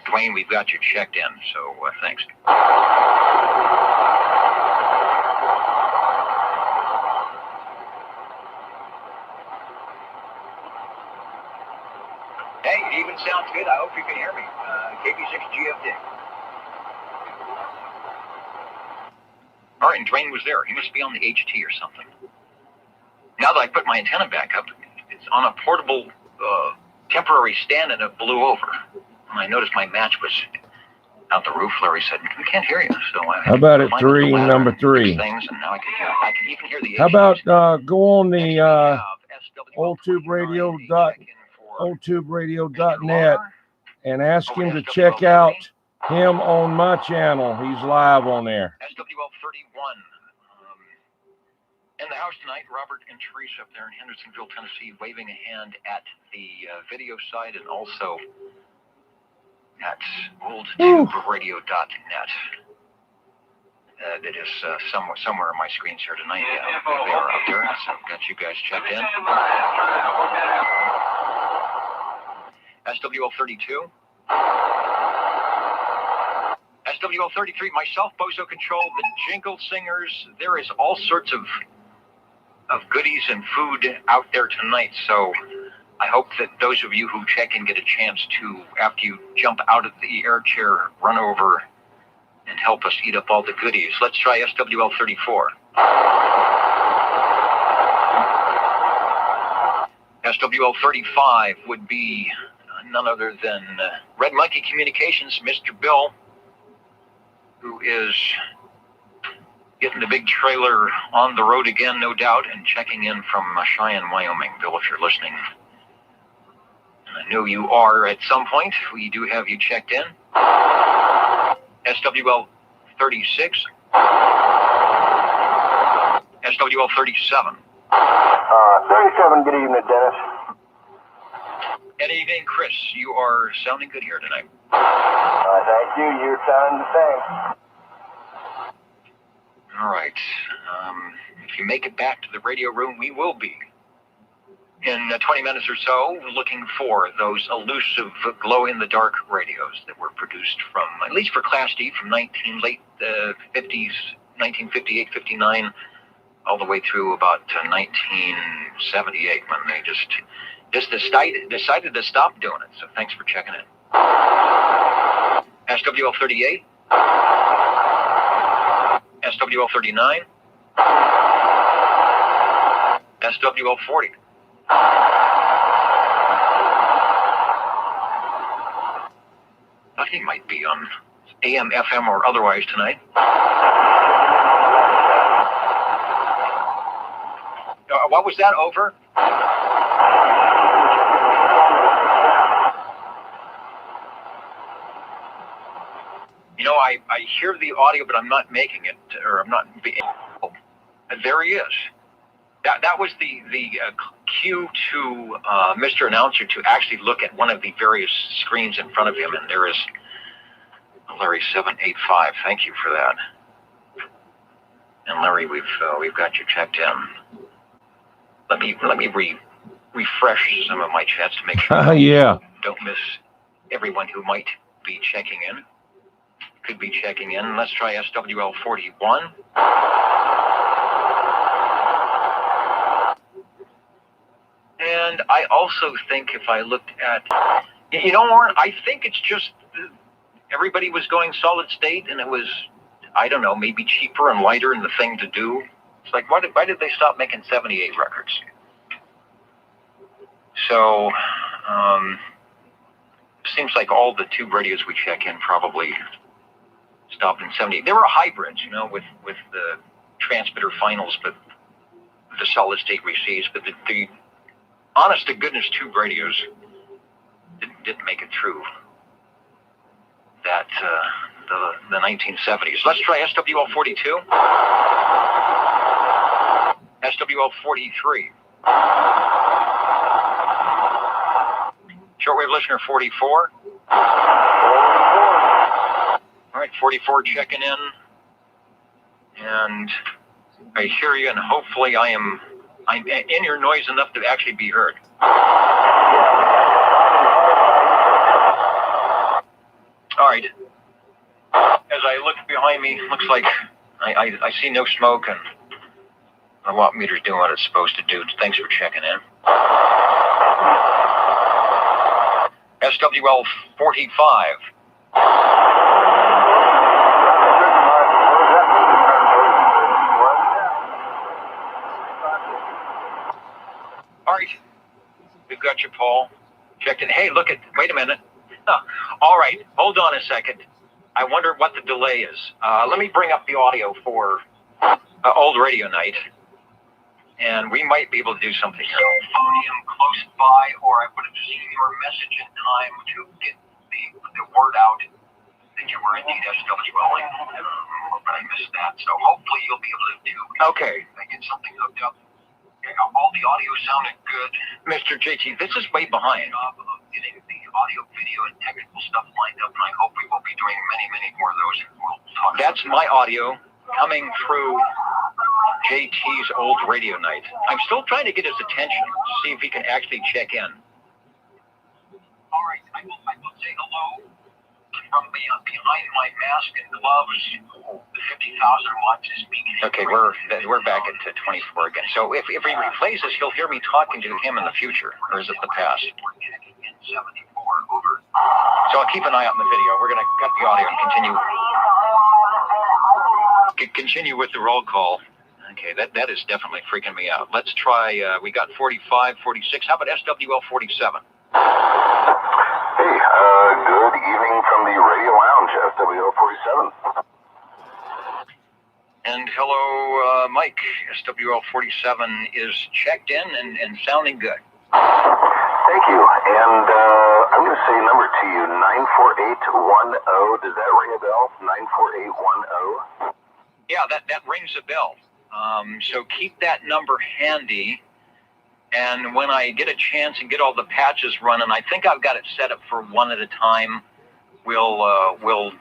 Dwayne, we've got you checked in, so thanks. Hey, it even sounds good. I hope you can hear me. KB6GFD. All right, and Dwayne was there. He must be on the HT or something. Now that I put my antenna back up, it's on a portable temporary stand and it blew over. And I noticed my match was out the roof. Larry said, "We can't hear you." So how about at three, number 3? Things, and now I can even hear the how about go on the oldtuberadio.net and ask him to check out him on my channel. He's live on there. SWL31. In the house tonight, Robert and Teresa up there in Hendersonville, Tennessee, waving a hand at the video site and also at oldtuberadio.net. It is somewhere on my screens here tonight. They are up there, so I've got you guys checked in. SWL32. SWL33, myself, Bozo Control, the Jingle Singers. There is all sorts of goodies and food out there tonight, so I hope that those of you who check in get a chance to, after you jump out of the air chair, run over and help us eat up all the goodies. Let's try SWL34. SWL35 would be none other than Red Monkey Communications, Mr. Bill, who is getting the big trailer on the road again, no doubt, and checking in from Cheyenne, Wyoming. Bill, if you're listening, and I know you are at some point, we do have you checked in. SWL 36. SWL 37. 37, good evening, Dennis. Good evening, Chris. You are sounding good here tonight. Thank you. You're sounding the same. All right. If you make it back to the radio room, we will be in 20 minutes or so looking for those elusive glow-in-the-dark radios that were produced from, at least for Class D, from late 50s, 1958, 59, all the way through about 1978 when they just decided to stop doing it. So thanks for checking in. SWL 38. SWL 39. SWL 40. He might be on AM, FM, or otherwise tonight. What was that over? You know, I hear the audio, but I'm not making it, or I'm not. Oh, there he is. That was the cue to Mr. Announcer to actually look at one of the various screens in front of him, and there is Larry 785. Thank you for that. And Larry, we've got you checked in. Let me refresh some of my chats to make sure don't miss everyone who might be checking in. Could be checking in. Let's try SWL 41. And I also think if I looked at, you know, Warren, I think it's just everybody was going solid state, and it was, I don't know, maybe cheaper and lighter and the thing to do. It's like, why did they stop making 78 records? So, seems like all the tube radios we check in probably stopped in 78. There were hybrids, you know, with the transmitter finals, but the solid state receives. But the honest to goodness tube radios didn't make it through that the 1970s. Let's try SWL 42. SWL 43. Shortwave listener 44. All right, 44 checking in. And I hear you, and hopefully I'm in your noise enough to actually be heard. right. As I look behind me, looks like I see no smoke, and the watt meter's doing what it's supposed to do. Thanks for checking in. SWL 45. All right, we've got you, Paul. Checked in. Hey, wait a minute. All right, hold on a second. I wonder what the delay is. Let me bring up the audio for Old Radio Night, and we might be able to do something. So phone him close by, or I would have seen your message in time to get the word out that you were indeed SWL, but I missed that. So hopefully you'll be able to do. Okay. I get something hooked up. All the audio sounded good. Mr. JT, this is way behind. Of getting the audio, video, and technical stuff lined up, and I hope we will be doing many, many more of those. We'll talk. That's my audio coming through JT's Old Radio Night. I'm still trying to get his attention to see if he can actually check in. All right, I will say hello from behind my mask and gloves. The 50,000 watts is speaking. Okay, we're back at 24 again. So if he replays this, he'll hear me talking to him in the future, or is it the past? So I'll keep an eye out in the video. We're going to cut the audio and continue with the roll call. Okay, that is definitely freaking me out. Let's try, we got 45, 46. How about SWL 47? Hey, good evening from the Radio Lounge, SWL 47. And hello, Mike. SWL 47 is checked in and sounding good. Thank you. And I'm going to say a number to you, 94810. Does that ring a bell? 94810? Yeah, that rings a bell. So keep that number handy. And when I get a chance and get all the patches running, I think I've got it set up for one at a time. We'll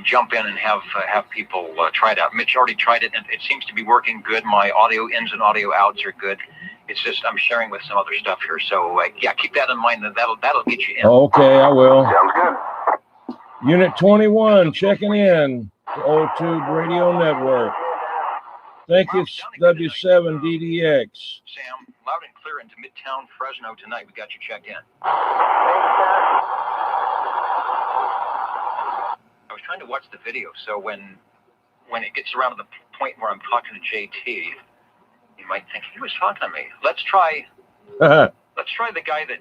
jump in and have people try it out. Mitch already tried it, and it seems to be working good. My audio ins and audio outs are good. It's just I'm sharing with some other stuff here. So yeah, keep that in mind. That'll get you in. Okay, I will. Sounds good. Unit 21 checking in to Old Tube Radio Network. Thank you, W7DDX. Sam, loud and clear into Midtown Fresno tonight. We got you checked in. I was trying to watch the video, so when it gets around to the point where I'm talking to JT, you might think he was talking to me. Let's try the guy that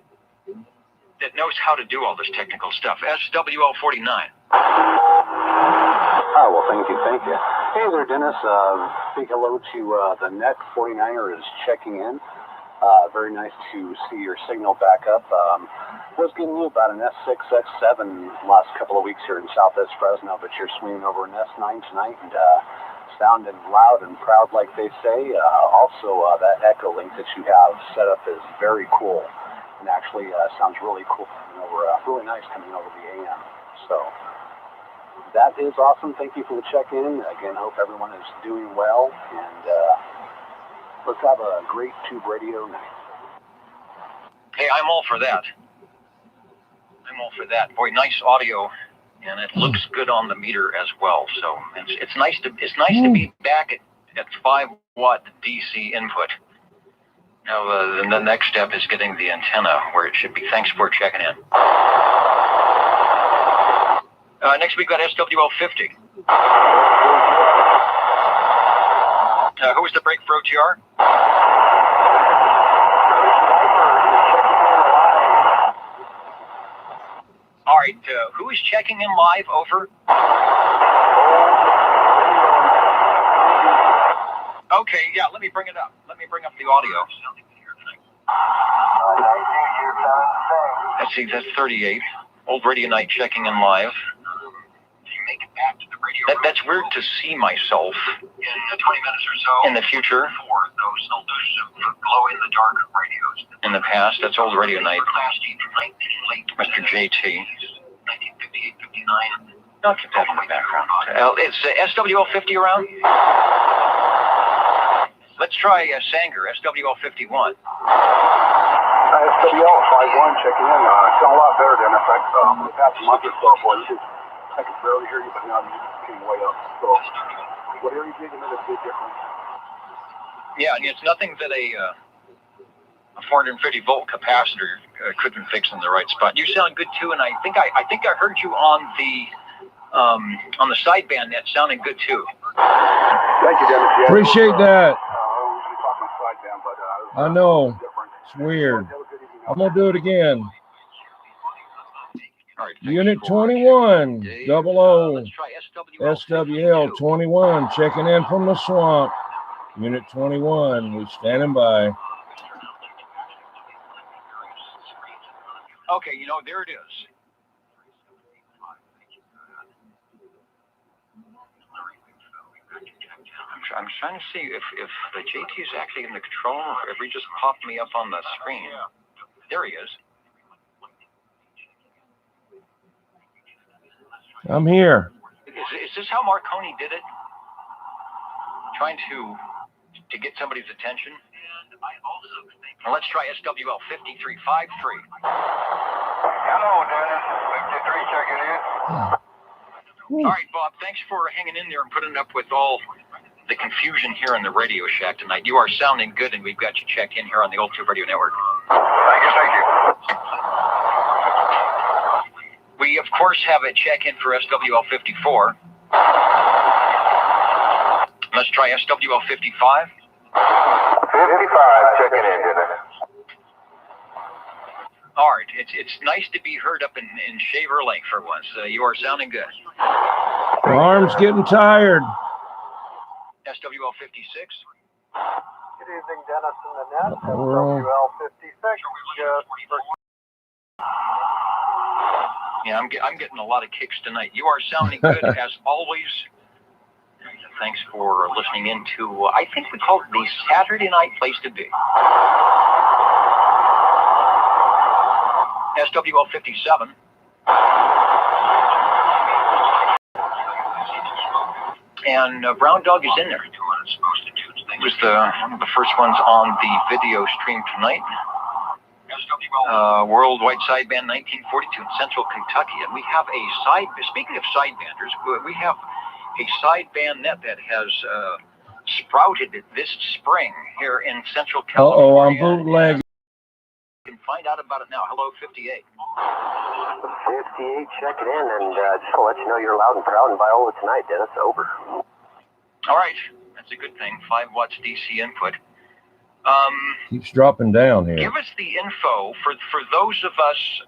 knows how to do all this technical stuff. SWL 49. Oh, well, thank you. Hey there, Dennis. Big hello to the Net 49er is checking in. Very nice to see your signal back up. Was giving you about an S6, S7 last couple of weeks here in Southwest Fresno, but you're swinging over an S9 tonight and sounding loud and proud, like they say. Also, that Echo link that you have set up is very cool and actually sounds really cool coming over, really nice coming over the AM. So that is awesome. Thank you for the check-in. Again, hope everyone is doing well, and let's have a great Tube Radio night. Hey, I'm all for that. Boy, nice audio, and it looks good on the meter as well. So it's nice to be back at 5-watt DC input. Now the next step is getting the antenna where it should be. Thanks for checking in. Next we've got SWL 50. Who's the break for OTR? All right, who is checking in live? Over. Okay, yeah, let me bring it up. Let me bring up the audio. Let's see, that's 38. Old Radio Night checking in live. That's weird to see myself in 20 minutes or so in the future. For those glow in the dark radios. In the past, that's Old Radio Night. Mr. JT. 1958, 59. I'll keep that in the background. Is SWL 50 around? Let's try Sanger, SWL 51. SWL 51 checking in. It's a lot better than the past month or so for you. barely hear you, but now you came way up. So whatever you did, you made a big difference. Yeah, and it's nothing that a 450 volt capacitor couldn't fix in the right spot. You sound good too, and I think I heard you on the sideband net sounding good too. Thank you, Dennis. Yeah, Appreciate that. we're usually talking sideband, but I know. It's weird. I'm going to do it again. All right, Unit 21, double O, let's try SWL 21, checking in from the swamp. Unit 21, we're standing by. Okay, there it is. I'm trying to see if the JT is actually in the control room or if he just popped me up on the screen. There he is. I'm here. Is this how Marconi did it? Trying to get somebody's attention? Well, let's try SWL 5353. Hello, Dennis. 53 checking in. All right, Bob, thanks for hanging in there and putting up with all the confusion here in the Radio Shack tonight. You are sounding good, and we've got you checked in here on the Old Tube Radio Network. Thank you. We, of course, have a check-in for SWL 54. Let's try SWL 55. 55 checking in, Dennis. All right, it's nice to be heard up in Shaver Lake for once. You are sounding good. The arm's getting tired. SWL 56. Good evening, Dennis in the net. Hello. SWL 56. Yeah, I'm getting a lot of kicks tonight. You are sounding good as always. Thanks for listening in to, I think we call it the Saturday Night Place to Be. SWL 57. And Brown Dog is in there. It was one of the first ones on the video stream tonight. Worldwide Sideband 1942 in Central Kentucky. And we have speaking of sidebanders, we have a sideband net that has sprouted this spring here in Central California. I'm bootlegging. You can find out about it now. Hello, 58. 58 checking in, and just to let you know you're loud and proud in Viola tonight, Dennis. Over. All right, that's a good thing. 5 watts DC input. Keeps dropping down here. Give us the info for those of us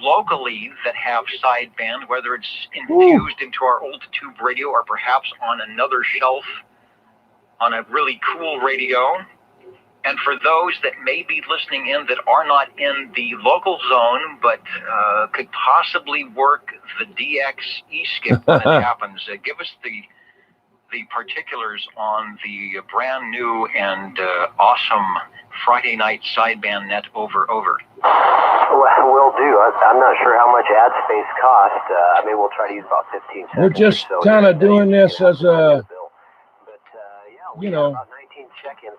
locally that have sideband, whether it's infused into our old tube radio or perhaps on another shelf on a really cool radio. And for those that may be listening in that are not in the local zone but could possibly work the DX E-skip when it happens, give us the particulars on the brand new and awesome Friday night sideband net over. Well, will do. I'm not sure how much ad space costs. We'll try to use about 15 seconds. We're just kind of doing this as a,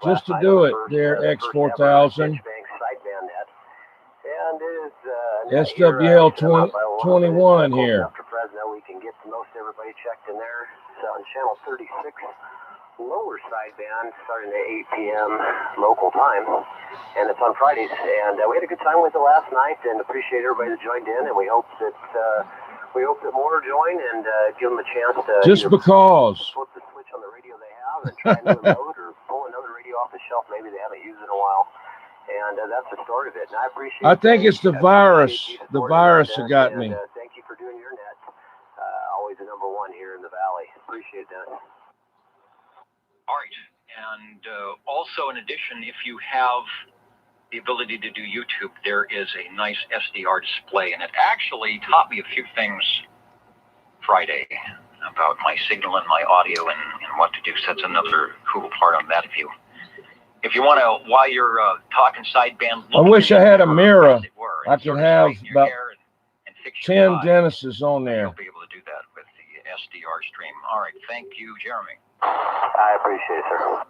just to do it there, X4000. And SWL 21 here. After Fresno, we can get most everybody checked in there. So on channel 36, lower sideband, starting at 8 p.m. local time, and it's on Fridays. And we had a good time with it last night, and appreciate everybody that joined in. And we hope that more join and give them a chance to just because flip the switch on the radio they have and try a new mode or pull another radio off the shelf maybe they haven't used in a while. And that's the story of it. And I appreciate. I think it's the virus. The virus that got me. Thank you for doing your net. Always the number one here in the Valley. Appreciate that. All right. And also, in addition, if you have the ability to do YouTube, there is a nice SDR display. And it actually taught me a few things Friday about my signal and my audio and what to do. So that's another cool part on that. If you want to, while you're talking sideband, I wish I had a mirror. I could have about 10 Dennises on there. You'll be able to do that with the SDR stream. All right. Thank you, Jeremy. I appreciate it, sir.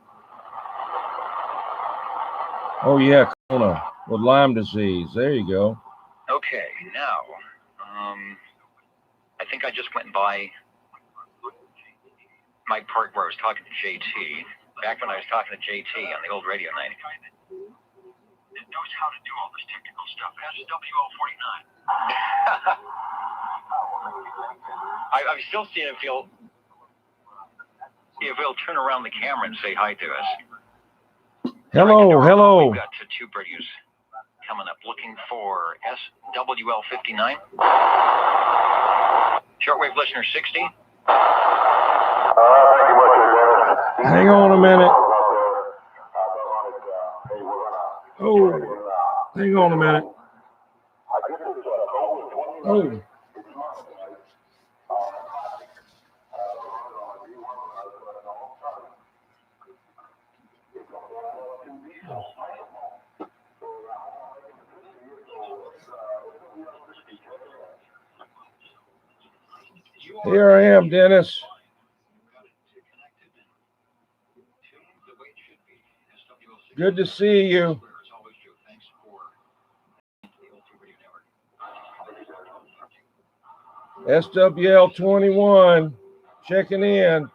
Oh, yeah, Corona with Lyme disease. There you go. Okay. Now, I I think I just went by my part where I was talking to JT. Back when I was talking to JT on the old radio 90. It knows how to do all this technical stuff. SWL49. I'm still seeing if he'll turn around the camera and say hi to us. Hello, hello. We've got two radios coming up looking for SWL59. Shortwave listener 60. Hang on a minute. Oh, hang on a minute. Oh. Here I am, Dennis. Good to see you. SWL 21 checking in.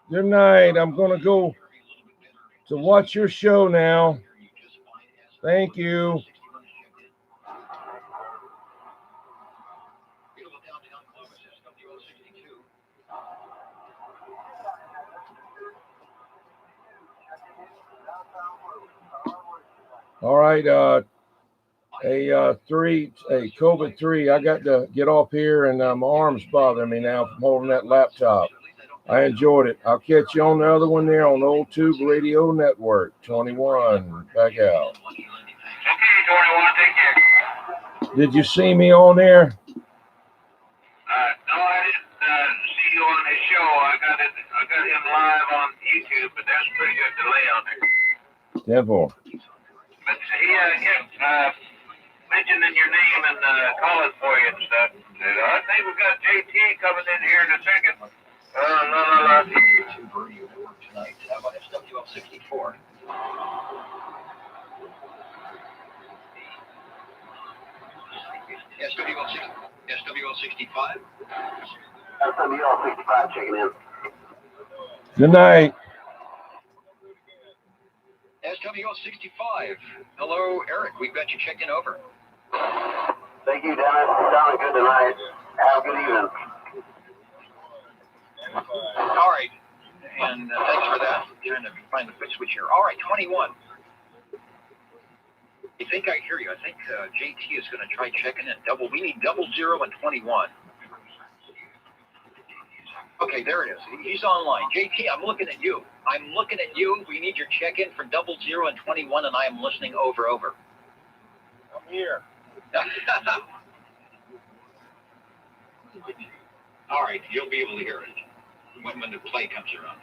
Good night. I'm going to go to watch your show now. Thank you. All right, COVID 3. I got to get off here, and my arm's bothering me now from holding that laptop. I enjoyed it. I'll catch you on the other one there on the Old Tube Radio Network. 21, back out. Okay, 21, take care. Did you see me on there? No, I didn't see you on the show. I got him live on YouTube, but there's a pretty good delay on there. 10-4. But he kept mentioning your name and calling for you and stuff. Said, I think we've got JT coming in here in a second. No. Tonight. How about SWL 64? SWL 65? SWL 65 checking in. Good night. SWL 65. Hello, Eric. We've got you checked in over. Thank you, Dennis. Sounding good tonight. Have a good evening. All right. And thanks for that. Trying to find the switch here. All right, 21. I think I hear you. I think JT is going to try checking in. We need 00 and 21. Okay, there it is. He's online. JT, I'm looking at you. We need your check-in for 00 and 21, and I am listening over. I'm here. All right, you'll be able to hear it when the play comes around.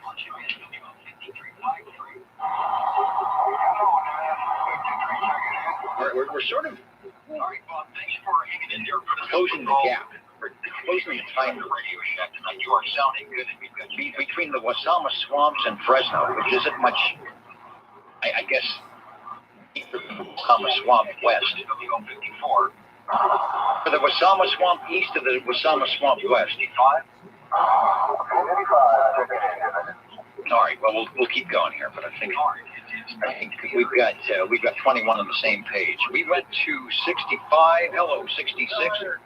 All right, we're sort of, all right, Bob, thanks for hanging in there, closing the gap. We're closing the time to Radio Shack tonight. You are sounding good. We've got between the Wasama Swamps and Fresno, which isn't much, I guess, Wasama Swamp West, 54. For the Wasama Swamp East of the Wasama Swamp West. 55? All right, well, we'll keep going here, but I think we've got 21 on the same page. We went to 65. Hello, 66.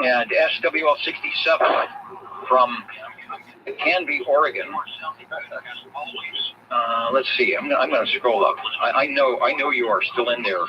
And SWL 67 from Canby, Oregon. Let's see. I'm going to scroll up. I know you are still in there.